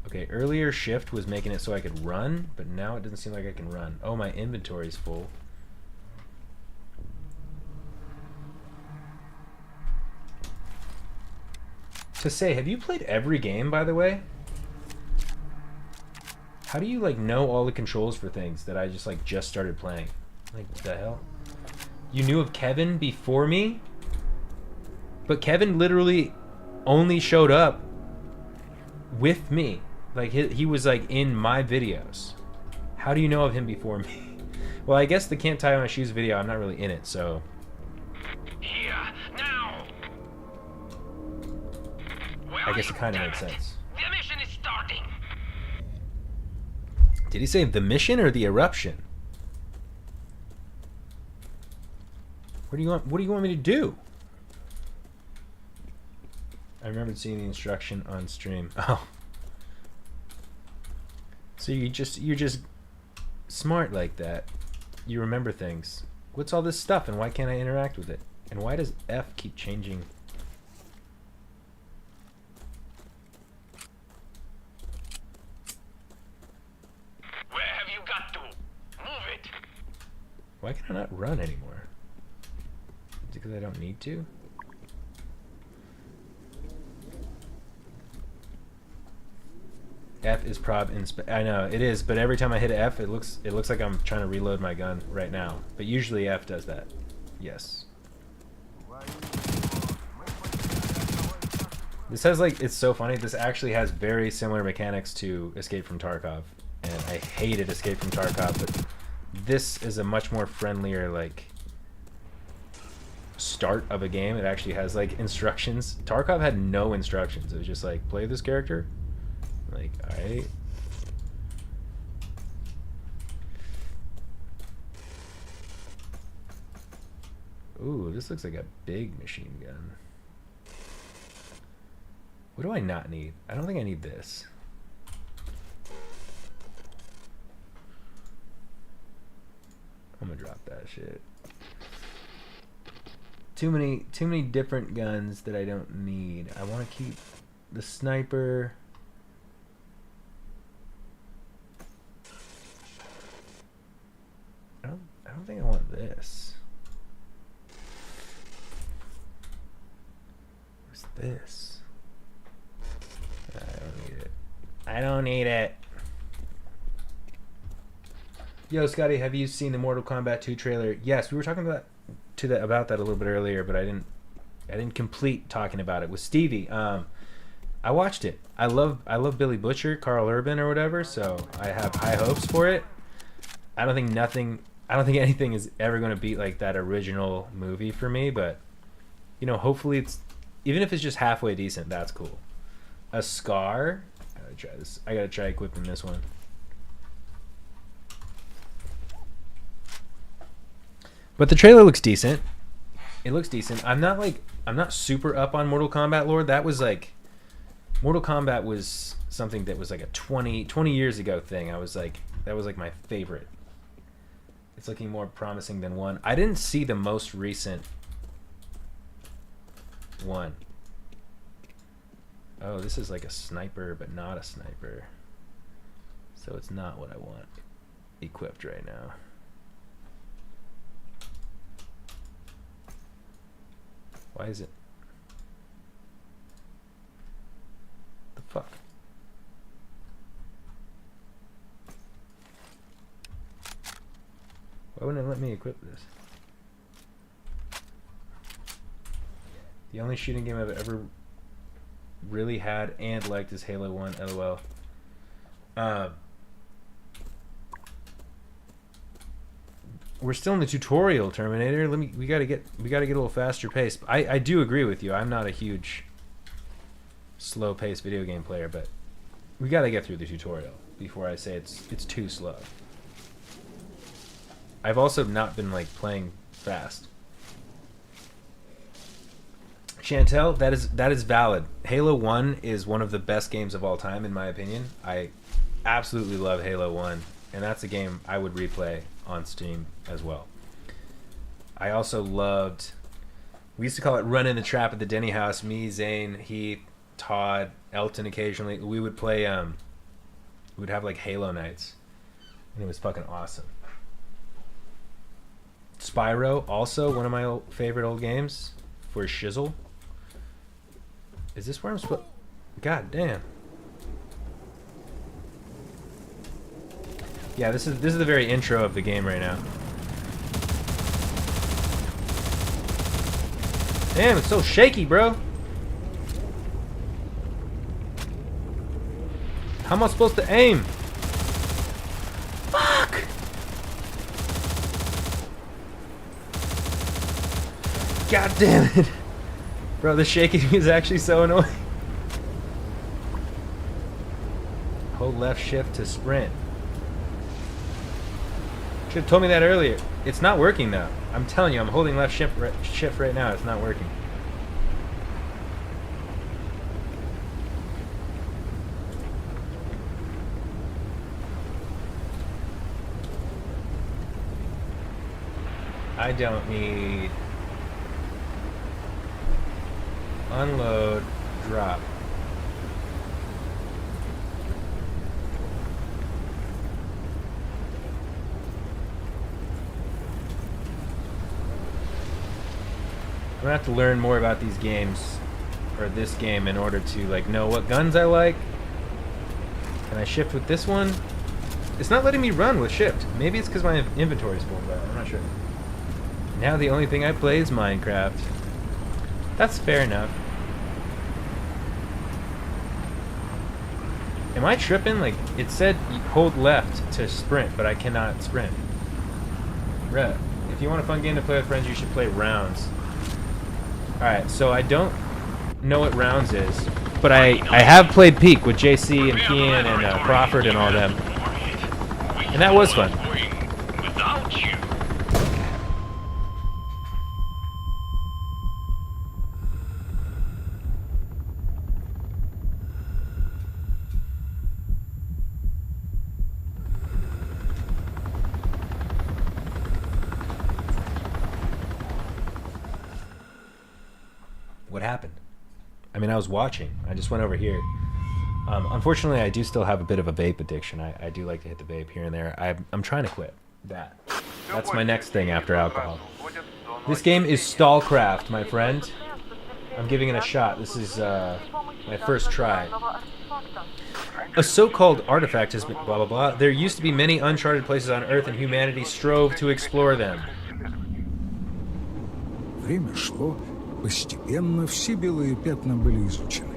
Speaker 2: Okay, earlier shift was making it so I could run, but now it doesn't seem like I can run. Oh, my inventory's full. To say, have you played every game, by the way? How do you, like, know all the controls for things that I just started playing? Like, what the hell? You knew of Kevin before me? But Kevin literally only showed up with me. Like, he was, like, in my videos. How do you know of him before me? Well, I guess the Can't Tie My Shoes video, I'm not really in it, so...
Speaker 13: Here, now!
Speaker 2: I guess it kind of makes sense.
Speaker 13: The mission is starting!
Speaker 2: Did he say the mission or the eruption? What do you want me to do? I remembered seeing the instruction on stream. Oh. So you're just smart like that. You remember things. What's all this stuff and why can't I interact with it? And why does F keep changing?
Speaker 13: Where have you got to? Move it!
Speaker 2: Why can I not run anymore? Is it because I don't need to? F is prob I know it is, but every time I hit F, it looks like I'm trying to reload my gun right now. But usually F does that. Yes. This has it's so funny. This actually has very similar mechanics to Escape from Tarkov, and I hated Escape from Tarkov, but this is a much more friendlier start of a game. It actually has instructions. Tarkov had no instructions. It was just play this character. Alright. Ooh, this looks like a big machine gun. What do I not need? I don't think I need this. I'm gonna drop that shit. Too many different guns that I don't need. I want to keep the sniper. I don't think I want this. What's this? I don't need it. I don't need it. Yo, Scotty, have you seen the Mortal Kombat 2 trailer? Yes, we were talking about that a little bit earlier, but I didn't complete talking about it with Stevie. I watched it. I love Billy Butcher, Carl Urban or whatever, so I have high hopes for it. I don't think anything is ever going to beat that original movie for me, but hopefully it's, even if it's just halfway decent, that's cool. A Scar. I gotta try this. I gotta try equipping this one. But the trailer looks decent. It looks decent. I'm not super up on Mortal Kombat lore. That was Mortal Kombat was something that was a 20 years ago thing. That was my favorite. It's looking more promising than one. I didn't see the most recent one. Oh, this is a sniper, but not a sniper. So it's not what I want equipped right now. Why is it? The fuck? Why wouldn't it let me equip this? The only shooting game I've ever really had and liked is Halo 1, LOL. We're still in the tutorial, Terminator. We gotta get a little faster pace. I do agree with you. I'm not a huge slow paced video game player, but we gotta get through the tutorial before I say it's too slow. I've also not been playing fast. Chantel, that is valid. Halo 1 is one of the best games of all time, in my opinion. I absolutely love Halo 1, and that's a game I would replay on Steam as well. I also loved, we used to call it Run in the Trap at the Denny House. Me, Zane, Heath, Todd, Elton occasionally. We would play, we would have like Halo nights, and it was fucking awesome. Spyro, also one of my favorite old games for shizzle. Is this where I'm supposed? God damn. Yeah, this is the very intro of the game right now. Damn, it's so shaky, bro. How am I supposed to aim? Fuck! God damn it. Bro, the shaking is actually so annoying. Hold left shift to sprint. Should have told me that earlier. It's not working though. I'm telling you, I'm holding left shift right now. It's not working. I don't need unload, drop. I'm gonna have to learn more about these games, or this game, in order to like know what guns I like. Can I shift with this one? It's not letting me run with shift. Maybe it's because my inventory is full, but I'm not sure. Now the only thing I play is Minecraft. That's fair enough. Am I tripping? Like, it said you hold left to sprint, but I cannot sprint. Bruh, if you want a fun game to play with friends, you should play Rounds. Alright, so I don't know what Rounds is, but I have played Peak with JC and Kian and Crawford and all them. And that was fun. What happened? I mean, I was watching. I just went over here. Unfortunately, I do still have a bit of a vape addiction. I do like to hit the vape here and there. I'm trying to quit that. That's my next thing after alcohol. This game is Stalcraft, my friend. I'm giving it a shot. This is my first try. A so-called artifact has been blah blah blah. There used to be many uncharted places on Earth, and humanity strove to explore them.
Speaker 14: Время шло. Постепенно все белые пятна были изучены.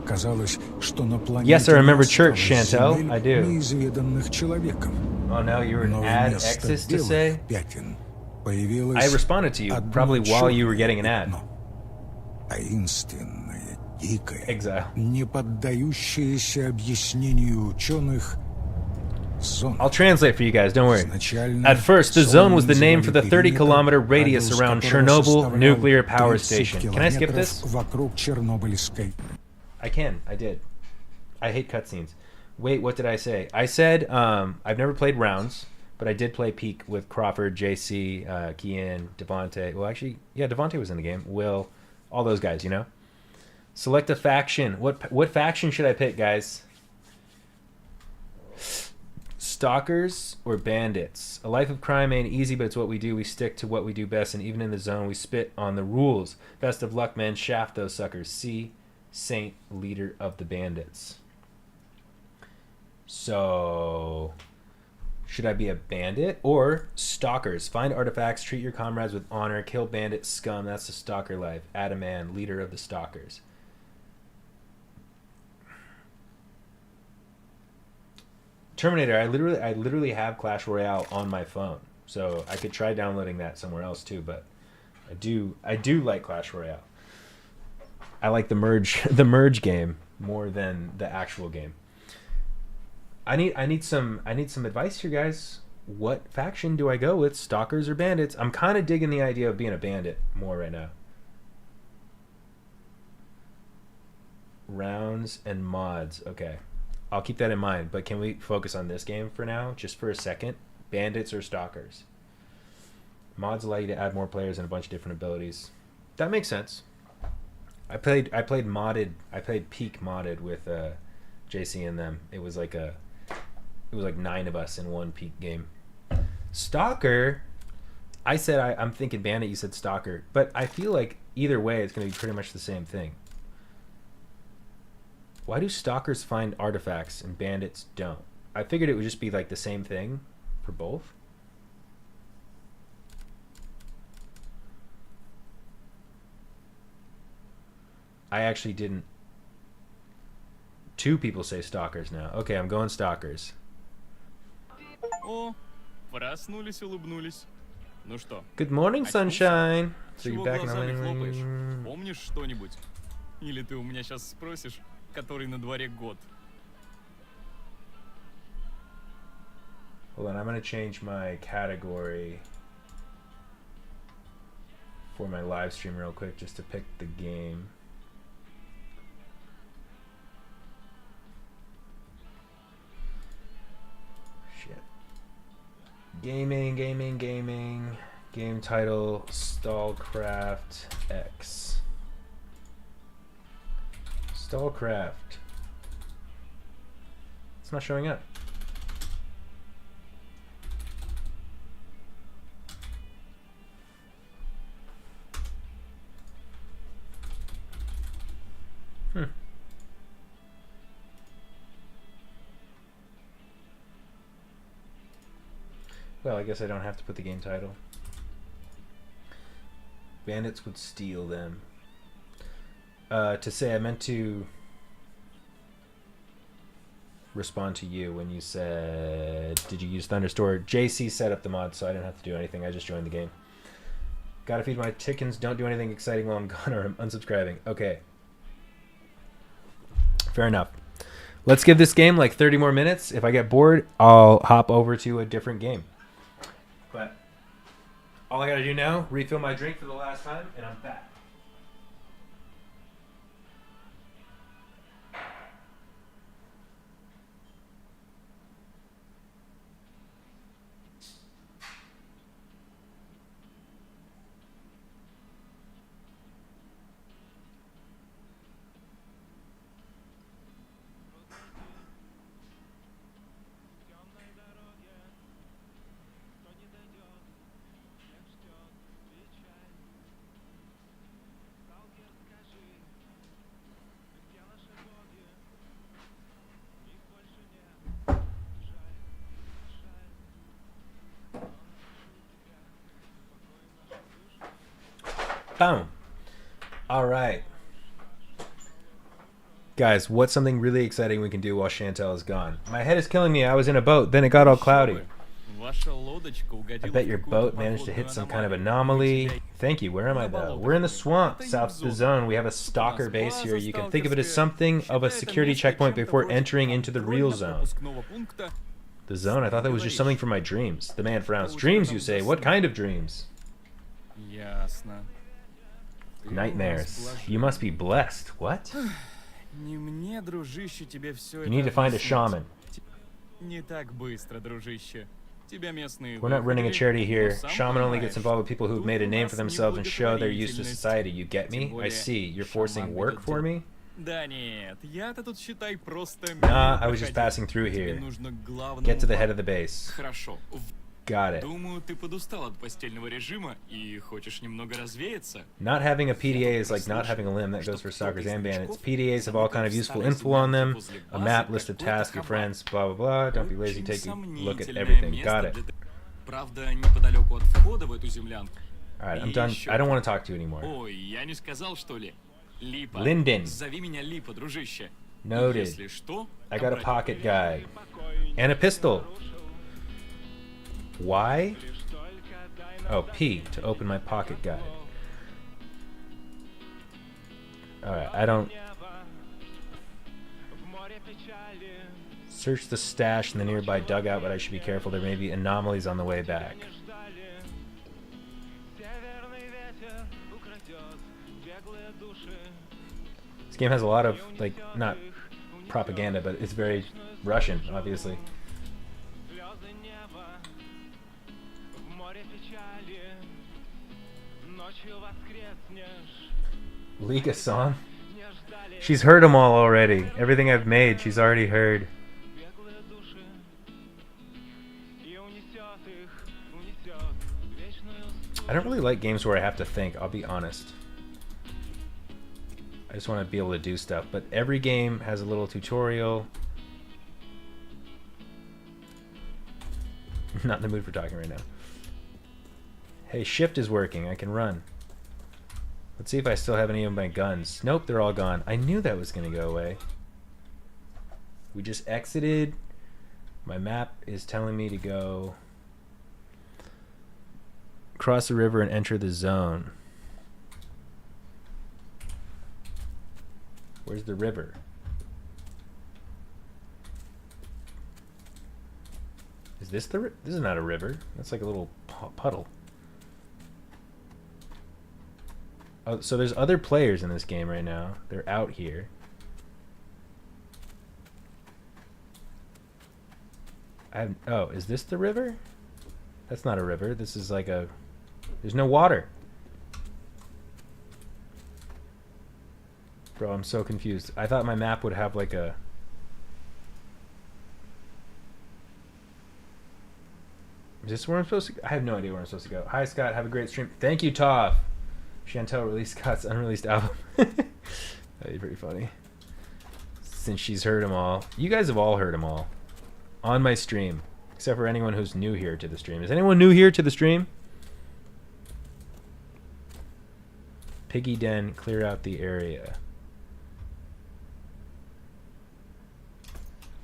Speaker 14: Казалось, что на планете
Speaker 2: Yes, I remember church, Chantel. I do.
Speaker 14: неизведанных человеком.
Speaker 2: Oh no, you were an ad X's to say? I responded to you, probably while you were getting an ad.
Speaker 14: Таинственное, дикое,
Speaker 2: Exile.
Speaker 14: не поддающееся объяснению ученых.
Speaker 2: I'll translate for you guys, don't worry. At first, the zone was the name for the 30-kilometer radius around Chernobyl nuclear power station. Can I skip this? I can. I did. I hate cutscenes. Wait, what did I say? I said I've never played Rounds, but I did play Peak with Crawford, JC, Kian, Devontae. Well, actually, yeah, Devontae was in the game. Will, all those guys, you know? Select a faction. What faction should I pick, guys? Stalkers or bandits? A life of crime ain't easy, but it's what we do. We stick to what we do best, and even in the zone, we spit on the rules. Best of luck, men. Shaft those suckers. C. Saint, leader of the bandits. So, should I be a bandit or stalkers? Find artifacts, treat your comrades with honor, kill bandit scum. That's the stalker life. Add a man, leader of the stalkers. Terminator, I literally have Clash Royale on my phone, so I could try downloading that somewhere else too. But I do like Clash Royale. I like the merge game more than the actual game. I need some advice here, guys. What faction do I go with? Stalkers or bandits? I'm kind of digging the idea of being a bandit more right now. rounds and mods. Okay. I'll keep that in mind, but can we focus on this game for now, just for a second? Bandits or Stalkers? Mods allow you to add more players and a bunch of different abilities. That makes sense. I played peak modded with JC and them. It was like 9 of us in one peak game. Stalker, I said I'm thinking Bandit, you said Stalker, but I feel like either way it's going to be pretty much the same thing. Why do Stalkers find artifacts and Bandits don't? I figured it would just be like the same thing for both. I actually didn't. 2 people say Stalkers now. Okay, I'm going Stalkers.
Speaker 15: О, проснулись, улыбнулись. Ну что?
Speaker 2: Good morning, sunshine. So you're
Speaker 15: Чего
Speaker 2: back
Speaker 15: глазами
Speaker 2: now.
Speaker 15: хлопаешь? Помнишь что-нибудь? Или ты у меня сейчас спросишь, который на дворе год?
Speaker 2: Hold on, I'm gonna change my category for my live stream real quick just to pick the game. Shit. Gaming. Game title, Stalcraft X. Stalcraft. It's not showing up. Well, I guess I don't have to put the game title. Bandits would steal them. To say, I meant to respond to you when you said, did you use Thunderstore? JC set up the mod, so I didn't have to do anything. I just joined the game. Gotta feed my chickens. Don't do anything exciting while I'm gone or I'm unsubscribing. Okay. Fair enough. Let's give this game like 30 more minutes. If I get bored, I'll hop over to a different game. But all I gotta do now, refill my drink for the last time, and I'm back. Boom. All right. Guys, what's something really exciting we can do while Chantel is gone? My head is killing me. I was in a boat, then it got all cloudy. I bet your boat managed to hit some kind of anomaly. Thank you. Where am I, though? We're in the swamp, south of the zone. We have a stalker base here. You can think of it as something of a security checkpoint before entering into the real zone. The zone? I thought that was just something from my dreams. The man frowns. Dreams, you say? What kind of dreams? Nightmares. You must be blessed. What? You need to find a shaman. We're not running a charity here. Shaman only gets involved with people who've made a name for themselves and show their use to society. You get me? I see. You're forcing work for me? Nah, I was just passing through here. Get to the head of the base. Got it. Not having a PDA is like not having a limb. That goes for stalkers and bandits. PDAs have all kind of useful info on them. A map, list of tasks, your friends, blah blah blah. Don't be lazy, take a look at everything. Got it. Alright, I'm done. I don't want to talk to you anymore. Linden. Noted. I got a pocket guide. And a pistol. Y? Oh, P to open my pocket guide. Alright, I don't... Search the stash in the nearby dugout, but I should be careful. There may be anomalies on the way back. This game has a lot of, like, not propaganda, but it's very Russian, obviously. Leak a song? She's heard them all already. Everything I've made, she's already heard. I don't really like games where I have to think, I'll be honest. I just want to be able to do stuff, but every game has a little tutorial. Not in the mood for talking right now. Hey, shift is working. I can run. Let's see if I still have any of my guns. Nope, they're all gone. I knew that was going to go away. We just exited. My map is telling me to go cross the river and enter the zone. Where's the river? Is this the this is not a river. That's like a little puddle. Oh, so there's other players in this game right now. They're out here. Oh, is this the river? That's not a river. This is like a... There's no water. Bro, I'm so confused. I thought my map would have like a... Is this where I'm supposed to go? I have no idea where I'm supposed to go. Hi, Scott. Have a great stream. Thank you, Toph. Chantel released Scott's unreleased album. That'd be pretty funny. Since she's heard them all. You guys have all heard them all. On my stream. Except for anyone who's new here to the stream. Is anyone new here to the stream? Piggy den, clear out the area.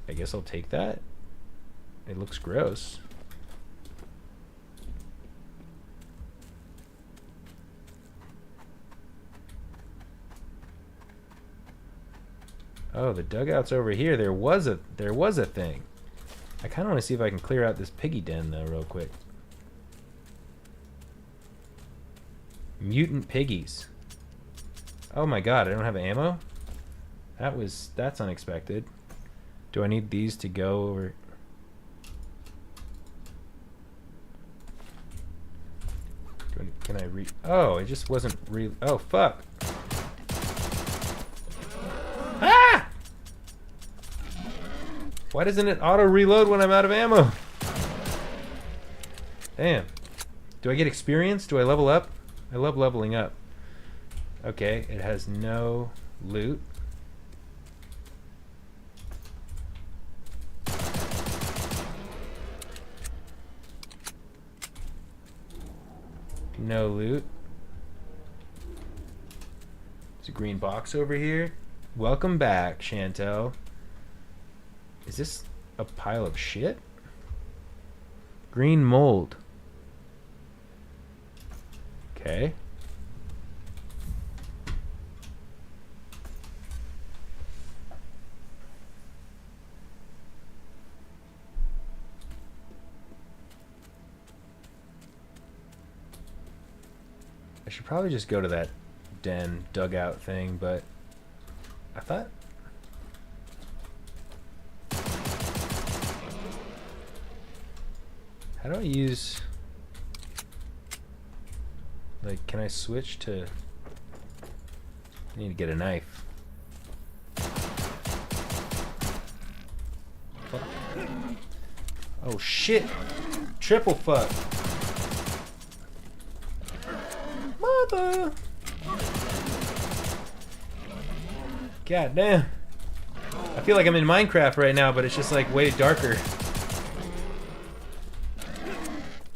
Speaker 2: I guess I'll take that. It looks gross. Oh, the dugout's over here. There was a thing. I kind of want to see if I can clear out this piggy den though real quick. Mutant piggies. Oh my god, I don't have ammo? That's unexpected. Do I need these to go over? Can I read? Oh, it just wasn't oh, fuck. Ah! Why doesn't it auto reload when I'm out of ammo? Damn. Do I get experience? Do I level up? I love leveling up. Okay, it has no loot. No loot. There's a green box over here. Welcome back, Chantel. Is this a pile of shit? Green mold. Okay. I should probably just go to that den dugout thing, but I thought... How do I use... Like, can I switch to... I need to get a knife. Fuck. Oh shit! Triple fuck! Mother! God damn. I feel like I'm in Minecraft right now, but it's just like way darker.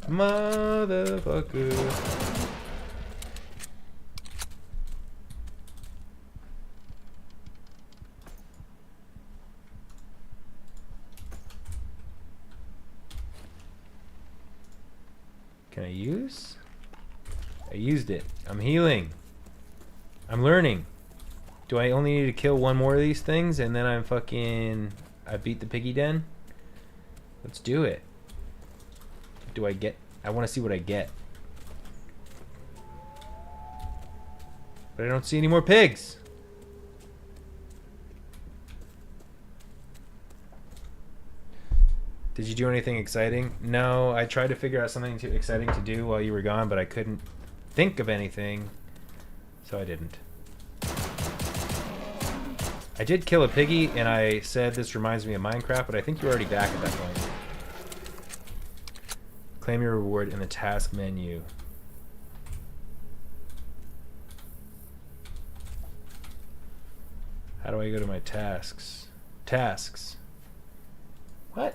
Speaker 2: Motherfucker. Can I use? I used it. I'm healing. I'm learning. Do I only need to kill one more of these things and then I'm fucking... I beat the piggy den? Let's do it. Do I get... I want to see what I get. But I don't see any more pigs. Did you do anything exciting? No, I tried to figure out something exciting to do while you were gone, but I couldn't think of anything, so I didn't. I did kill a piggy, and I said this reminds me of Minecraft, but I think you're already back at that point. Claim your reward in the task menu. How do I go to my tasks? Tasks. What?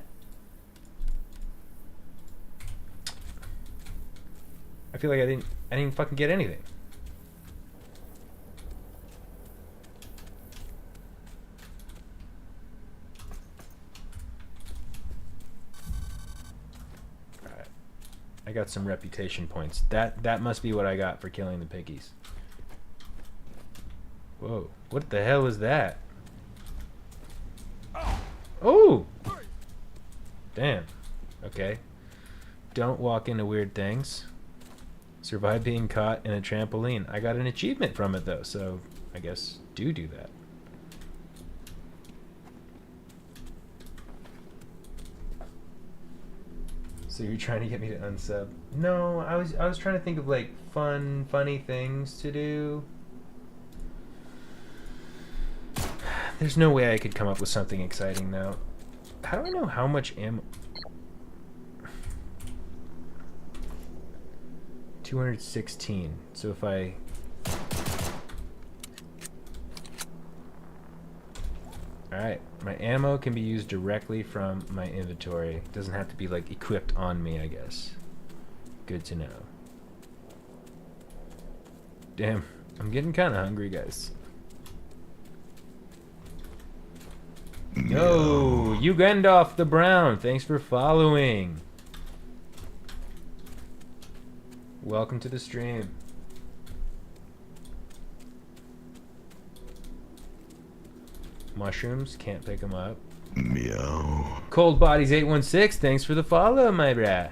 Speaker 2: I feel like I didn't fucking get anything. Alright. I got some reputation points. That must be what I got for killing the piggies. Whoa. What the hell is that? Oh! Damn. Okay. Don't walk into weird things. Survive being caught in a trampoline. I got an achievement from it though, so I guess do that. So you're trying to get me to unsub? No, I was trying to think of like funny things to do. There's no way I could come up with something exciting now. How do I know how much ammo? 216. So if I... Alright, my ammo can be used directly from my inventory. It doesn't have to be like equipped on me, I guess. Good to know. Damn, I'm getting kind of hungry, guys. Yo, Ugandolf the Brown, thanks for following. Welcome to the stream. Mushrooms, can't pick them up. Meow. Cold Bodies 816, thanks for the follow, my brah.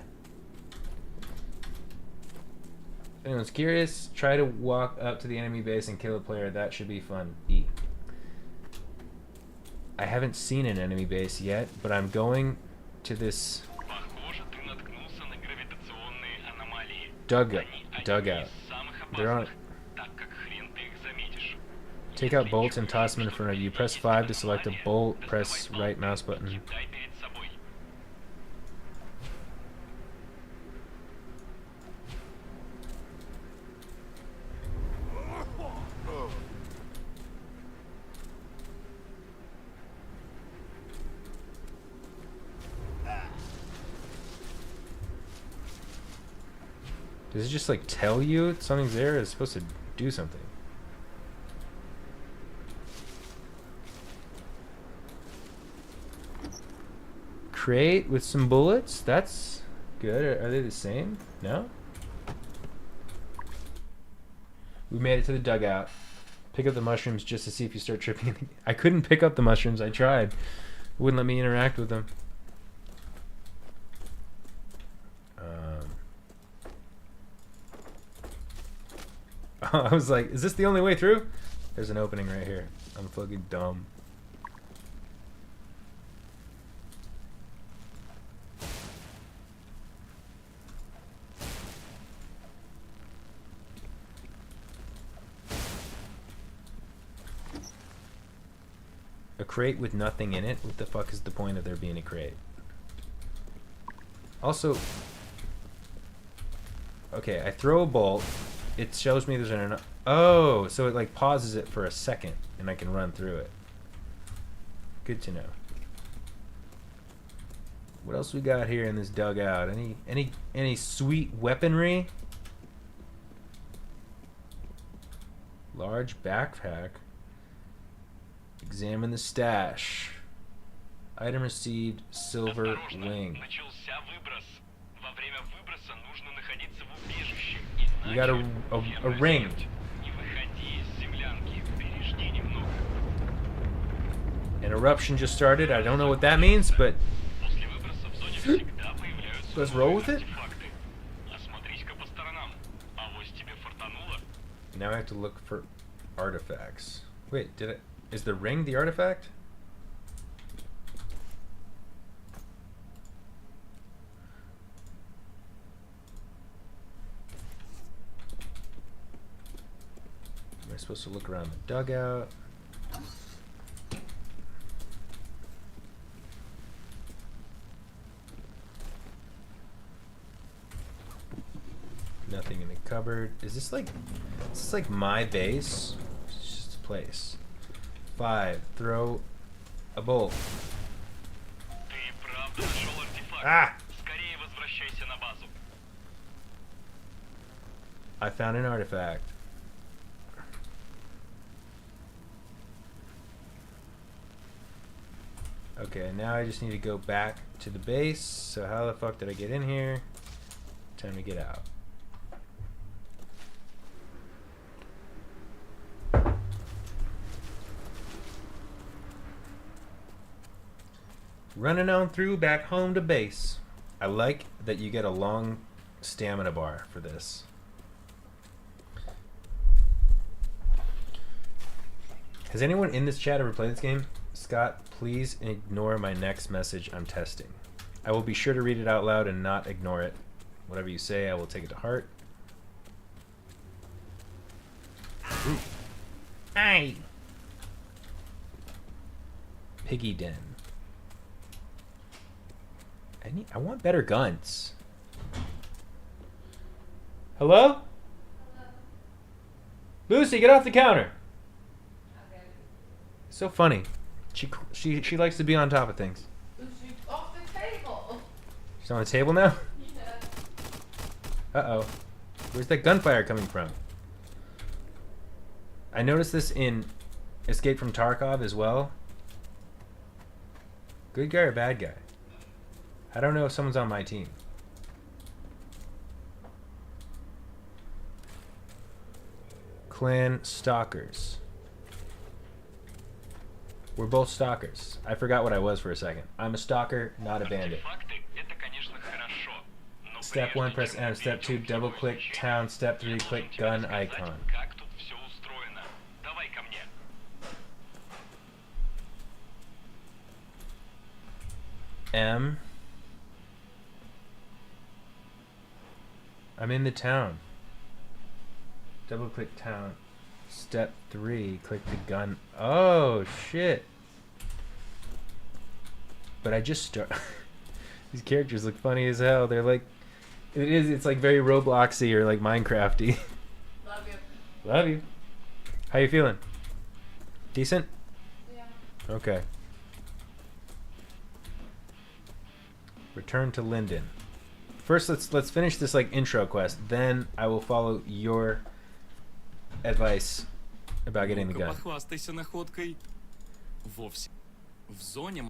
Speaker 2: If anyone's curious, try to walk up to the enemy base and kill a player. That should be fun. E. I haven't seen an enemy base yet, but I'm going to this dugout. They're on. Take out bolts and toss them in front of you. Press 5 to select a bolt. Press right mouse button. Does it just like tell you something's there? It's supposed to do something. Crate with some bullets? That's good. Are they the same? No? We made it to the dugout. Pick up the mushrooms just to see if you start tripping. I couldn't pick up the mushrooms. I tried. It wouldn't let me interact with them. I was like, is this the only way through? There's an opening right here. I'm fucking dumb. A crate with nothing in it? What the fuck is the point of there being a crate? Also, okay, I throw a bolt. It shows me there's an... Oh, so it like pauses it for a second and I can run through it. Good to know. What else we got here in this dugout? Any sweet weaponry? Large backpack. Examine the stash. Item received, silver wing. We got a ring. An eruption just started. I don't know what that means, but let's roll with it. Now I have to look for artifacts. Wait, is the ring the artifact? supposed to look around the dugout. Nothing in the cupboard. Is this like my base? It's just a place. 5. Throw a bolt. Ah! I found an artifact. Okay, now I just need to go back to the base. So how the fuck did I get in here? Time to get out. Running on through back home to base. I like that you get a long stamina bar for this. Has anyone in this chat ever played this game? Scott, please ignore my next message. I'm testing. I will be sure to read it out loud and not ignore it. Whatever you say, I will take it to heart. Ooh. Aye. Piggy den. I want better guns. Hello? Lucy, get off the counter. So funny. She likes to be on top of things.
Speaker 16: She's off the table.
Speaker 2: She's on the table now?
Speaker 16: Yeah.
Speaker 2: Uh-oh. Where's that gunfire coming from? I noticed this in Escape from Tarkov as well. Good guy or bad guy? I don't know if someone's on my team. Clan Stalkers. We're both stalkers. I forgot what I was for a second. I'm a stalker, not a bandit. Step 1, press M. Step 2, double click town. Step 3, click gun icon. M. I'm in the town. Double click town. Step 3, click the gun. Oh shit. But I just start. These characters look funny as hell. They're like, it's like very Robloxy or like Minecrafty.
Speaker 16: Love you.
Speaker 2: Love you. How you feeling? Decent?
Speaker 16: Yeah.
Speaker 2: Okay. Return to Linden. First, let's finish this like intro quest. Then I will follow your advice about getting the gun.
Speaker 15: Похвастайся находкой. Вовсе. В зоне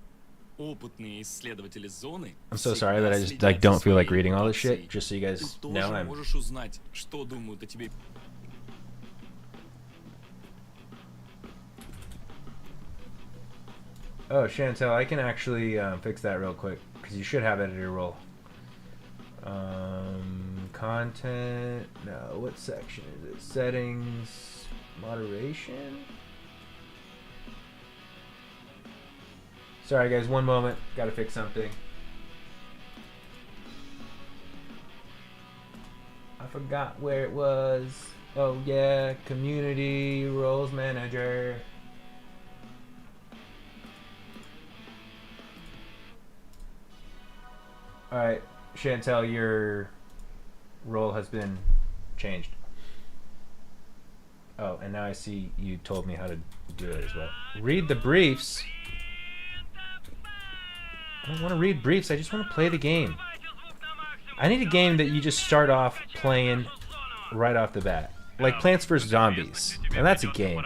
Speaker 15: опытные исследователи зоны.
Speaker 2: I'm so sorry that I just like don't feel like reading all this shit. Just so you guys know, I'm.
Speaker 15: Можешь узнать, что думают о тебе.
Speaker 2: Oh, Chantel, I can actually fix that real quick because you should have editor role. Content. No, what section is it? Settings. Moderation. Sorry, guys. One moment. Got to fix something. I forgot where it was. Oh yeah, community roles manager. Alright, Chantel, your role has been changed. Oh, and now I see you told me how to do it as well. Read the briefs. I don't want to read briefs, I just want to play the game. I need a game that you just start off playing right off the bat. Like Plants vs. Zombies. And that's a game.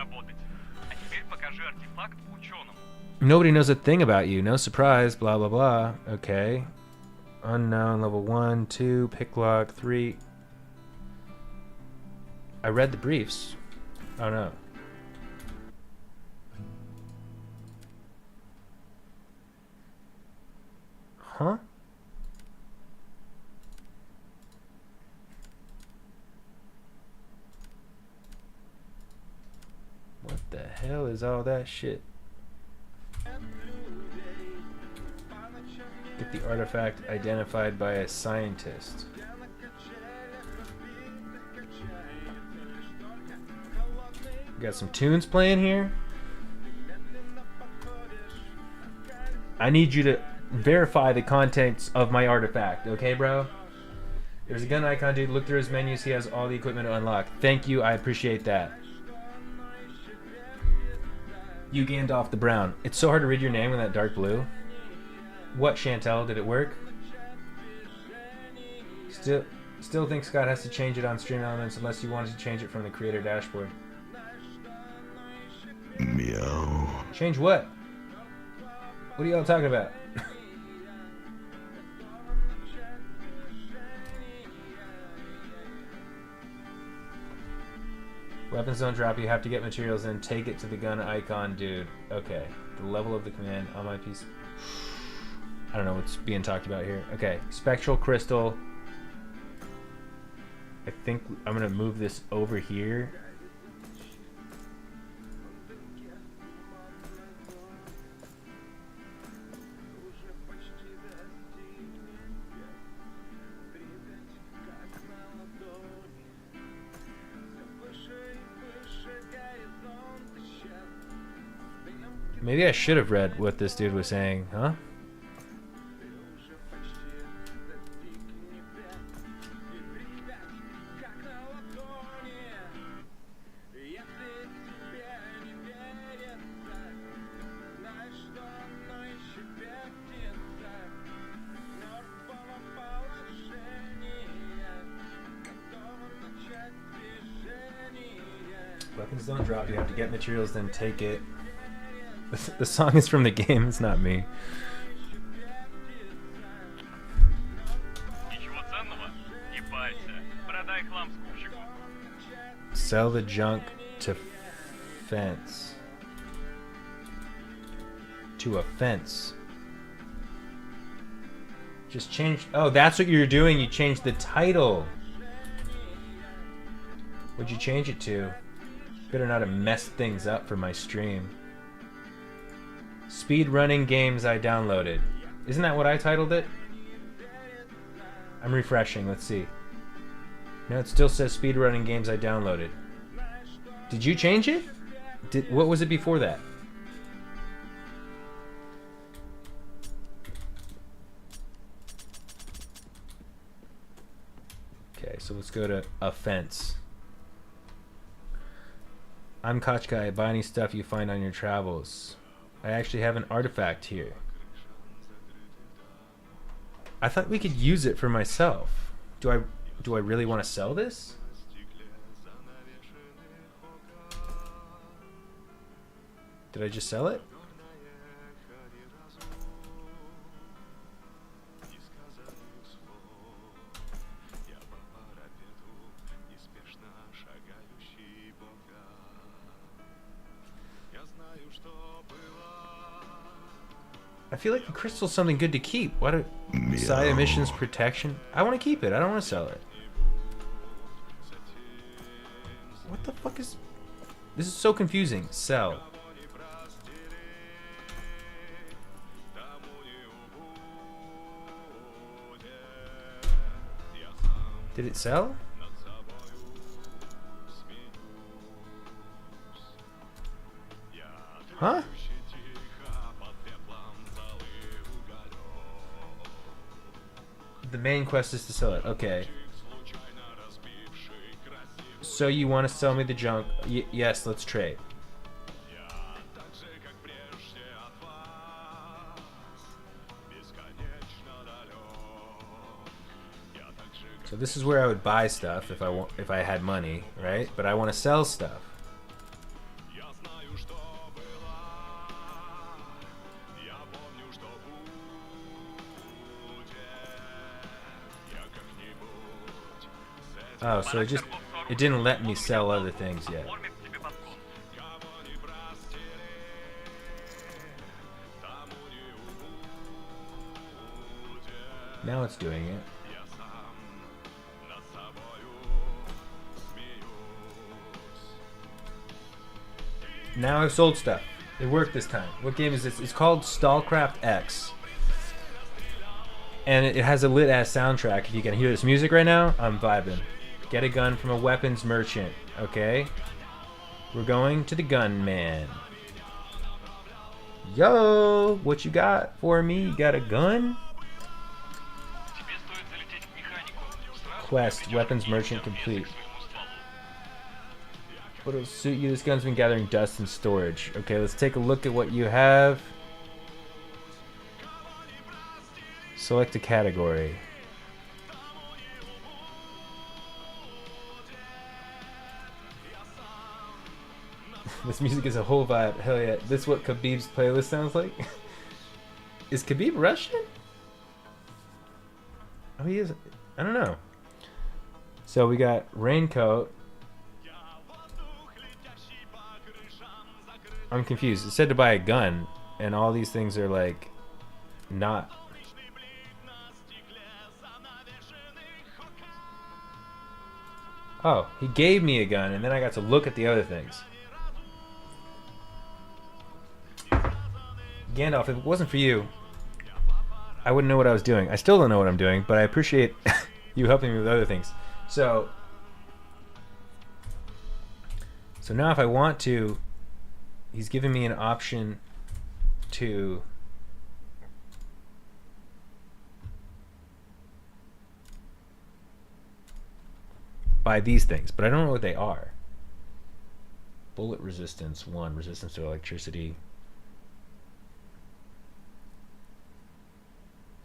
Speaker 2: Nobody knows a thing about you, no surprise, blah blah blah. Okay. Unknown, level 1, 2, pick lock, 3. I read the briefs. Oh no. Huh? What the hell is all that shit? Get the artifact identified by a scientist. We got some tunes playing here. I need you to verify the contents of my artifact, okay, bro? There's a gun icon, dude. Look through his menus. He has all the equipment unlocked. Thank you. I appreciate that. You Gandalf the Brown. It's so hard to read your name in that dark blue. What, Chantel? Did it work? Still think Scott has to change it on Stream Elements unless you wanted to change it from the creator dashboard.
Speaker 1: Meow.
Speaker 2: Change what? What are y'all talking about? Weapons don't drop, you have to get materials and take it to the gun icon, dude. Okay. The level of the command on my piece. I don't know what's being talked about here. Okay. Spectral crystal. I think I'm gonna move this over here. Maybe I should have read what this dude was saying, huh? Weapons don't drop, you have to get materials, then take it. The song is from the game, it's not me. Sell the junk to fence. To a fence. Just change. Oh, that's what you're doing. You changed the title. What'd you change it to? Better not have messed things up for my stream. Speedrunning Games I downloaded. Isn't that what I titled it? I'm refreshing. Let's see. No, it still says Speedrunning Games I downloaded. Did you change it? What was it before that? Okay, so let's go to offense. I'm Kochkai. Buy any stuff you find on your travels. I actually have an artifact here. I thought we could use it for myself. Do I really want to sell this? Did I just sell it? I feel like the crystal's something good to keep. What a side emissions protection. I want to keep it. I don't want to sell it. What the fuck is... This is so confusing. Sell. Did it sell? Huh? The main quest is to sell it. Okay. So you want to sell me the junk? Yes, let's trade. So this is where I would buy stuff if I had money, right? But I want to sell stuff. Oh, so it didn't let me sell other things yet. Now it's doing it. Now I've sold stuff. It worked this time. What game is this? It's called Stalcraft X. And it has a lit-ass soundtrack. If you can hear this music right now, I'm vibing. Get a gun from a weapons merchant, okay? We're going to the gunman. Yo, what you got for me? You got a gun? Quest, weapons merchant complete. What'll suit you? This gun's been gathering dust and storage. Okay, let's take a look at what you have. Select a category. This music is a whole vibe. Hell yeah. This is what Khabib's playlist sounds like? Is Khabib Russian? Oh, he is. I don't know. So we got raincoat. I'm confused. It said to buy a gun, and all these things are like not. Oh, he gave me a gun, and then I got to look at the other things. Gandalf, if it wasn't for you, I wouldn't know what I was doing. I still don't know what I'm doing, but I appreciate you helping me with other things. So now if I want to, he's giving me an option to buy these things, but I don't know what they are. Bullet resistance 1, resistance to electricity.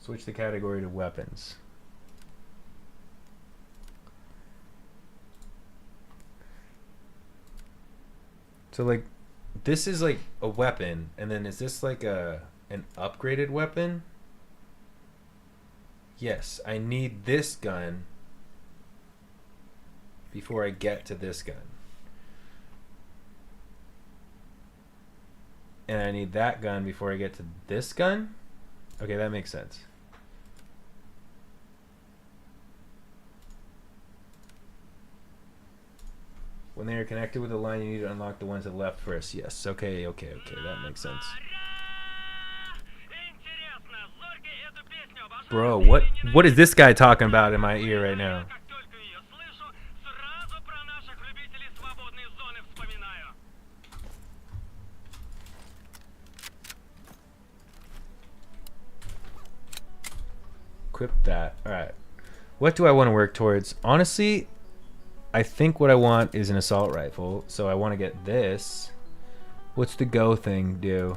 Speaker 2: Switch the category to weapons. So like this is like a weapon, and then is this like an upgraded weapon? Yes, I need this gun before I get to this gun. And I need that gun before I get to this gun? Okay, that makes sense. When they are connected with a line, you need to unlock the one to the left first. Yes, okay, that makes sense. Bro, what is this guy talking about in my ear right now? Equip that. Alright. What do I want to work towards? Honestly, I think what I want is an assault rifle, so I want to get this. What's the go thing do?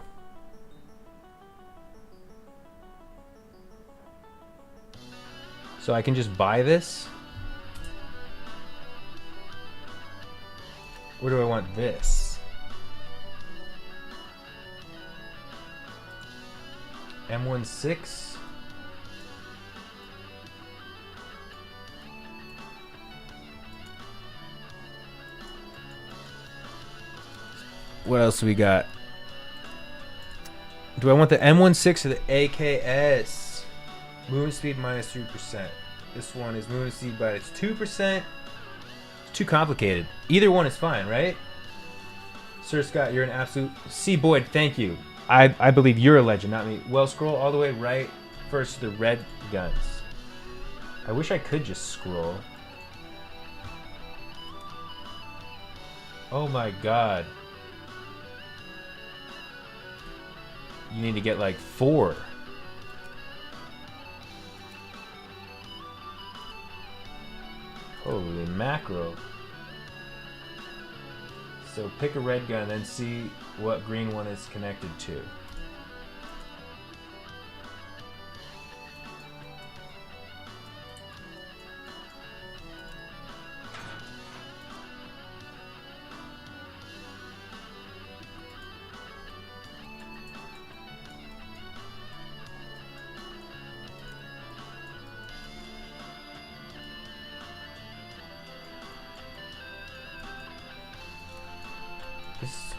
Speaker 2: So I can just buy this? Or do I want this? M16? What else do we got? Do I want the M16 or the AKS? Movement speed minus 3%. This one is movement speed but it's 2%. It's too complicated. Either one is fine, right? Sir Scott, you're an absolute... C. Boyd, thank you. I believe you're a legend, not me. Well, scroll all the way right first to the red guns. I wish I could just scroll. Oh my god. You need to get like 4. Holy mackerel. So pick a red gun, then see what green one is connected to.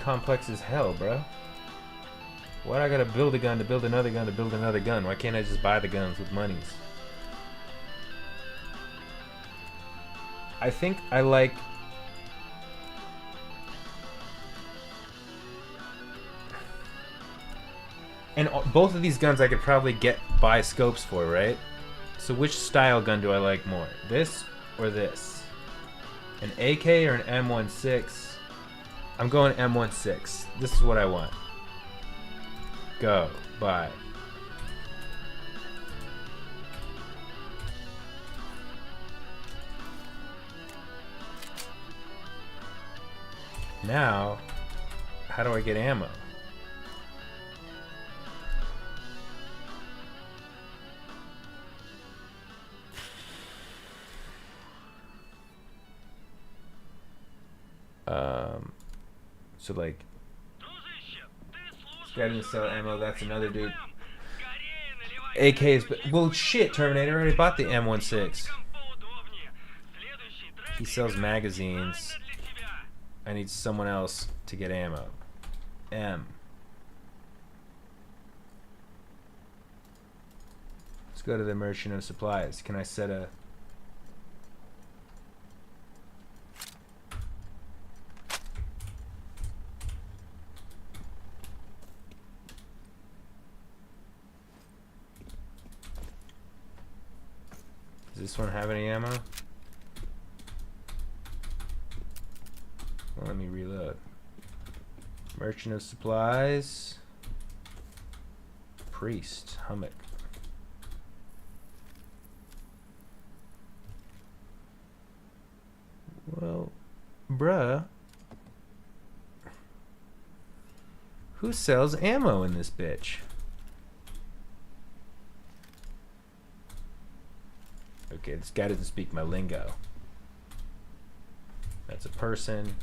Speaker 2: Complex as hell, bro. Why do I gotta build a gun to build another gun to build another gun? Why can't I just buy the guns with monies? I think I like... And both of these guns I could probably buy scopes for, right? So which style gun do I like more? This or this? An AK or an M16? I'm going M16. This is what I want. Go. Bye. Now, how do I get ammo? So like, this guy didn't sell ammo. That's another dude. AKs, but well, shit, Terminator. I already bought the M16. He sells magazines. I need someone else to get ammo. M. Let's go to the merchant of supplies. Can I set a... Does this one have any ammo? Well, let me reload. Merchant of supplies. Priest. Hummock. Well, bruh. Who sells ammo in this bitch? Okay, this guy doesn't speak my lingo. That's a person.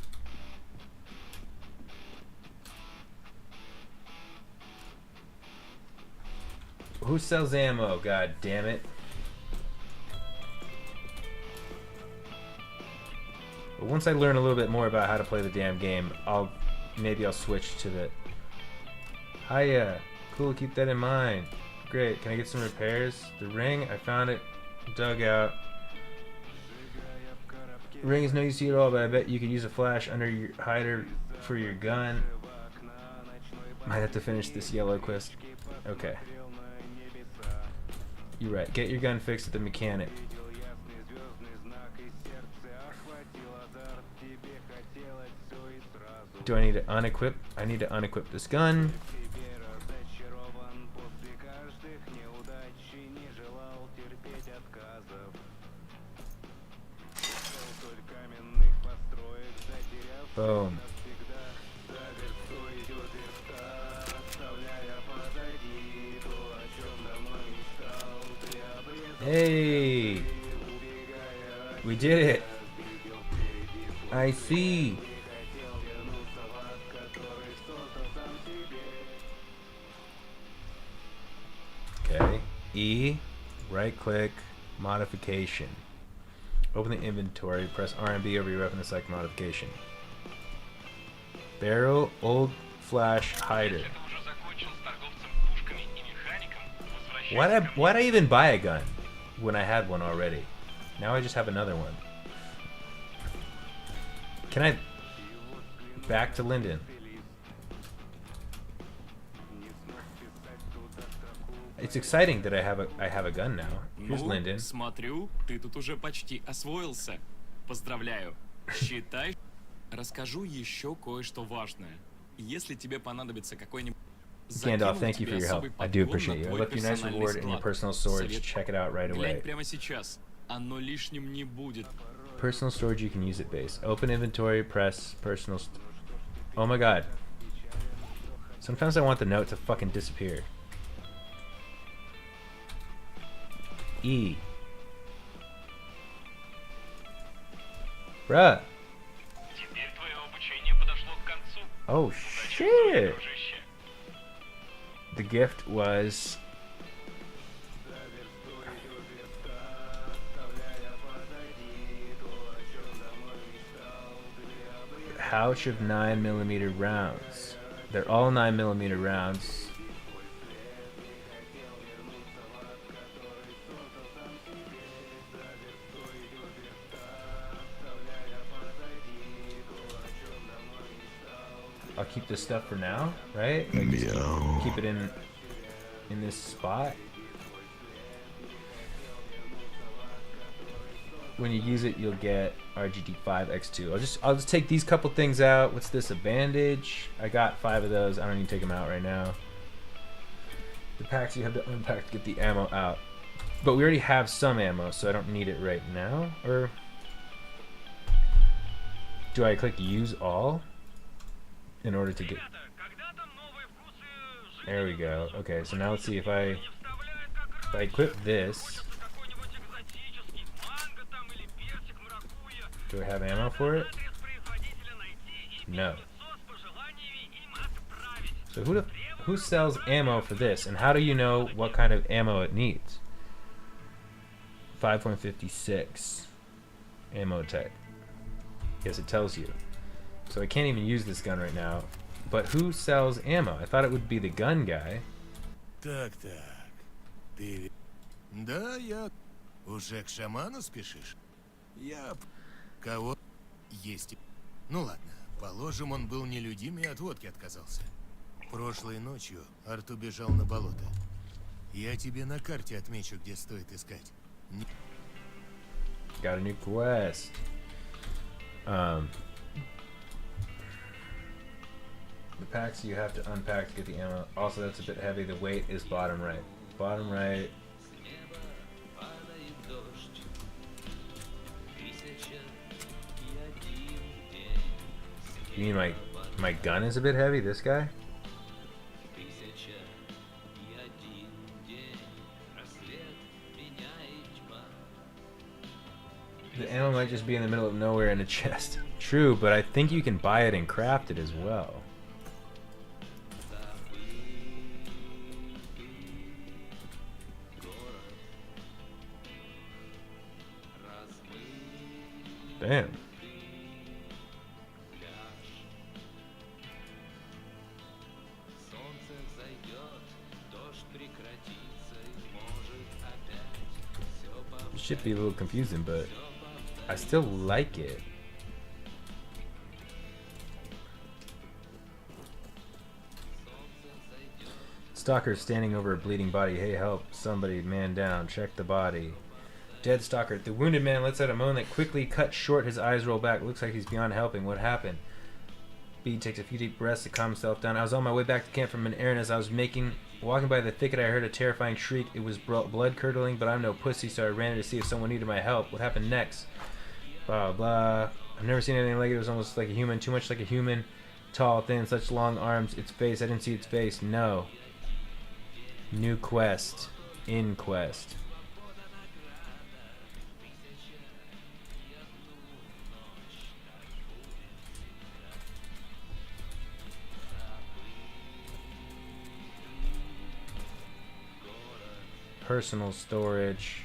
Speaker 2: Who sells ammo? God damn it. But once I learn a little bit more about how to play the damn game, maybe I'll switch to the... Hiya. Cool, keep that in mind. Great, can I get some repairs? The ring, I found it dug out. Ring is no use to you at all, but I bet you could use a flash under your hider for your gun. Might have to finish this yellow quest. Okay. You're right. Get your gun fixed at the mechanic. Do I need to unequip? I need to unequip this gun. Boom. Hey! We did it! I see! Okay. E, right click, modification. Open the inventory, press R and B over your weapon to select modification. Barrel, old flash, hider. Why'd I even buy a gun when I had one already? Now I just have another one. Can I... Back to Linden. It's exciting that I have a gun now. Here's Linden.
Speaker 15: Смотрю, ты тут уже почти освоился. Поздравляю. Считай. Расскажу еще кое-что важное. Если тебе понадобится какой-нибудь...
Speaker 2: Gandalf, thank you for your help. I do appreciate you. I left you a nice reward in your personal storage. Check it out right away.
Speaker 15: Прямо сейчас. Оно лишним не будет.
Speaker 2: Personal storage, you can use it base. Open inventory, press personal. Oh my god. Sometimes I want the note to fucking disappear. E. Bruh. Oh shit. The gift was pouch of 9mm rounds. They're all 9mm rounds. I'll keep this stuff for now, right? Like keep it in this spot. when you use it, you'll get RGD5X2. I'll just take these couple things out. What's this? A bandage? I got 5 of those. I don't need to take them out right now. The packs you have to unpack to get the ammo out. But we already have some ammo, so I don't need it right now. Or do I click use all in order to get... There we go. Okay, so now let's see if I equip this. Do I have ammo for it? No. So who sells ammo for this? And how do you know what kind of ammo it needs? 5.56 ammo tech. Yes, it tells you. So I can't even use this gun right now. But who sells ammo? I thought it would be the gun guy.
Speaker 17: Так. Ты... Да, я... Уже к шаману спешишь? Я... Кого? Есть. Ну ладно, положим, он был нелюдим и от водки отказался. Прошлой ночью Арт убежал на болото. Я тебе на карте отмечу, где стоит искать.
Speaker 2: Got a new quest. The packs you have to unpack to get the ammo. Also, that's a bit heavy. The weight is bottom right. Bottom right. You mean my gun is a bit heavy? This guy? The ammo might just be in the middle of nowhere in a chest. True, but I think you can buy it and craft it as well. Damn. It should be a little confusing, but I still like it. Stalker standing over a bleeding body. Hey, help. Somebody, man down. Check the body. Dead Stalker. The wounded man lets out a moan that quickly cuts short. His eyes roll back. Looks like he's beyond helping. What happened? Bede takes a few deep breaths to calm himself down. I was on my way back to camp from an errand. As I was walking by the thicket, I heard a terrifying shriek. It was blood-curdling, but I'm no pussy, so I ran in to see if someone needed my help. What happened next? Blah, blah. I've never seen anything like it. It was almost like a human, too much like a human. Tall, thin, such long arms. Its face, I didn't see its face. No. New quest. In quest. Personal storage.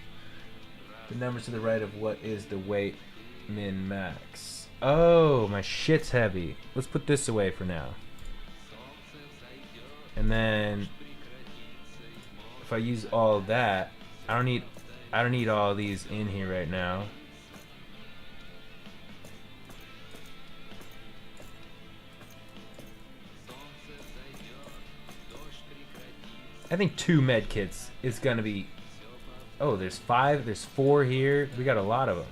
Speaker 2: The numbers to the right of what is the weight min max. Oh, my shit's heavy. Let's put this away for now. And then if I use all that, I don't need all these in here right now. I think 2 med kits is gonna be... Oh, there's 5, there's 4 here. We got a lot of them.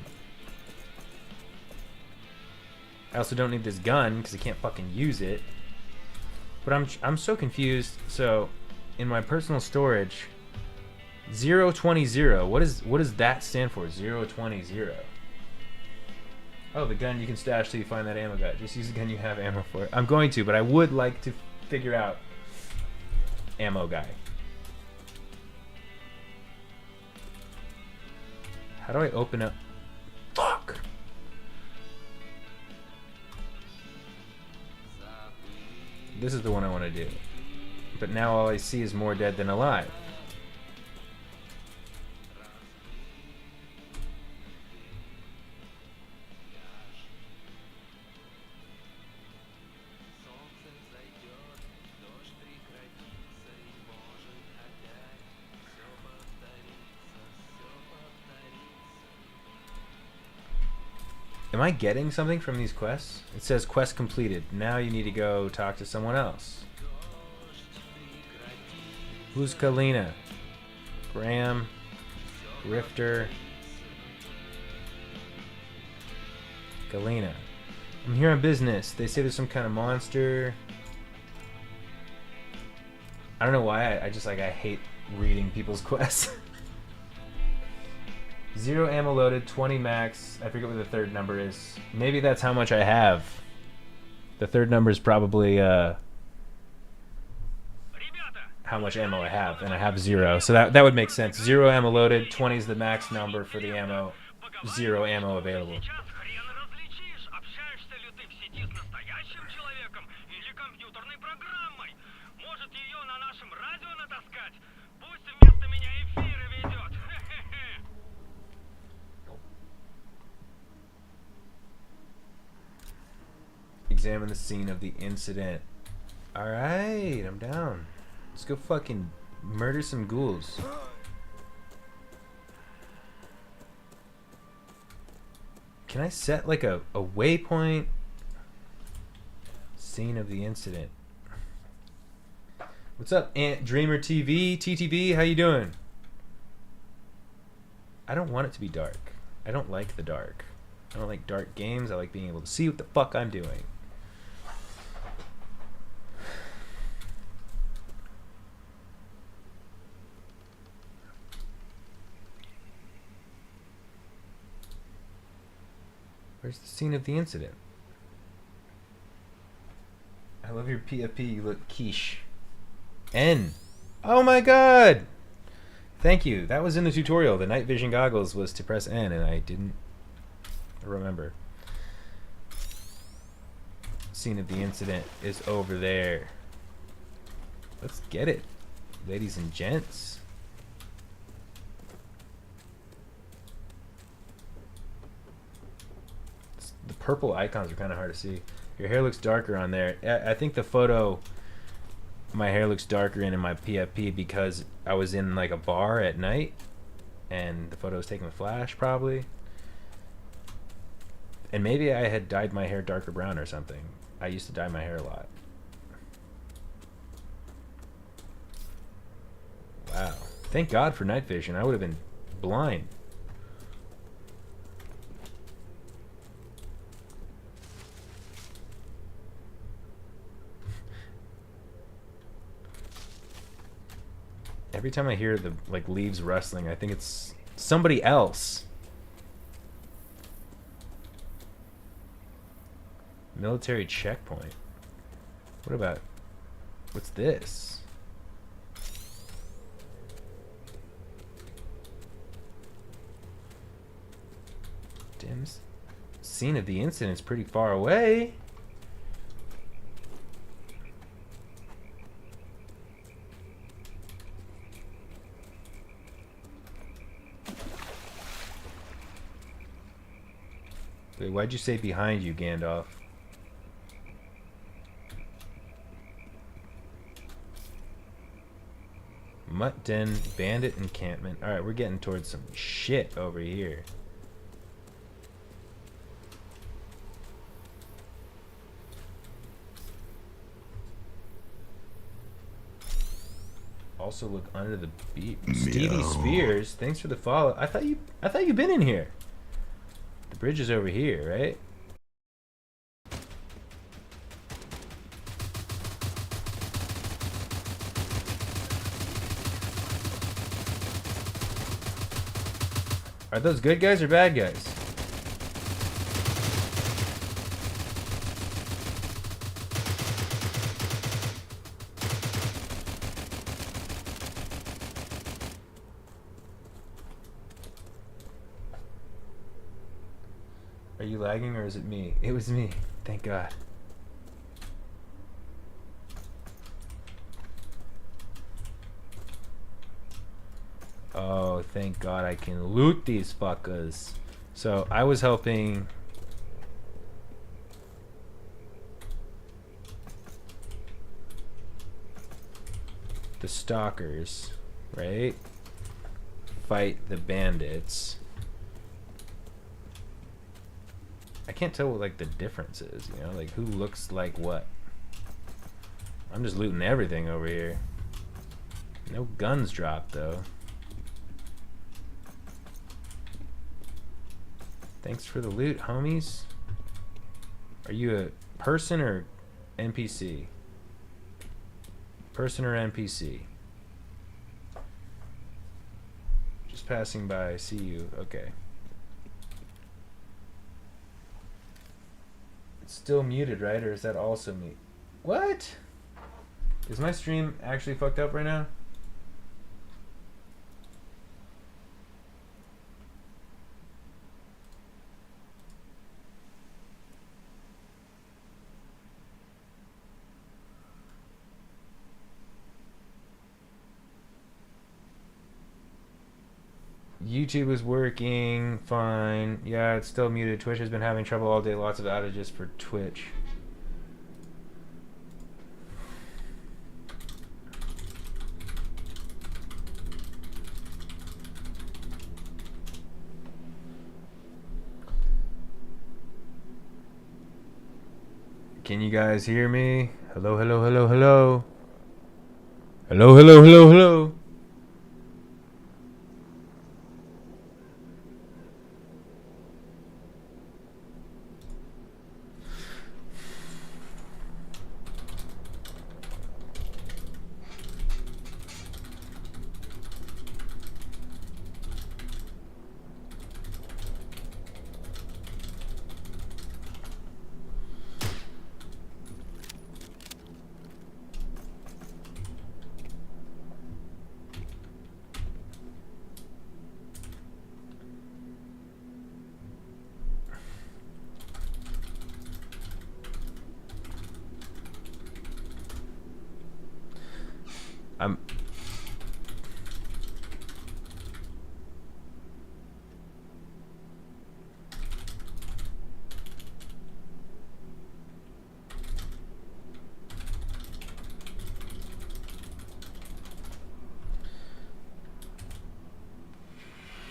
Speaker 2: I also don't need this gun because I can't fucking use it. But I'm so confused. So, in my personal storage, 020. What does that stand for? 020. Oh, the gun you can stash till you find that ammo guy. Just use the gun you have ammo for. I'm going to, but I would like to figure out ammo guy. How do I open up? Fuck! This is the one I want to do. But now all I see is more dead than alive. Am I getting something from these quests? It says quest completed. Now you need to go talk to someone else. Who's Kalina? Graham. Grifter. Galena. I'm here on business. They say there's some kind of monster. I don't know why. I just like I hate reading people's quests. 0 ammo loaded, 20 max. I forget what the third number is. Maybe that's how much I have. The third number is probably how much ammo I have, and I have 0. So that would make sense. 0 ammo loaded, 20 is the max number for the ammo. 0 ammo available. Examine the scene of the incident. Alright, I'm down. Let's go fucking murder some ghouls. Can I set like a waypoint? Scene of the incident. What's up, Ant Dreamer TV? TTV, how you doing? I don't want it to be dark. I don't like the dark. I don't like dark games. I like being able to see what the fuck I'm doing. Where's the scene of the incident? I love your PFP. You look quiche. N. Oh my god! Thank you. That was in the tutorial. The night vision goggles was to press N, and I didn't remember. Scene of the incident is over there. Let's get it, ladies and gents. The purple icons are kind of hard to see. Your hair looks darker on there. I think the photo, my hair looks darker in my PFP because I was in like a bar at night and the photo was taken with flash probably. And maybe I had dyed my hair darker brown or something. I used to dye my hair a lot. Wow. Thank God for night vision. I would have been blind. Every time I hear the like leaves rustling, I think it's somebody else. Military checkpoint. What about... what's this? Dims. Scene of the incident's pretty far away. Wait, why'd you say behind you, Gandalf? Mutt Den, bandit encampment. Alright, we're getting towards some shit over here. Also look under the beat. Stevie Spears, thanks for the follow. I thought you'd been in here. The bridge is over here, right? Are those good guys or bad guys? Are you lagging or is it me? It was me. Thank God. Oh, thank God I can loot these fuckers. So I was helping the stalkers, right? Fight the bandits. I can't tell what like the difference is, you know, like who looks like what. I'm just looting everything over here. No guns dropped though. Thanks for the loot, homies. Are you a person or NPC? Person or NPC? Just passing by. See you. Okay. It's still muted, right? Or is that also me? What? Is my stream actually fucked up right now? YouTube is working fine. Yeah, it's still muted. Twitch has been having trouble all day. Lots of outages for Twitch. Can you guys hear me? Hello, hello, hello, hello. Hello, hello, hello, hello.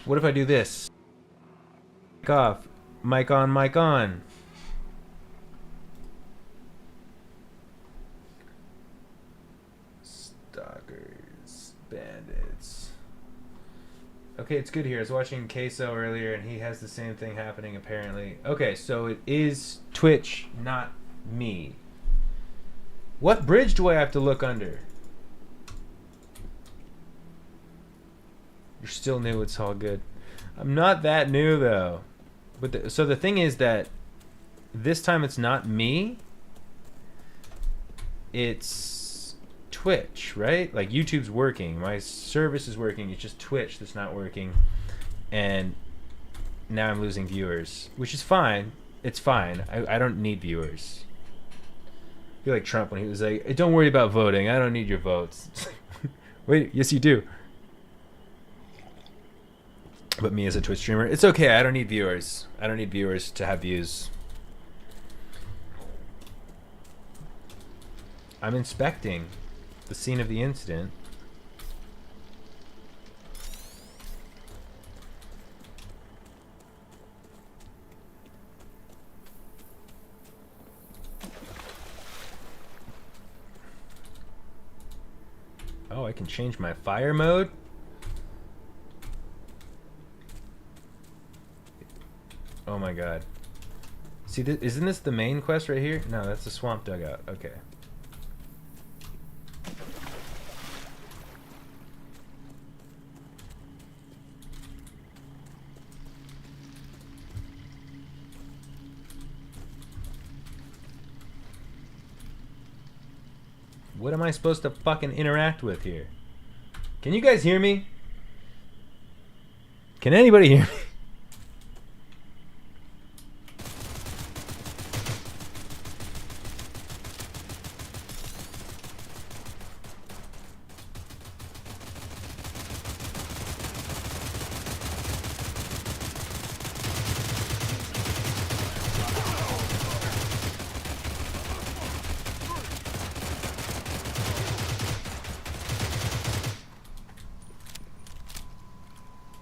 Speaker 2: What if I do this? Mic off. Mic on, mic on. Stalkers. Bandits. Okay, it's good here. I was watching Queso earlier and he has the same thing happening apparently. Okay, so it is Twitch, not me. What bridge do I have to look under? You're still new, it's all good. I'm not that new though. But so the thing is that this time it's not me. It's Twitch, right? Like YouTube's working, my service is working, it's just Twitch that's not working. And now I'm losing viewers, which is fine. It's fine. I don't need viewers. I feel like Trump when he was like, hey, don't worry about voting, I don't need your votes. Wait, yes you do. But me as a Twitch streamer, it's okay, I don't need viewers. I don't need viewers to have views. I'm inspecting the scene of the incident. Oh, I can change my fire mode? Oh my god. See, isn't this the main quest right here? No, that's the swamp dugout. Okay. What am I supposed to fucking interact with here? Can you guys hear me? Can anybody hear me?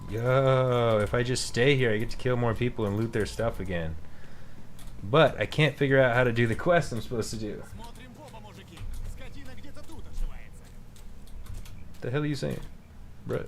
Speaker 2: Yo, if I just stay here, I get to kill more people and loot their stuff again. But I can't figure out how to do the quest I'm supposed to do. What the hell are you saying? Bruh.